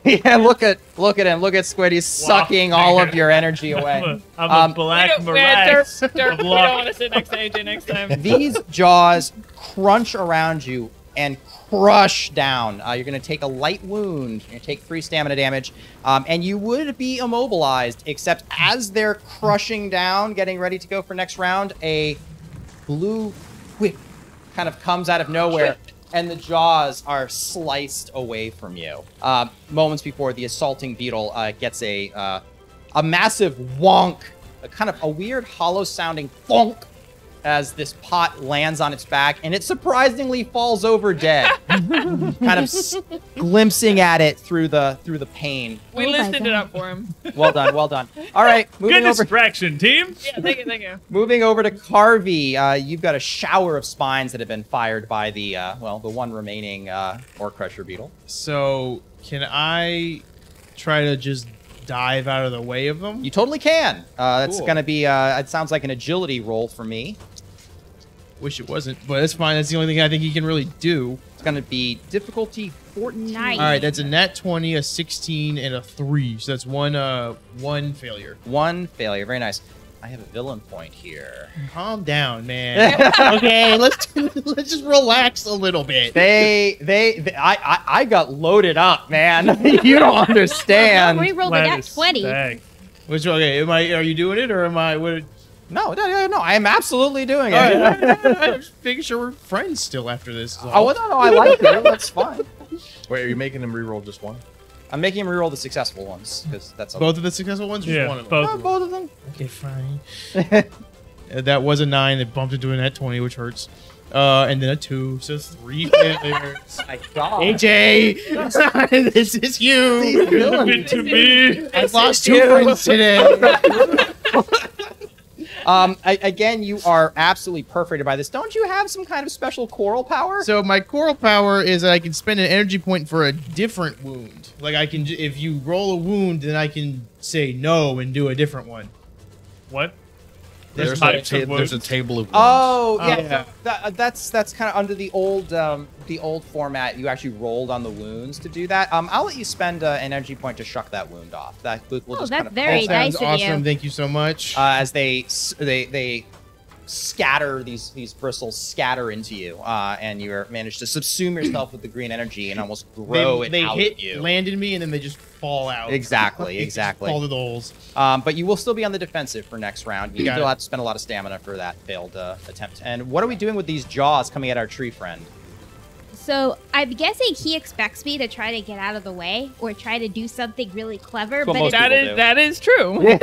Yeah, look at him. Look at Squid. He's sucking all of your energy away. I'm a black we morass. don't of we luck. don't want to sit next to AJ next time. These jaws crunch around you and crush down. You're going to take a light wound. You're going to take 3 stamina damage. And you would be immobilized, except as they're crushing down, getting ready to go for next round, a blue whip kind of comes out of nowhere. And the jaws are sliced away from you. Moments before the assaulting beetle gets a massive wonk, a kind of a weird hollow-sounding thonk as this pot lands on its back, and it surprisingly falls over dead, kind of glimpsing at it through the pain. We Oh my listed it God. up for him. Well done, well done. All right, Good moving over. distraction, team. Yeah, thank you, thank you. Moving over to Carvey, you've got a shower of spines that have been fired by the the one remaining Orc Crusher beetle. So can I try to just dive out of the way of them? You totally can. That's Cool. going to be, it sounds like an agility roll for me. Wish it wasn't, but it's fine. That's the only thing I think he can really do. It's going to be difficulty 14. Nice. All right, that's a nat 20, a 16, and a 3. So that's one failure. 1 failure. Very nice. I have a villain point here. Calm down, man. Okay, let's just relax a little bit. I got loaded up, man. You don't understand. Reroll the nat 20. Stag. Which okay? Are you doing it or am I? What? No, I am absolutely doing it. I'm just making sure we're friends still after this. is all. Oh, no, I like you. That's fine. Wait, are you making him re-roll just one? I'm making him reroll the successful ones because that's Both of the successful ones, or just Yeah, one of them? both. both of them. Okay, fine. That was a 9. It bumped into a net 20, which hurts. And then a 2, so 3 failures. My God. AJ, this is you. Good to me. I lost 2 friends today. Again, you are absolutely perforated by this. Don't you have some kind of special coral power? So my coral power is that I can spend an energy point for a different wound. Like I can, if you roll a wound, then I can say no and do a different one. What? There's types of a wounds. table of wounds. Oh, yeah. yeah. So that's kind of under the old format. You actually rolled on the wounds to do that. I'll let you spend an energy point to shuck that wound off. That we'll Oh, just that's kind of very That nice sounds of awesome. you. Thank you so much. as they scatter these bristles scatter into you, and you manage to subsume yourself with the green energy and almost grow it they out hit, of you. landed me, and then they just fall out. Exactly, They just exactly. Fall to the holes. But you will still be on the defensive for next round. You Got still it. have to spend a lot of stamina for that failed attempt. And what are we doing with these jaws coming at our tree friend? So I'm guessing he expects me to try to get out of the way or try to do something really clever, Well, but most it's, people do. That is true.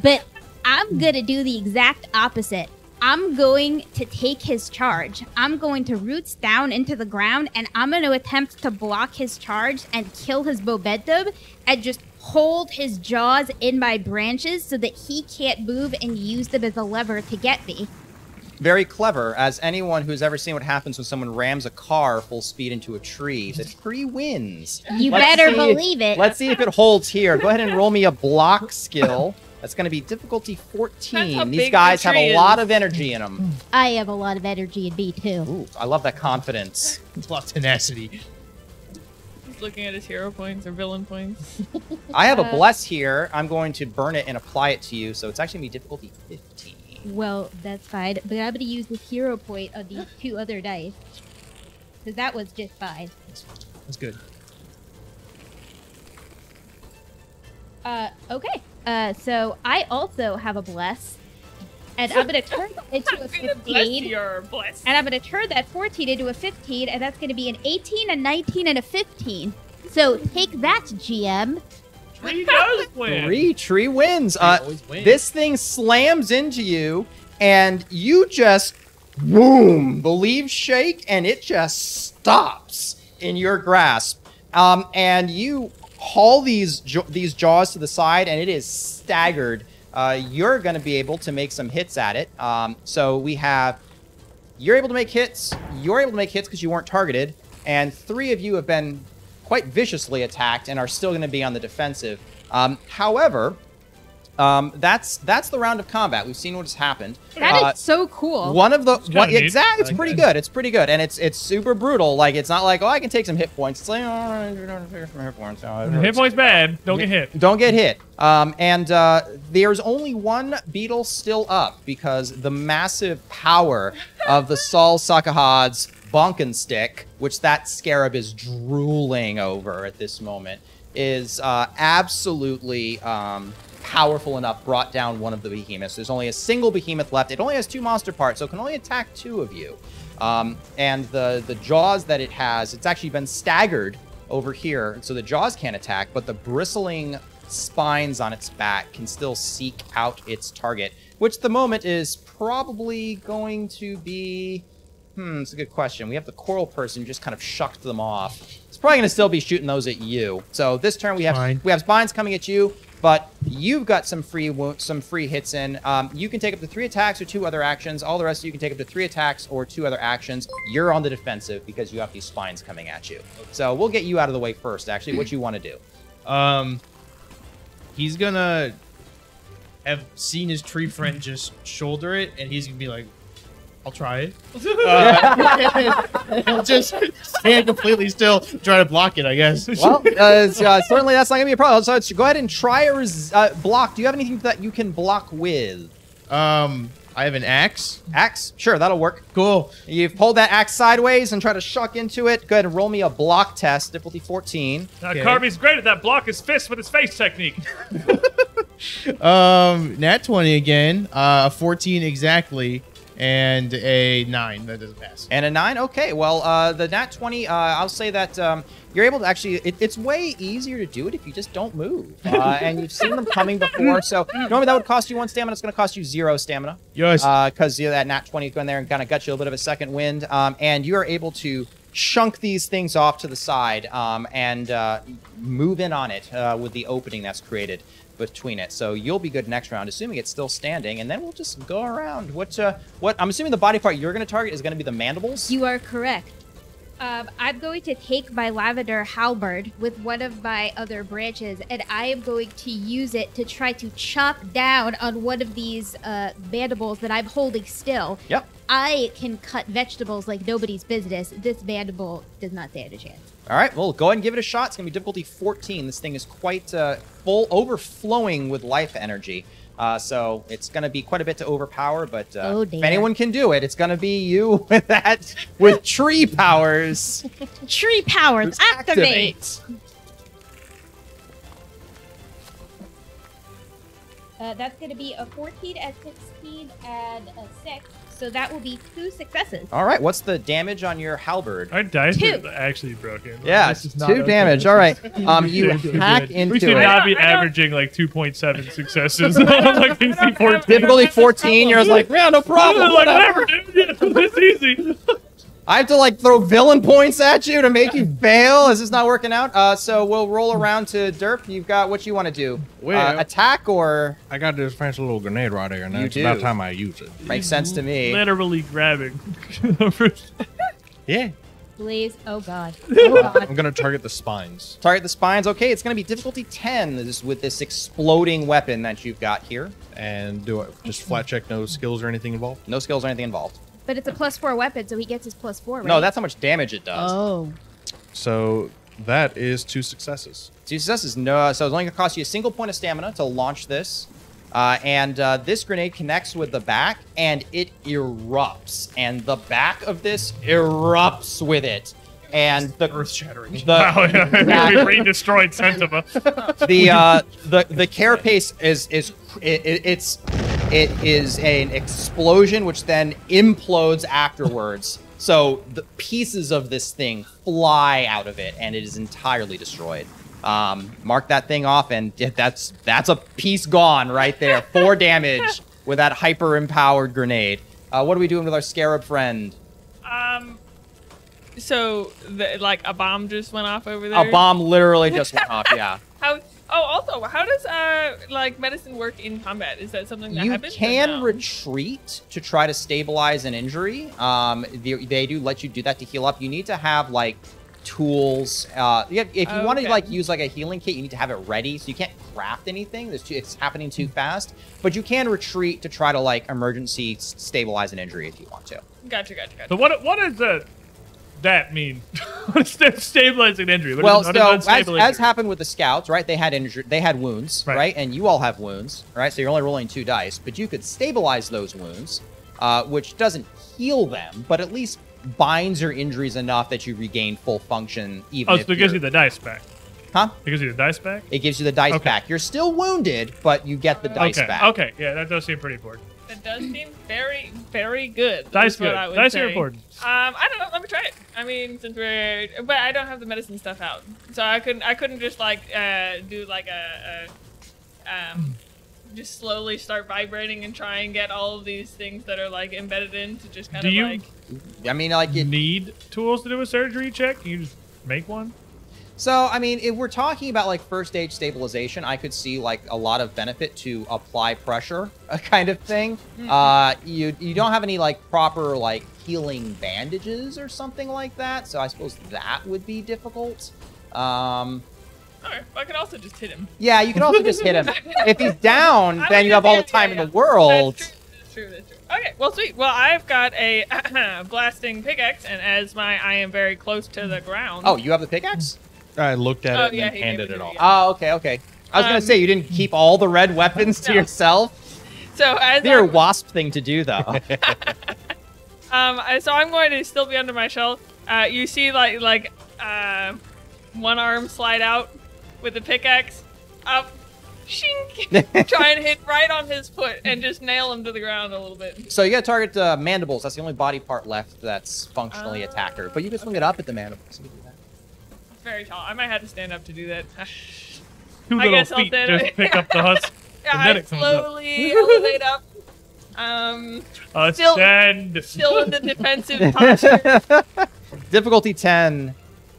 but I'm gonna do the exact opposite. I'm going to take his charge. I'm going to roots down into the ground, and I'm going to attempt to block his charge and kill his momentum and just hold his jaws in my branches so that he can't move and use them as a lever to get me. Very clever, as anyone who's ever seen what happens when someone rams a car full speed into a tree, the tree wins. You Let's better see- believe it. Let's see if it holds here. Go ahead and roll me a block skill. That's going to be difficulty That's how 14. These big guys the have tree a lot is. of energy in them. I have a lot of energy in me too. Ooh, I love that confidence. It's a lot of tenacity. He's looking at his hero points or villain points. I have a bless here. I'm going to burn it and apply it to you, so it's actually going to be difficulty 15. Well, that's fine, but I'm gonna use this hero point on these 2 other dice. Because that was just fine. That's good. Okay. So I also have a bless. And I'm gonna turn that into a Bless 15. your bless. And I'm gonna turn that 14 into a 15, and that's gonna be an 18, a 19, and a 15. So take that, GM. Tree does win. 3 tree wins. always win. This thing slams into you, and you just, boom, the leaves shake, and it just stops in your grasp. And you haul these jaws to the side, and it is staggered. You're going to be able to make some hits at it. So we have, you're able to make hits. You're able to make hits because you weren't targeted, and 3 of you have been quite viciously attacked and are still going to be on the defensive. However, that's the round of combat. We've seen what has happened. That is so cool. One of the kinda neat. exactly, it's I like pretty that. good. It's pretty good, and it's super brutal. Like it's not like, oh, I can take some hit points. It's like, oh, you don't take some hit points. Oh, it Hit hurts. point's bad. Don't get hit. Don't get hit. And there's only one beetle still up because the massive power of the Sol Sakahad's Bonken stick, which that scarab is drooling over at this moment, is absolutely powerful enough, brought down one of the behemoths. There's only a single behemoth left. It only has 2 monster parts, so it can only attack 2 of you. And the jaws that it has, it's actually been staggered over here, so the jaws can't attack, but the bristling spines on its back can still seek out its target, which at the moment is probably going to be... it's a good question. We have the coral person who just kind of shucked them off. It's probably going to still be shooting those at you. So this turn we have Fine. spines coming at you, but you've got some free hits in. You can take up to 3 attacks or 2 other actions. All the rest of you can take up to 3 attacks or 2 other actions. You're on the defensive because you have these spines coming at you. So we'll get you out of the way first, actually. What you want to do? He's gonna have seen his tree friend just shoulder it, and he's gonna be like, I'll try it. He'll just stand completely still, try to block it, I guess. Well, certainly that's not going to be a problem. So go ahead and try a block. Do you have anything that you can block with? I have an axe. Axe? Sure, that'll work. Cool. You've pulled that axe sideways and try to shuck into it. Go ahead and roll me a block test, difficulty 14. Now, Okay. Carby's great at that block his fist with his face technique. Nat 20 again. A 14 exactly. And a 9. That doesn't pass. And a 9? Okay, well, the nat 20, I'll say that you're able to actually... It's way easier to do it if you just don't move. And you've seen them coming before, so normally that would cost you 1 stamina. It's going to cost you 0 stamina. Yes. Because that nat 20 is going there and kind of got you a bit of a second wind. And you are able to chunk these things off to the side and move in on it with the opening that's created between it. So you'll be good next round, assuming it's still standing, and then we'll just go around. What I'm assuming the body part you're going to target is going to be the mandibles? You are correct. I'm going to take my lavender halberd with one of my other branches, and I am going to use it to try to chop down on one of these mandibles that I'm holding still. Yep. I can cut vegetables like nobody's business. This mandible does not stand a chance. All right, well, go ahead and give it a shot. It's going to be difficulty 14. This thing is quite full, overflowing with life energy. So it's going to be quite a bit to overpower, but Oh, if dear. anyone can do it, it's going to be you with that, with tree powers. Tree powers, activate! That's going to be a 14, a 16, and a 6. So that will be 2 successes. All right, what's the damage on your halberd? Our dice 2. are actually broken. Yeah, This is not 2 okay. damage. All right. You Good, hack good. into We should it. not be I don't- averaging like 2.7 successes. Like DC 14. Difficulty 14. You're like, yeah, no problem. Like, whatever." whatever, dude. Yeah, it's easy. I have to like throw villain points at you to make you fail. Is this not working out? So we'll roll around to Derp. You've got what you want to do. Well- Attack or I got this fancy little grenade right there, and You it's about do. time I use it. makes sense to me. Literally grabbing. Yeah. please. Oh god. Oh god. I'm gonna target the spines. Target the spines. Okay, it's going to be difficulty 10 with this exploding weapon that you've got here. And do I just flat check? No skills or anything involved? No skills or anything involved. But it's a +4 weapon, so he gets his +4, right? No, that's how much damage it does. Oh. So that is 2 successes. 2 successes. No, so it's only going to cost you a single point of stamina to launch this. And this grenade connects with the back, and it erupts. And the back of this erupts with it. And the Earth-shattering. Wow, we re-destroyed Sentima. the carapace it is an explosion which then implodes afterwards. So the pieces of this thing fly out of it, and it is entirely destroyed. Mark that thing off, and that's a piece gone right there. 4 damage with that hyper-empowered grenade. What are we doing with our scarab friend? So, like, a bomb just went off over there? A bomb literally just went off, yeah. Also, how does, like, medicine work in combat? Is that something that You happens? can retreat to try to stabilize an injury. They do let you do that to heal up. You need to have, like, tools. If you want to, like, use, like, a healing kit, you need to have it ready. So you can't craft anything. It's happening too fast. But you can retreat to try to, like, emergency stabilize an injury if you want to. Gotcha. So what does that mean? Stabilizing injury. Well, so as happened with the scouts, right? They had wounds, right? And you all have wounds, right? So you're only rolling 2 dice, but you could stabilize those wounds, which doesn't heal them, but at least binds your injuries enough that you regain full function. Even so it gives you the dice back. Huh? It gives you the dice back? It gives you the dice back. You're still wounded, but you get the dice back. Okay, yeah, that does seem pretty important. That does seem very, very good. Dice good. Dice say. are important. I don't know. Let me try it. I mean, but I don't have the medicine stuff out, so I couldn't just like do like just slowly start vibrating and try and get all of these things that are like embedded in to just kind of like. I mean, like you need tools to do a surgery check. Can you just make one? So, I mean, if we're talking about like first stage stabilization, I could see like a lot of benefit to apply pressure, kind of thing. You don't have any like proper like healing bandages or something like that, so I suppose that would be difficult. Alright, I could also just hit him. Yeah, you can also just hit him. If he's down, then you have all the time in the world. That's true. Okay, well, sweet. Well, I've got a blasting pickaxe, and as I am very close to the ground. Oh, you have the pickaxe? I looked at it and then handed it off. Oh, okay. I was going to say, you didn't keep all the red weapons to yourself? So as They're a wasp thing to do, though. So I'm going to still be under my shell. You see, like one arm slide out with the pickaxe up, shink, try and hit right on his foot and just nail him to the ground a little bit. So you got to target mandibles. That's the only body part left that's functionally attacker. But you can swing it up at the mandibles. Very tall. I might have to stand up to do that. 2 little feet just pick up the husk. Yeah, I slowly elevate up. Ascend. Still in the defensive posture. Difficulty 10.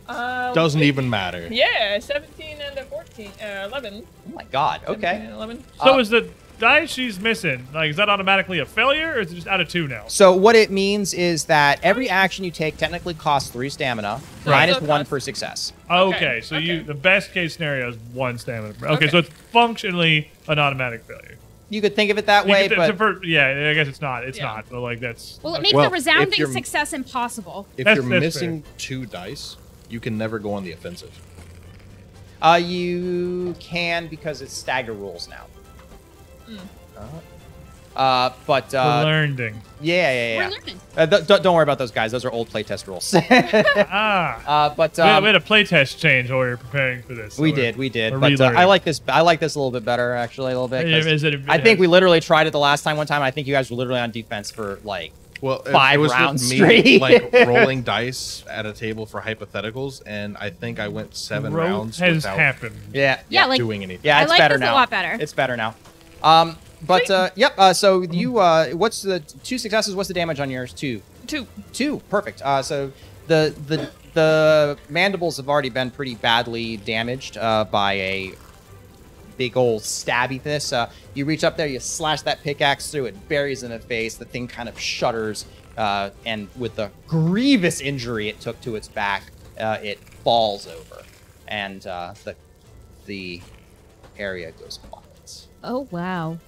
Doesn't even matter. Yeah, 17 and a 14, 11. Oh my god, okay. 11. So is the dice she's missing, like, is that automatically a failure, or is it just out of 2 now? So what it means is that every action you take technically costs 3 stamina, minus 1 per success. Okay, so the best case scenario is 1 stamina. Okay, so it's functionally an automatic failure. You could think of it that way, but... yeah, I guess it's not. It's not, but like that's... Well, it makes a resounding success impossible. If you're missing 2 dice, you can never go on the offensive. You can, because it's stagger rules now. But we're learning. Yeah. We're learning. Don't worry about those guys. Those are old playtest rules. But we had a playtest change while we were preparing for this. So we did. But I like this. I like this a little bit better, actually, a little bit. I think we literally tried it the last time. One time, I think you guys were literally on defense for like 5 rounds straight. Like rolling dice at a table for hypotheticals, and I think I went 7 rounds without happened. Yeah, like, doing anything. Yeah, it's I like better this now. a lot better. It's better now. So you, what's the 2 successes? What's the damage on yours? 2. 2. Perfect. So the mandibles have already been pretty badly damaged by a big old stabby this. You reach up there, you slash that pickaxe through, it buries in the face. The thing kind of shudders, and with the grievous injury it took to its back, it falls over, and the area goes quiet. Oh wow.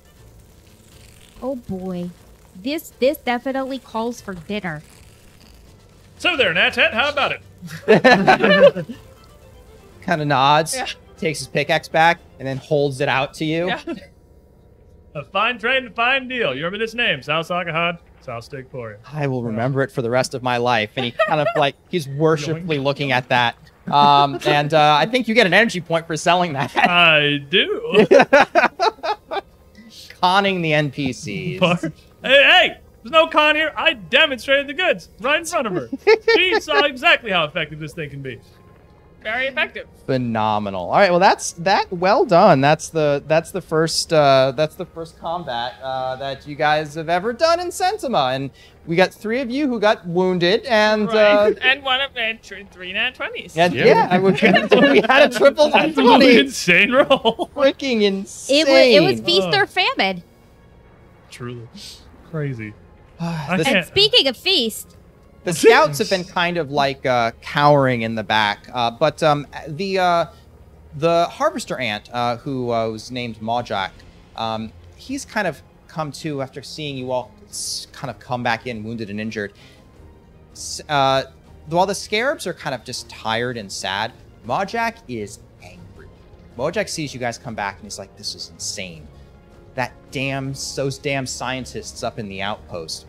Oh boy. This definitely calls for dinner. So there, Nat, how about it? Kind of nods, Yeah. takes his pickaxe back, and then holds it out to you. Yeah. A fine trade and a fine deal. You remember this name, Sal Sakahad? Sal Steak for you. I will remember it for the rest of my life. And he kind of like, he's worshipfully looking at that. And I think you get an energy point for selling that. I do. Conning the NPCs. Hey, there's no con here. I demonstrated the goods right in front of her. She saw exactly how effective this thing can be. Very effective. Phenomenal. All right, well that's well done. That's the first combat that you guys have ever done in Sentima, and we got 3 of you who got wounded, and Right. And one of three nat 20s. and we had a triple nat Absolutely 20. insane roll. Freaking insane. It was feast or famine. Truly. Crazy. The, can't- And speaking of feast, the scouts have been kind of like cowering in the back, but the harvester ant who was named Mojak, he's kind of come to after seeing you all kind of come back in wounded and injured. While the scarabs are kind of just tired and sad, Mojak is angry. Mojak sees you guys come back and he's like, "This is insane. Those damn scientists up in the outpost.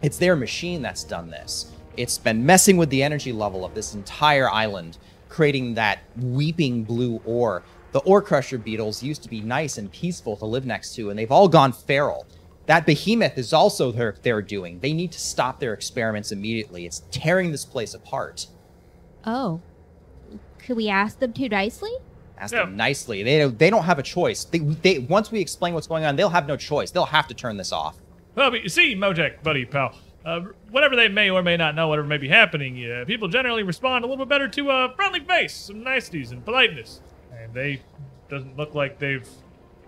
It's their machine that's done this. It's been messing with the energy level of this entire island, creating that weeping blue ore. The ore crusher beetles used to be nice and peaceful to live next to, and they've all gone feral. That behemoth is also their doing. They need to stop their experiments immediately. It's tearing this place apart." oh, could we ask them too nicely? Ask Yeah. them nicely. They don't have a choice. They once we explain what's going on, they'll have no choice. They'll have to turn this off. Well, but you see, Mojak, buddy, pal, whatever they may or may not know, whatever may be happening, people generally respond a little bit better to a friendly face, some niceties and politeness. And they doesn't look like they've...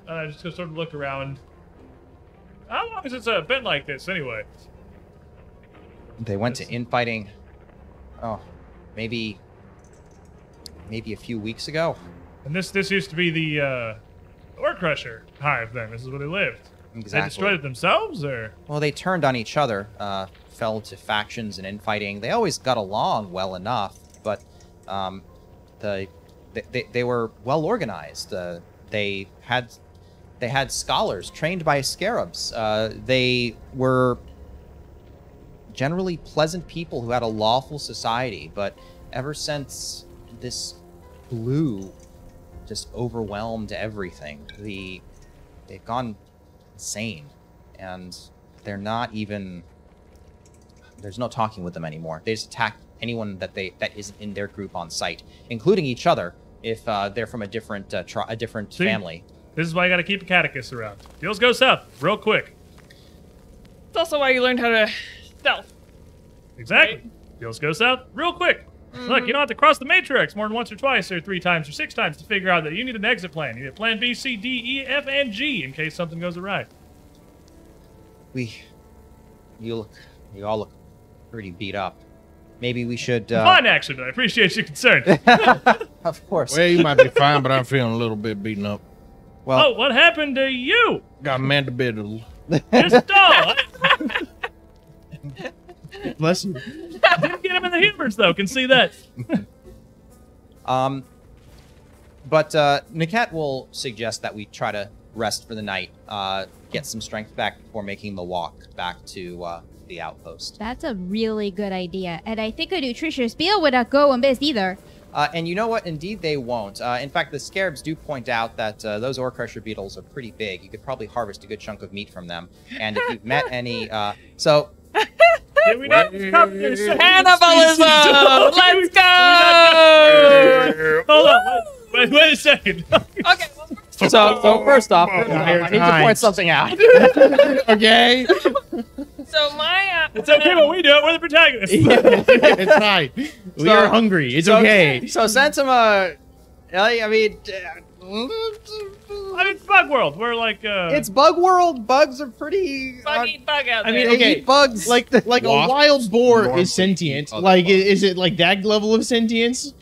just sort of look around. How long has it been like this, anyway? They went to infighting, maybe a few weeks ago. And this used to be the ore crusher hive, then. This is where they lived. Exactly. They destroyed it themselves, or? Well, they turned on each other, fell to factions and infighting. They always got along well enough, but they were well organized. They had scholars trained by scarabs. They were generally pleasant people who had a lawful society, but ever since this blue just overwhelmed everything, they've gone insane, and they're not even... There's no talking with them anymore. They just attack anyone that isn't in their group on site, including each other if they're from a different See? family. This is why you gotta keep a catechist around. Deals go south, real quick. It's also why you learned how to stealth. Exactly. Right. Deals go south, real quick. Look, you don't have to cross the matrix more than once or twice or 3 times or 6 times to figure out that you need an exit plan. You need a plan B, C, D, E, F, and G in case something goes awry. You all look pretty beat up. Maybe we should... Fine, actually, but I appreciate your concern. Of course. Well, you might be fine, but I'm feeling a little bit beaten up. Well, Oh, what happened to you? Got mandible. Just doll. Bless you. Didn't get him in the humors, though. Can see that. but Niket will suggest that we try to rest for the night, get some strength back before making the walk back to the outpost. That's a really good idea. And I think a nutritious meal would not go amiss either. And you know what? Indeed, they won't. In fact, the scarabs do point out that those ore crusher beetles are pretty big. You could probably harvest a good chunk of meat from them. And if you've met any... Did we not come here saying Cannibalism! species- Let's go! Hold on. Wait a second. Okay, well, So first off, I need to point something out. Okay. so my... It's okay when we do it. We're the protagonists. It's fine. We are hungry. It's okay. So Sentima, I mean, I mean, bug world. We're like It's bug world. Bugs are pretty. Bug eat bug out there. I mean, They okay, eat bugs. like a Wasps wild boar normally is sentient. eat other Like, bugs. is it like that level of sentience?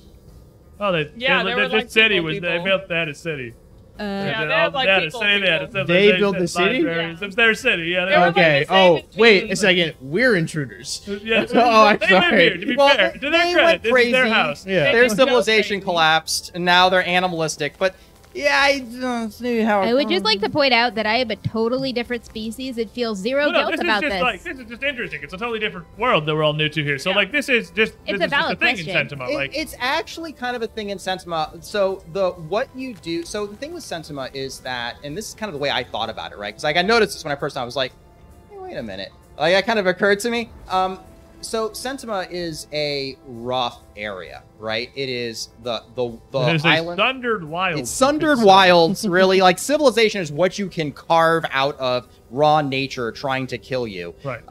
oh, Yeah, they were this like city people, was they people. built that a city. Yeah, They they had, like, had a people, city. They had a people. They civilization, built the city? libraries. Yeah. It's their city. Yeah. They were like Okay. the same Oh, as wait being- a second. We're intruders. Yeah. Oh, I'm they sorry. live here. To be Well, fair, to their they credit, went this is their crazy. house. Yeah. Their They go civilization crazy. collapsed, and now they're animalistic. But yeah, I don't see how. I would just like to point out that I am a totally different species and feel zero Well, no, guilt this about is just this. like this is just interesting. It's a totally different world that we're all new to here. So like this is just It's this a is just a valid thing question. in Sentima. Like It's actually kind of a thing in Sentima. So what you do. So the thing with Sentima is that, and this is kind of the way I thought about it, right? Because like I noticed this when I first saw it, I was like, hey, wait a minute. Like that kind of occurred to me. So Sentima is a rough area, right? It is the there's island. a sundered wild. It's sundered wilds, really. Like civilization is what you can carve out of raw nature trying to kill you. Right.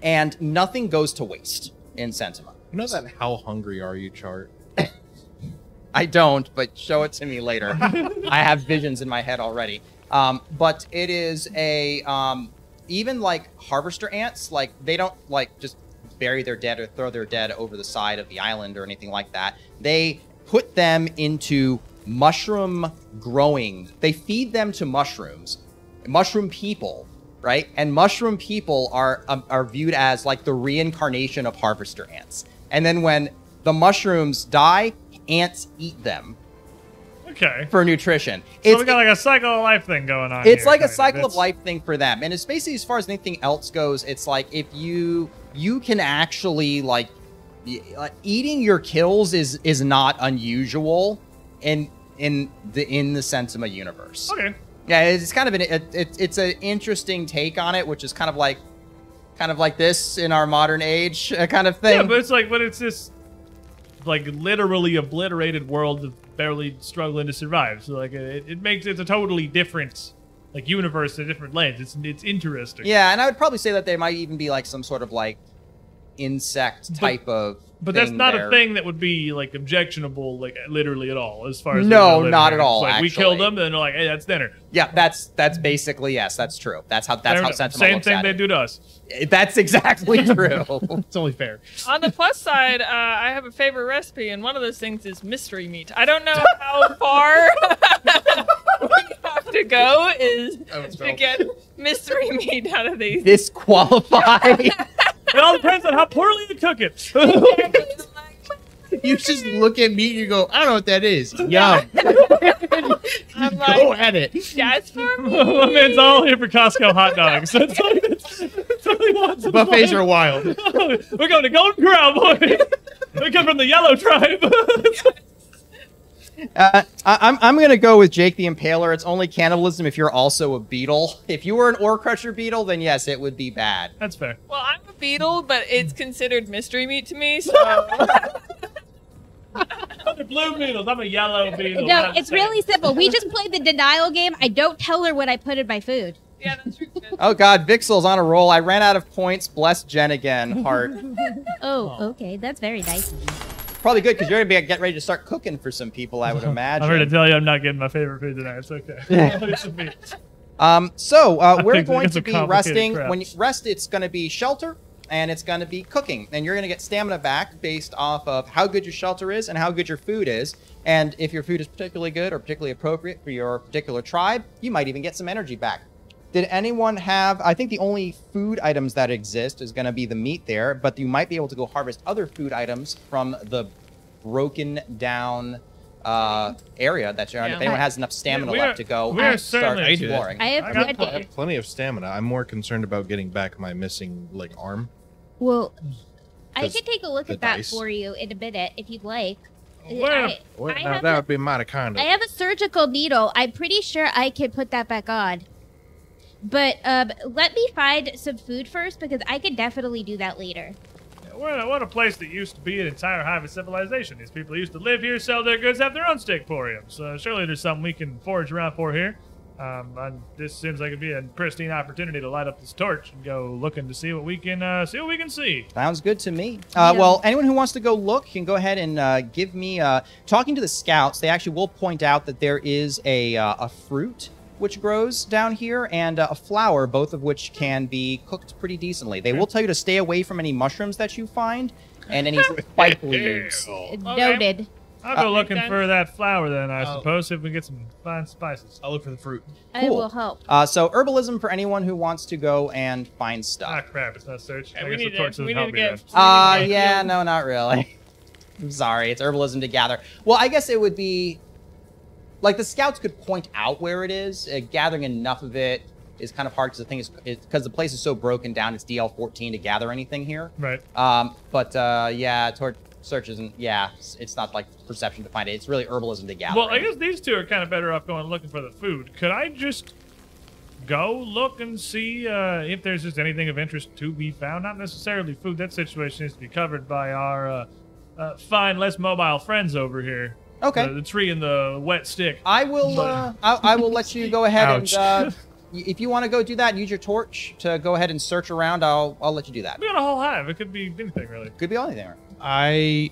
And nothing goes to waste in Sentima. You know that how hungry are you chart? I don't, but show it to me later. I have visions in my head already. But it is a even like harvester ants, like they don't like just bury their dead or throw their dead over the side of the island or anything like that. They put them into mushroom growing. They feed them to mushrooms, mushroom people, right? And mushroom people are viewed as like the reincarnation of harvester ants. And then when the mushrooms die, ants eat them Okay. for nutrition. So we got like a cycle of life thing going on. It's here, like a kind cycle of It's- life thing for them, and it's basically as far as anything else goes. It's like if you can actually like eating your kills is not unusual in the Sentima universe. Okay. Yeah, it's kind of it's an interesting take on it, which is kind of like this in our modern age kind of thing. Yeah, but it's this like literally obliterated world that's barely struggling to survive. So like it makes it's a totally different like universe, a different lens. It's interesting. Yeah, and I would probably say that there might even be like some sort of like insect type of. But that's thing not there. a thing that would be like objectionable, like literally at all, as far as No, they're not living at here. all, It's like we actually. killed them, then they're like, hey, that's dinner. Yeah, that's basically yes, that's true. That's how Fair enough. Sentinel Same looks thing at they it. do to us. That's exactly true. It's only fair. On the plus side, I have a favorite recipe, and one of those things is mystery meat. I don't know how far we have to go to get mystery meat out of these. Disqualified. It all depends on how poorly you cook it. You just look at me and you go, I don't know what that is. Yum. I'm Go like, at it. that's for me. My man's all here for Costco hot dogs. That's all he wants. in Buffets life. are wild. We're going to Golden Corral, boys. We come from the Yellow Tribe. I'm gonna go with Jake the Impaler. It's only cannibalism if you're also a beetle. If you were an ore crusher beetle, then yes, it would be bad. That's fair. Well, I'm a beetle, but it's considered mystery meat to me, so They're blue beetles. I'm a yellow beetle. No, That's it's fair. really simple. We just played the denial game. I don't tell her what I put in my food. yeah, that's true. Oh god, Vixel's on a roll. I ran out of points. Bless Jen again. Heart. Oh, okay. That's very nice. Probably good because you're gonna get ready to start cooking for some people. I would imagine. I'm here to tell you I'm not getting my favorite food tonight. It's okay. It's a meat. We're think going it's to a be complicated resting. crap. When you rest, it's going to be shelter and it's going to be cooking. And you're going to get stamina back based off of how good your shelter is and how good your food is. And if your food is particularly good or particularly appropriate for your particular tribe, you might even get some energy back. Did anyone have, I think the only food items that exist is going to be the meat there, but you might be able to go harvest other food items from the broken down area that you're on. Yeah. If anyone has enough stamina We are- left to go we are start certainly- exploring. I have I got I have plenty of stamina. I'm more concerned about getting back my missing like arm. Well, I 'Cause can take a look the at that dice. for you in a minute if you'd like. Well, Well, I now, have that a- would be mighty kind I of. have a surgical needle. I'm pretty sure I can put that back on. But let me find some food first because I could definitely do that later. What a place that used to be an entire hive of civilization. These people used to live here, sell their goods, have their own steak emporiums. Surely there's something we can forage around for here. This seems like it'd be a pristine opportunity to light up this torch and go looking to see what we can see. Sounds good to me. Yeah. Well, anyone who wants to go look can go ahead and give me. Talking to the scouts, they actually will point out that there is a fruit which grows down here and a flower, both of which can be cooked pretty decently. They will tell you to stay away from any mushrooms that you find and any spike leaves. Noted. I'll go looking Makes for that flower then, I Oh. suppose, see if we can get some fine spices. I'll look for the fruit. I Cool. will help. So herbalism for anyone who wants to go and find Ah, stuff. crap, it's not search. Okay, I we guess the need torch to doesn't help me get. then. Yeah, no, not really. I'm sorry, it's herbalism to gather. Well, I guess it would be like the scouts could point out where it is. Gathering enough of it is kind of hard because the thing is because the place is so broken down. It's DL14 to gather anything here. Right. But yeah, search isn't. Yeah, it's not like perception to find it. It's really herbalism to gather. Well, I it. guess these two are kind of better off going looking for the food. Could I just go look and see if there's just anything of interest to be found? Not necessarily food. That situation needs to be covered by our fine, less mobile friends over here. Okay. The tree and the wet stick. I will. But- I will let you go ahead Ouch. and. If you want to go do that, use your torch to go ahead and search around. I'll let you do that. We got a whole hive. It could be anything, really. Could be anything there. I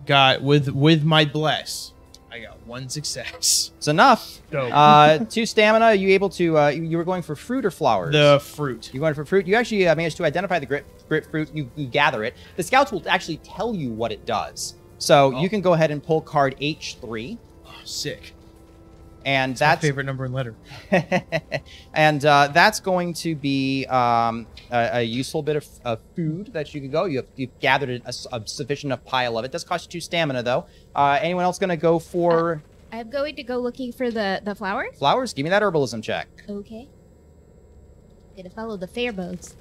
got with my bless. I got 1 success. It's enough. Dope. 2 stamina. Are you able to? You were going for fruit or flowers? The fruit. You went for fruit. You actually managed to identify the grapefruit. You gather it. The scouts will actually tell you what it does. So you can go ahead and pull card H3, Oh, sick. and My that's favorite number and letter. and that's going to be a useful bit of food that you can go. You've gathered a sufficient enough pile of it. Does cost you 2 stamina though. Anyone else going to go for I'm going to go looking for the flowers. flowers? Give me that herbalism check. Okay. Gonna follow the fair boats.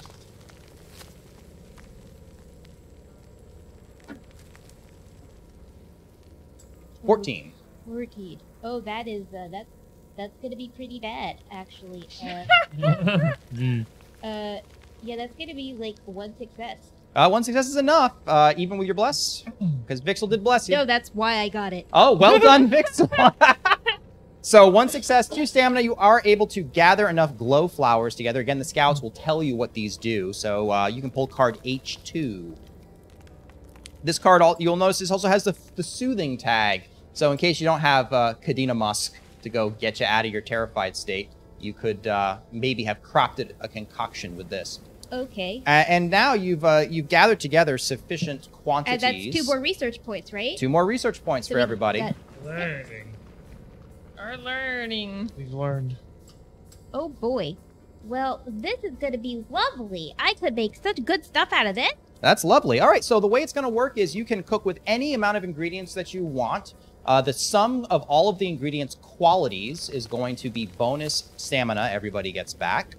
Mm-hmm. 14. 14. Oh, that is that's gonna be pretty bad, actually. Yeah, that's gonna be like 1 success. 1 success is enough, even with your bless, because Vixel did bless you. No, that's why I got it. Oh, well done, Vixel. So 1 success, 2 stamina. You are able to gather enough glow flowers together. Again, the scouts will tell you what these do. So you can pull card H2. This card, you'll notice this also has the soothing tag. So in case you don't have Kadena Musk to go get you out of your terrified state, you could maybe have crafted a concoction with this. Okay. And now you've gathered together sufficient And quantities. that's 2 more research points, right? 2 more research points So for we- everybody. that- Learning. Are learning. We've learned. Oh boy. Well, this is gonna be lovely. I could make such good stuff out of this. That's lovely. All right, so the way it's going to work is you can cook with any amount of ingredients that you want. The sum of all of the ingredients' qualities is going to be bonus stamina everybody gets back,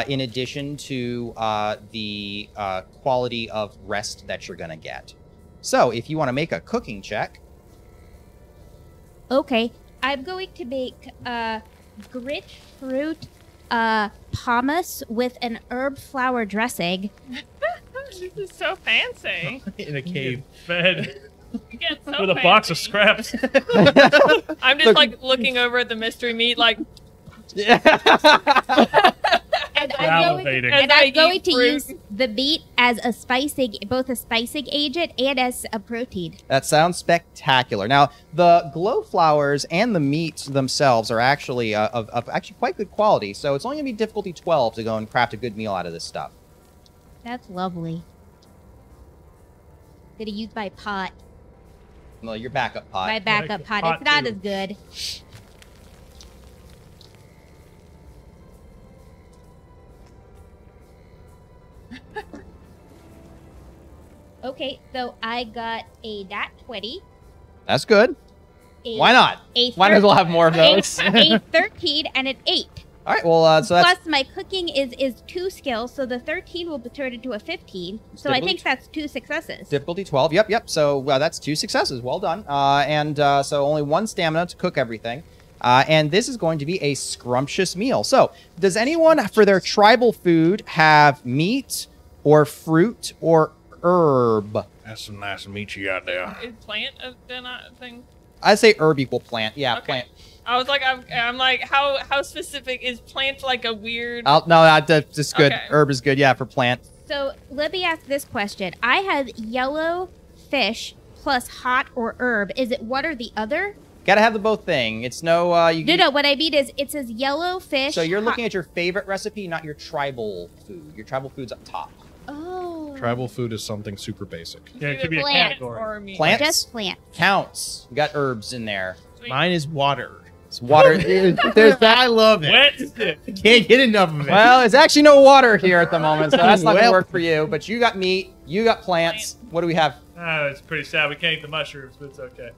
in addition to the quality of rest that you're going to get. So if you want to make a cooking check, Okay. I'm going to make grapefruit hummus with an herb flower dressing. This is so fancy. In a cave. Fed You get so with a box of fancy. scraps. I'm just like looking over at the mystery meat, like And Salivating. and I I'm going eat to fruit. use the meat as a spicing, both a spicing agent and as a protein. that sounds spectacular. Now, the glow flowers and the meats themselves are actually of actually quite good quality, so it's only going to be difficulty 12 to go and craft a good meal out of this stuff. That's lovely. Gonna use my pot, Well, your backup pot. my backup pot. pot It's not too. as good. Okay, so I got a nat 20. That's good. Why not? A Might as well have more of those. a 13 and an 8. All right, well, so that's Plus, my cooking is 2 skills, so the 13 will be turned into a 15. So I think that's 2 successes. difficulty 12. Yep. So that's 2 successes. Well done. So only 1 stamina to cook everything. And this is going to be a scrumptious meal. So does anyone, for their tribal food, have meat or fruit or herb? That's some nice meat you got there. is plant a thing. I say herb equal plant. Yeah, Okay. plant. I was like, I'm like, how specific is plant like a weird? No, that's good. Okay. Herb is good, yeah, for plant. So let me ask this question. I have yellow fish plus hot or herb. Is it one or the other? Gotta have the both thing. It's no, No, what I mean is it says yellow fish. So you're looking at your favorite recipe, not your tribal food. Your tribal food's up top. Oh. Tribal food is something super basic. Yeah, it could be a Plant category. or meat. Plants? Just plant. Counts. You got herbs in there. Sweet. Mine is water. It's water. There's that. I love it. Wet stick. Can't get enough of it. Well, it's actually no water here at the moment, so that's not gonna Well. work for you. But you got meat. You got plants. What do we have? Oh, it's pretty sad. We can't eat the mushrooms, but it's okay.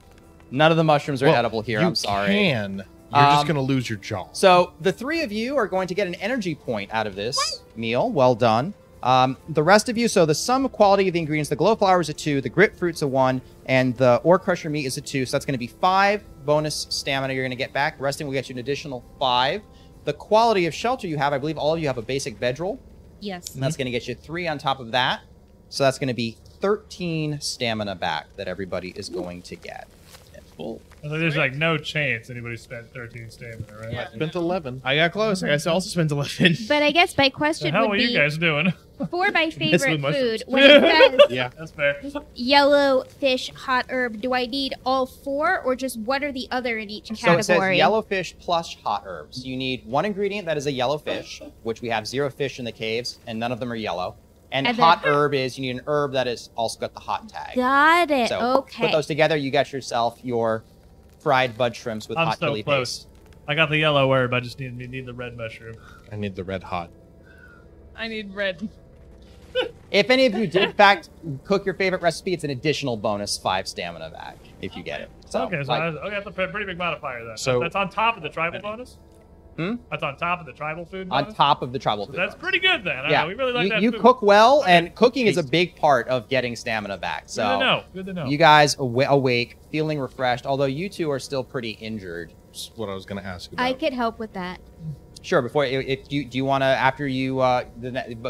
None of the mushrooms are Well, edible here. You I'm sorry. can. You're just Um, gonna lose your jaw. So the three of you are going to get an energy point out of this meal. Well done. The rest of you, so the sum quality of the ingredients, the glow flower is a 2, the grapefruit's a 1, and the ore crusher meat is a 2. So that's going to be 5 bonus stamina you're going to get back. Resting will get you an additional 5. The quality of shelter you have, I believe all of you have a basic bedroll, Yes. and that's going to get you 3 on top of that. So that's going to be 13 stamina back that everybody is going to get. Cool. So there's like no chance anybody spent 13 stamina, right? Yeah. Spent 11. I got close. I guess I also spent 11. But I guess my So question how would are be you guys doing? for my with favorite mushrooms. food. When it says Yeah. That's fair. yellow fish, hot herb, do I need all 4 or just one or the other in each So it says category? yellow fish plus hot herbs. You need one ingredient that is a yellow fish, which we have 0 fish in the caves, and none of them are yellow. And And then- hot herb is you need an herb that is also got the hot tag. Got it. So Okay. put those together, you got yourself your fried bud shrimps with I'm hot so chili close. paste. I got the yellow herb. I just need the red mushroom. I need the red hot. I need red. If any of you did, in fact, cook your favorite recipe, it's an additional bonus 5 stamina back if you get it. So, Okay, so like, I got the pretty big modifier then. So- that's on top of the tribal bonus? Hmm? That's on top of the tribal food bonus? on top of the tribal So food. that's bonus. pretty good then. Yeah, We really like that you food. cook well, Okay. and cooking is a big part of getting stamina back. So Good to know. Good to know. you guys awake, feeling refreshed, although you two are still pretty injured. That's what I was gonna ask about. I could help with that. Sure. Before, if you do you want to after you do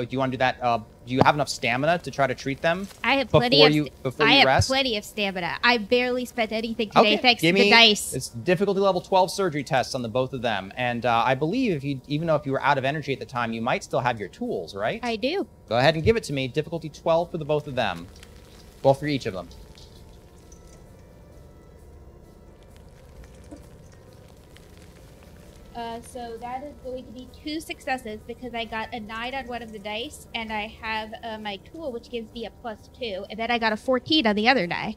you want to do that? Do you have enough stamina to try to treat them I have plenty before of you before I you have rest? plenty of stamina. I barely spent anything today thanks to give the me dice. It's difficulty level 12 surgery tests on the both of them, and I believe if you even though if you were out of energy at the time, you might still have your tools, right? I do. Go ahead and give it to me. Difficulty 12 for the both of them, well for each of them. So that is going to be 2 successes because I got a 9 on one of the dice, and I have my tool, which gives me a +2, and then I got a 14 on the other die.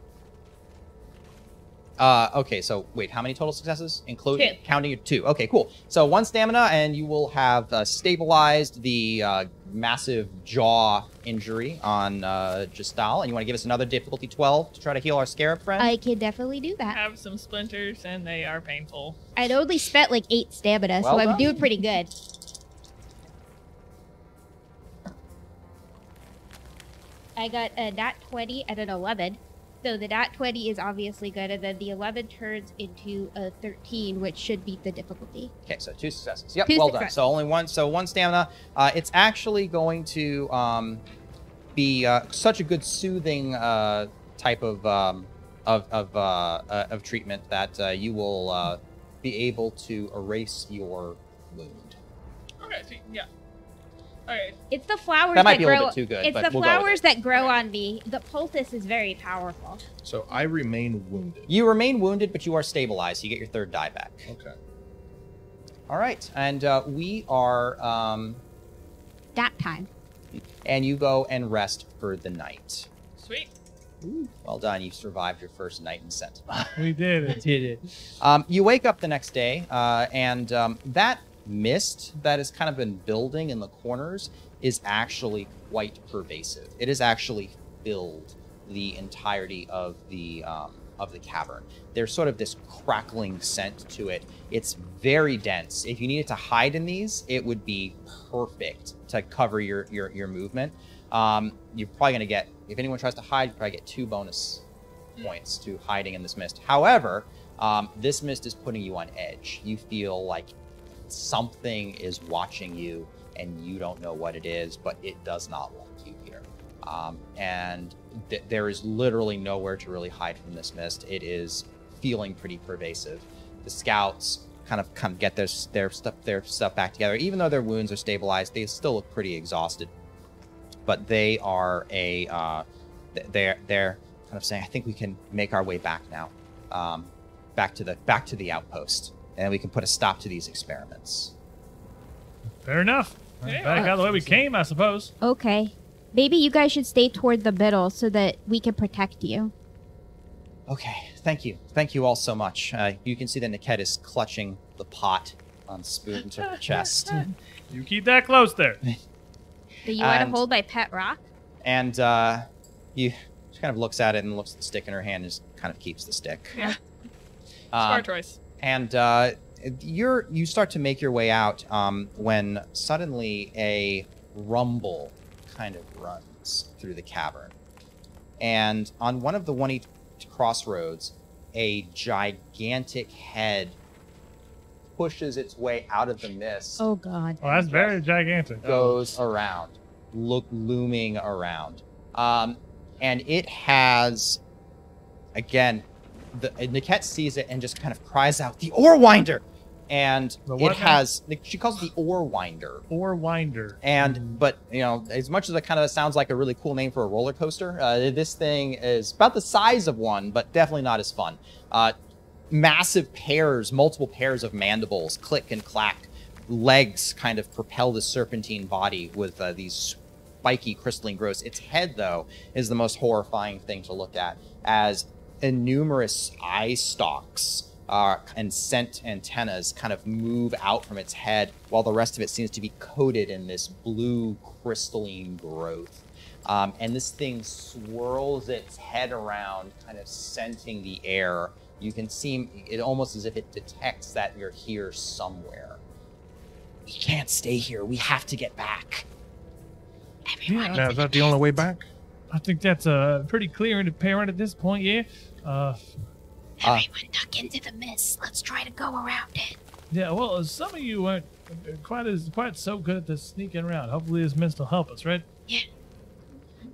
Okay, so wait, how many total successes? Including 2. counting your 2. Okay, cool. So 1 stamina, and you will have stabilized the massive jaw injury on Justal. And you want to give us another difficulty 12 to try to heal our scarab friend? I can definitely do I that. have some splinters and they are painful. I'd only spent like 8 stamina, Well so I'm done. doing pretty good. I got a nat 20 and an 11. So the nat 20 is obviously good, and then the 11 turns into a 13, which should beat the difficulty. Okay, so 2 successes. Yep, 2 well done. successes. So only 1. So 1 stamina. It's actually going to be such a good soothing type of treatment that you will be able to erase your wound. Okay, see, yeah. Okay, It's the flowers That might be a grow. little bit too good, It's but the we'll go with flowers it. that grow on me. The poultice is very powerful. So I remain wounded. You remain wounded, but you are stabilized. You get your 3rd die back. Okay. All right, and we are, That time. and you go and rest for the night. sweet. Well done. You survived your first night in Sentima. We did it. Did it. You wake up the next day, and that mist that has kind of been building in the corners is actually quite pervasive. It has actually filled the entirety of the cavern. There's sort of this crackling scent to it. It's very dense. If you needed to hide in these, it would be perfect to cover your movement. You're probably going to get, if anyone tries to hide, you probably get 2 bonus points to hiding in this mist. However, this mist is putting you on edge. You feel like something is watching you and you don't know what it is, but it does not want you here. And there is literally nowhere to really hide from this mist. It is feeling pretty pervasive. The scouts kind of get their stuff back together. Even though their wounds are stabilized, they still look pretty exhausted. But they are they're kind of saying, I think we can make our way back now, back to the outpost, and we can put a stop to these experiments. Fair enough. Back out the way we came, I suppose. Okay. Maybe you guys should stay toward the middle so that we can protect you. Okay, thank you. Thank you all so much. You can see that Niket is clutching the pot on Spoon to her chest. You keep that close there. Do you want to hold my pet rock? And she kind of looks at it and looks at the stick in her hand and just kind of keeps the stick. Yeah. Smart choice. And you start to make your way out when suddenly a rumble kind of runs through the cavern. And on one of the one-each crossroads, a gigantic head pushes its way out of the mist. Oh, God. Well, that's very gigantic. Goes around, looming around. And it has, again, Niket sees it and just kind of cries out, "The Ore Winder!" And she calls it the Ore Winder. Ore Winder. And, but, you know, as much as it kind of sounds like a really cool name for a roller coaster, this thing is about the size of one, but definitely not as fun. Massive multiple pairs of mandibles, click and clack. Legs kind of propel the serpentine body with these spiky crystalline growths. Its head, though, is the most horrifying thing to look at, as numerous eye stalks and scent antennas kind of move out from its head, while the rest of it seems to be coated in this blue crystalline growth. And this thing swirls its head around, kind of scenting the air. You can see it almost as if it detects that you're here somewhere. We can't stay here. We have to get back. Everyone. Now, is that the only way back? I think that's pretty clear and apparent at this point, yeah. Everyone duck into the mist. Let's try to go around it. Yeah, well, some of you aren't quite so good at this sneaking around. Hopefully this mist will help us, right? Yeah.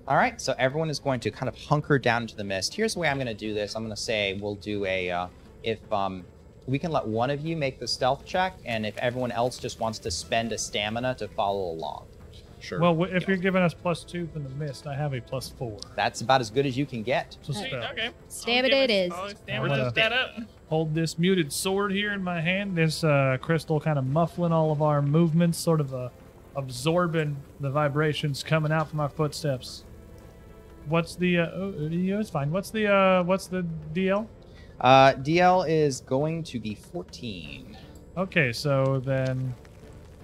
All right, so everyone is going to kind of hunker down into the mist. Here's the way I'm going to do this. I'm going to say we'll do a, we can let one of you make the stealth check, and if everyone else just wants to spend a stamina to follow along. Sure. Well, if you're giving us +2 from the mist, I have a +4. That's about as good as you can get. So spell. Okay. Stamina it is. Stamina that up. Hold this muted sword here in my hand. This crystal kind of muffling all of our movements, sort of absorbing the vibrations coming out from our footsteps. What's the? It's fine. What's the DL? DL is going to be 14. Okay, so then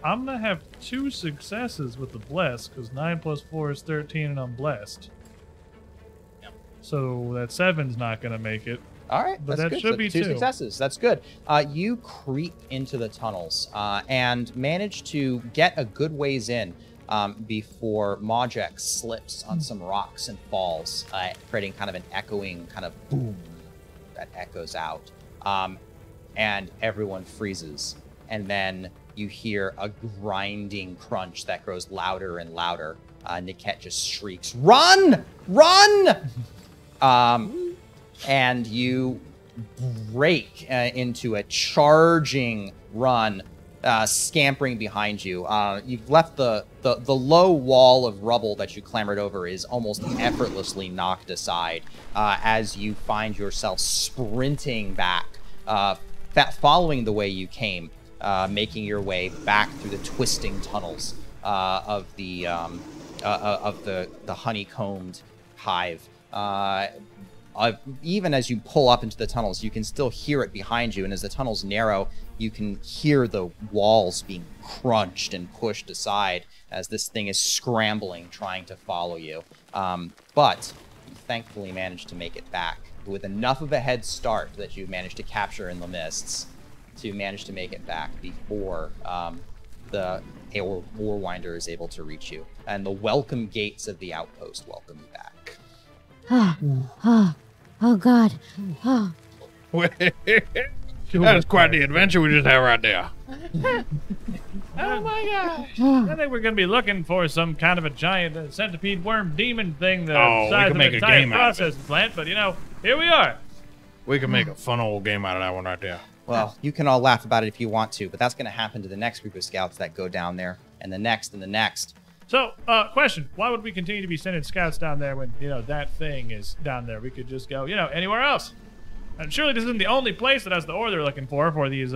I'm gonna have 2 successes with the bless, because 9 + 4 is 13, and I'm blessed. Yep. So that 7's not gonna make it. All right, But that's that good. should So be 2 2. successes. That's good. You creep into the tunnels and manage to get a good ways in before Majek slips on some rocks and falls, creating kind of an echoing kind of boom that echoes out. And everyone freezes. And then you hear a grinding crunch that grows louder and louder. Niket just shrieks, "Run! Run!" And you break into a charging run, scampering behind you. You've left the low wall of rubble that you clambered over is almost effortlessly knocked aside as you find yourself sprinting back, following the way you came, making your way back through the twisting tunnels of the honeycombed hive. Even as you pull up into the tunnels, you can still hear it behind you. And as the tunnels narrow, you can hear the walls being crunched and pushed aside as this thing is scrambling, trying to follow you. But you thankfully managed to make it back with enough of a head start that you managed to capture in the mists to manage to make it back before the Ore Winder is able to reach you. And the welcome gates of the outpost welcome you back. Oh, God. Oh. That is quite the adventure we just had right there. Oh my gosh! I think we're gonna be looking for some kind of a giant centipede worm demon thing the size of an entire processing plant. But you know, here we are. We can make a fun old game out of that one right there. Well, you can all laugh about it if you want to, but that's going to happen to the next group of scouts that go down there, and the next, and the next. So, question: why would we continue to be sending scouts down there when that thing is down there? We could just go anywhere else. And surely this isn't the only place that has the ore they're looking for these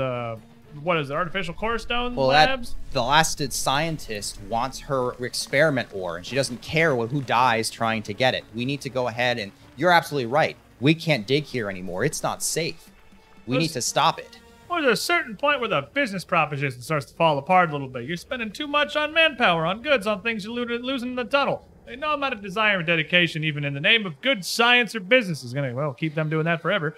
what is it, artificial core stone labs? The last scientist wants her experiment ore, and she doesn't care who dies trying to get it. We need to go ahead, and you're absolutely right. We can't dig here anymore. It's not safe. We need to stop it. Well, there's a certain point where the business proposition starts to fall apart a little bit. You're spending too much on manpower, on goods, on things you're losing in the tunnel. No amount of desire and dedication, even in the name of good science or business, is going to, keep them doing that forever.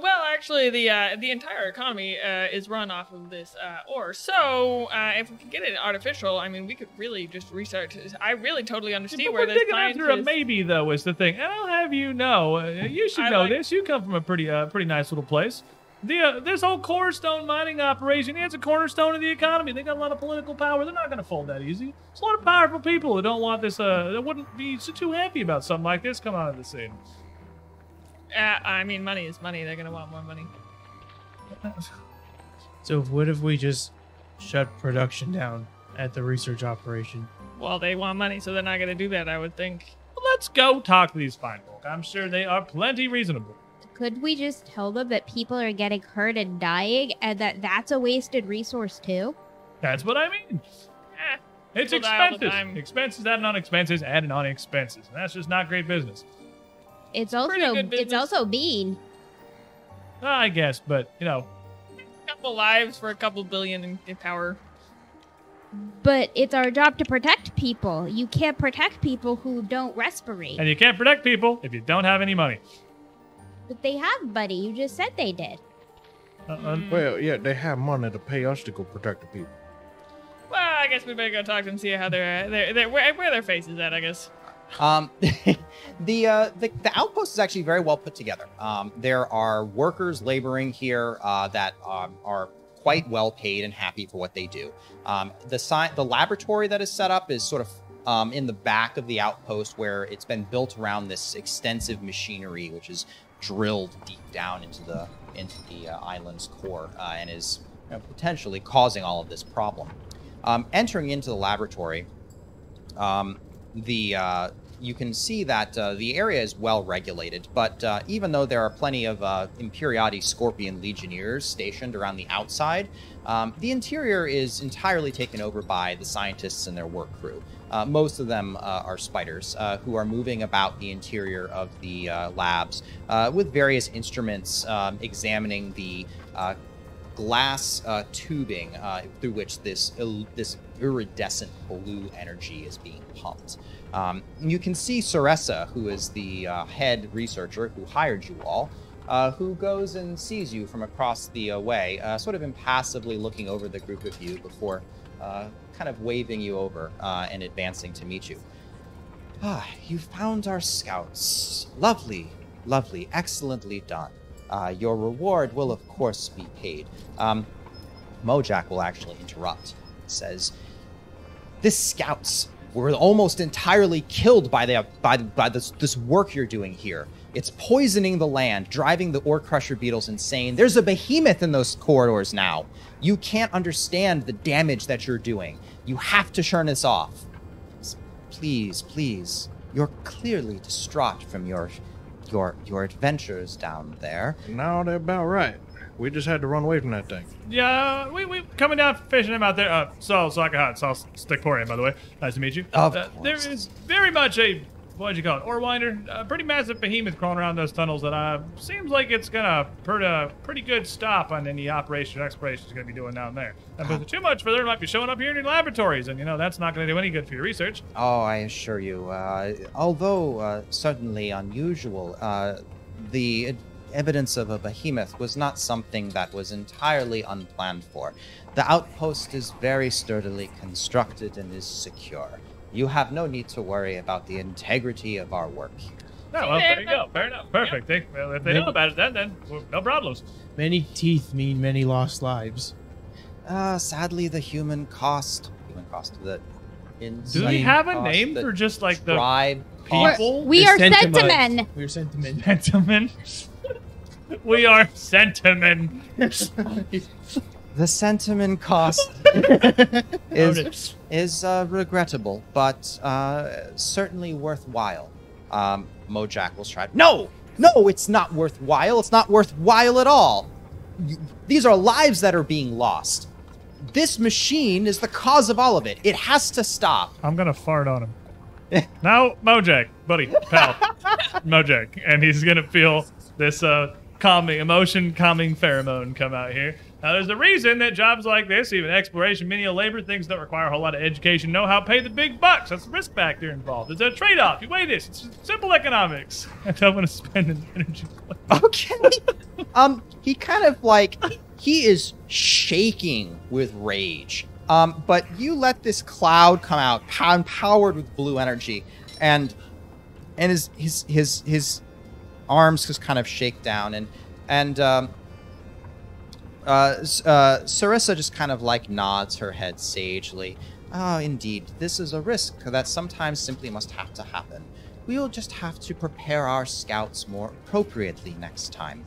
Well, actually, the entire economy is run off of this ore. So, if we can get it artificial, I mean, we could really just research. I really totally understand where this science after a maybe, though, is the thing. And I'll have you know, you should know this. You come from a pretty nice little place. This whole core stone mining operation, it's a cornerstone of the economy. They got a lot of political power. They're not going to fold that easy. There's a lot of powerful people who don't want this, that wouldn't be too happy about something like this coming out of the scene. I mean, money is money. They're going to want more money. So what if we just shut production down at the research operation? Well, they want money, so they're not going to do that, I would think. Well, let's go talk to these fine folk. I'm sure they are plenty reasonable. Could we just tell them that people are getting hurt and dying and that that's a wasted resource too? That's what I mean. It's people die all the expenses. time. Expenses adding on expenses, adding on expenses. And that's just not great business. It's Pretty also good business. it's also mean. I guess, but, A couple lives for a couple billion in power. But it's our job to protect people. You can't protect people who don't respirate. and you can't protect people if you don't have any money. But they have money. You just said they did. Well, yeah, they have money to pay us to go protect the people. Well, I guess we better go talk to them and see how they're where their face is at, I guess. The outpost is actually very well put together. There are workers laboring here that are quite well paid and happy for what they do. The laboratory that is set up is sort of in the back of the outpost, where it's been built around this extensive machinery, which is drilled deep down into the island's core and is potentially causing all of this problem. Entering into the laboratory, you can see that the area is well regulated, but even though there are plenty of Imperiati Scorpion Legionnaires stationed around the outside, the interior is entirely taken over by the scientists and their work crew. Most of them are spiders who are moving about the interior of the labs with various instruments, examining the glass tubing through which this iridescent blue energy is being pumped. You can see Saressa, who is the head researcher who hired you all, who goes and sees you from across the way, sort of impassively looking over the group of you before kind of waving you over and advancing to meet you. You found our scouts. Lovely, lovely, excellently done. Your reward will, of course, be paid. Mojak will actually interrupt. Says, "This scouts were almost entirely killed by this work you're doing here. It's poisoning the land, driving the ore crusher beetles insane. There's a behemoth in those corridors now. You can't understand the damage that you're doing. You have to turn this off. Please, please. You're clearly distraught from your adventures down there." No, they're about right. We just had to run away from that thing. Yeah, we coming down fishing him out there. Saul Stickporian, by the way. Nice to meet you. Of course. There is very much a, what'd you call it, ore winder? A pretty massive behemoth crawling around those tunnels that seems like it's gonna put a pretty good stop on any operation or exploration it's gonna be doing down there. And if it's too much further, it might be showing up here in your laboratories, and that's not gonna do any good for your research. Oh, I assure you, although certainly unusual, the evidence of a behemoth was not something that was entirely unplanned for. The outpost is very sturdily constructed and is secure. You have no need to worry about the integrity of our work here. Oh, well, there you go. Fair enough. Perfect. If they know about it, then no problems. Many teeth mean many lost lives. Sadly, the human cost of the Do they have a name for just like the tribe people? We are Sentima. sentimen. We're sentiment. Gentlemen. We are Sentimen. The sentiment cost is regrettable, but certainly worthwhile. Mojak will try. No, it's not worthwhile. It's not worthwhile at all. These are lives that are being lost. This machine is the cause of all of it. It has to stop. I'm gonna fart on him. Now, Mojak, buddy, pal, Mojak, and he's gonna feel this calming pheromone come out here. Now, there's a reason that jobs like this, even exploration, menial labor, things that require a whole lot of education, know-how, pay the big bucks. That's the risk factor involved. It's a trade-off. You weigh this. It's simple economics. And I'm gonna spend an energy point. Okay. He kind of like, he is shaking with rage. But you let this cloud come out, powered with blue energy, and his arms just kind of shake down, and Sarissa just kind of like nods her head sagely. Oh, indeed, this is a risk that sometimes simply must have to happen. We'll just have to prepare our scouts more appropriately next time.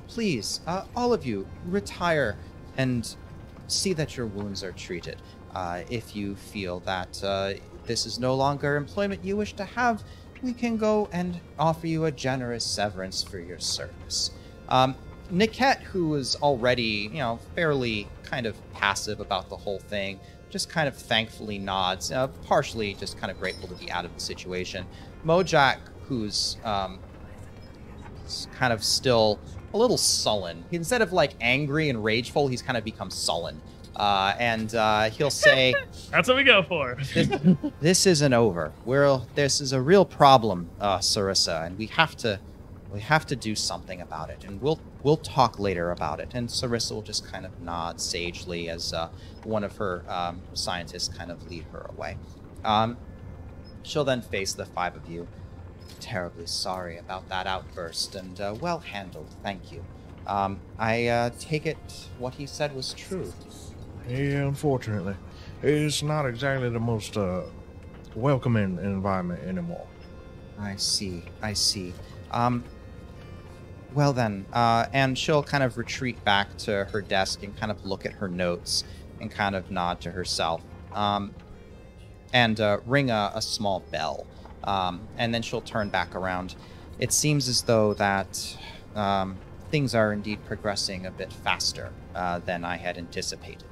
Please, all of you, retire and see that your wounds are treated. If you feel that this is no longer employment you wish to have, we can go and offer you a generous severance for your service. Niket, who was already, fairly kind of passive about the whole thing, just kind of thankfully nods, partially just kind of grateful to be out of the situation. Mojak, who's kind of still a little sullen. Instead of like angry and rageful, he's kind of become sullen. And he'll say, "That's what we go for." This isn't over. This is a real problem, Sarissa, and we have to do something about it. And we'll talk later about it. And Sarissa will just kind of nod sagely as one of her scientists kind of lead her away. She'll then face the five of you. Terribly sorry about that outburst, and well handled, thank you. I take it what he said was true. Yeah, unfortunately. It's not exactly the most welcoming environment anymore. I see. Well then, and she'll kind of retreat back to her desk and kind of look at her notes and kind of nod to herself. And ring a small bell. And then she'll turn back around. It seems as though that things are indeed progressing a bit faster than I had anticipated.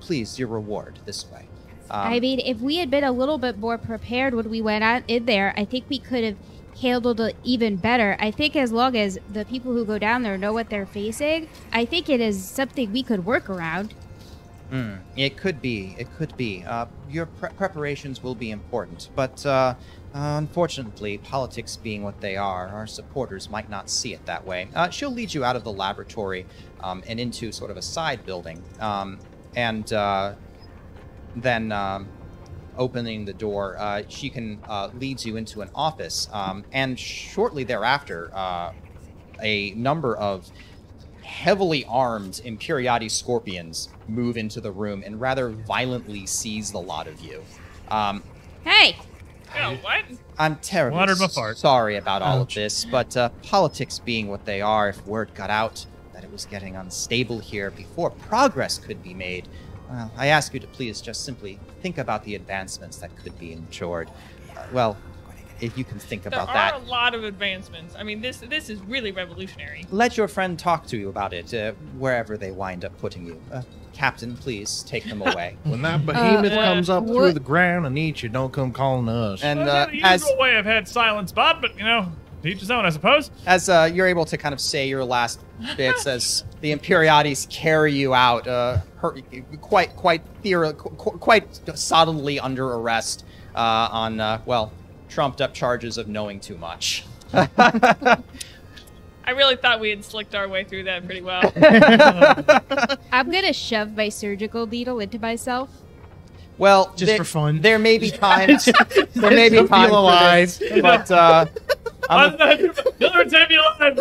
Please, your reward this way. I mean, if we had been a little bit more prepared when we went out in there, I think we could have handled it even better. I think as long as the people who go down there know what they're facing, I think it is something we could work around. It could be. Your preparations will be important, but unfortunately, politics being what they are, our supporters might not see it that way. She'll lead you out of the laboratory and into sort of a side building, and then opening the door, she can leads you into an office, and shortly thereafter, a number of heavily armed Imperiati scorpions move into the room and rather violently seize the lot of you. Hey! Oh, what? I'm terribly Watered my fart. sorry about all of this, but politics being what they are, if word got out that it was getting unstable here before progress could be made, well, I ask you to please just simply think about the advancements that could be ensured. Well, if you can think about that. There are a lot of advancements. I mean, this is really revolutionary. Let your friend talk to you about it, wherever they wind up putting you. Captain, please take them away. When that behemoth comes up through the ground and eats you, don't come calling us. And That's the usual way I've had silent spot, but each his own, I suppose. As you're able to kind of say your last bits as the Imperiatis carry you out, quite solidly under arrest on trumped up charges of knowing too much. I really thought we had slicked our way through that pretty well. I'm gonna shove my surgical needle into myself. Well, Just for fun. There may be times. there may be Feel times for alive. this, but You'll retain me alive.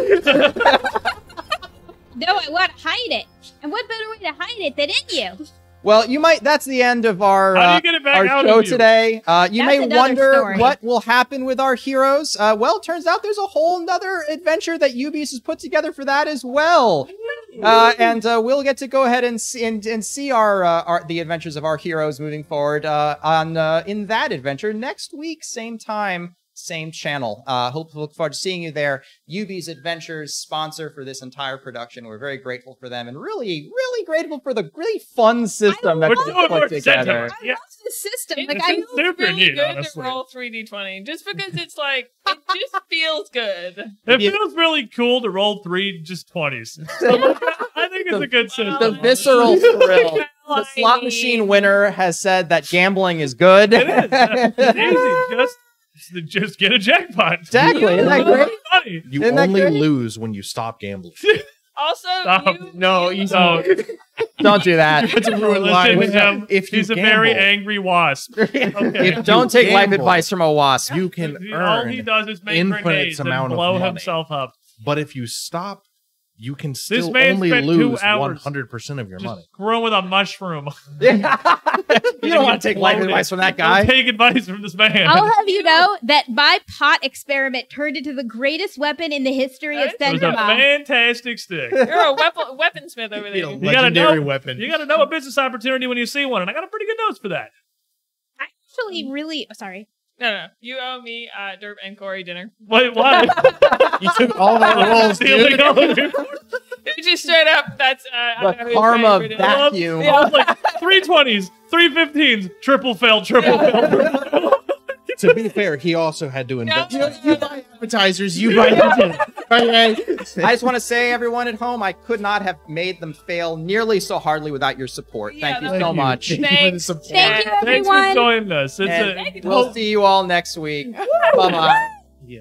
No, I want to hide it. And what better way to hide it than in you? Well, that's the end of our, How do you get it back our out show of you? today. You That's may another wonder story. what will happen with our heroes. Well, it turns out there's a whole nother adventure that Ubi's has put together for that as well. And we'll get to go ahead and see the adventures of our heroes moving forward in that adventure next week, same time, same channel. Look forward to seeing you there. Ubi's Adventures sponsor for this entire production. We're very grateful for them and really, really grateful for the really fun system that We're they doing put more together. Sentima. Yeah. The system. It Like, feels super really neat, good honestly. to roll 3d20, just because it's like it just feels good. It feels really cool to roll 3 just 20s. So, I think it's a good system. The visceral thrill. The Like- slot machine winner has said that gambling is good. It is. It's easy. Just get a jackpot. Exactly. Isn't that great? Money. You Isn't that only great? lose when you stop gambling. Also, Stop. So, Don't do that. It's a ruined listen life. to him. If you He's a very gamble- angry wasp. Okay. Don't take life gamble, advice from a wasp. You can All he earn, does is make infinite grenades and amount of blow money. himself up. but if you stop, you can still man only spent 2 lose hours 100% of your Just money. growing with a mushroom. You don't want to take life advice from that guy. Don't take advice from this man. I'll have you know that my pot experiment turned into the greatest weapon in the history of It was a Sentima. fantastic stick. you're a weaponsmith over there. You know, You gotta legendary know- weapon. You got to know a business opportunity when you see one, and I got a pretty good notes for that. I actually really sorry. No. You owe me, Derp and Corey dinner. Wait, what? You took all my rolls, Stealing dude. all of your- It's just straight up. That's I don't know The who's karma paying of for dinner. that. Vacuum. I was like 3 20s, 3 15s, triple fail. To be fair, he also had to invest. You buy appetizers, you buy dinner. Okay? I just want to say, everyone at home, I could not have made them fail nearly so hardly without your support. Yeah, Thank you thank so you. much. Thank you for the Thanks. support. Thank you, Thanks everyone. for joining us. It's And a we'll see you all next week. Bye-bye. Yeah.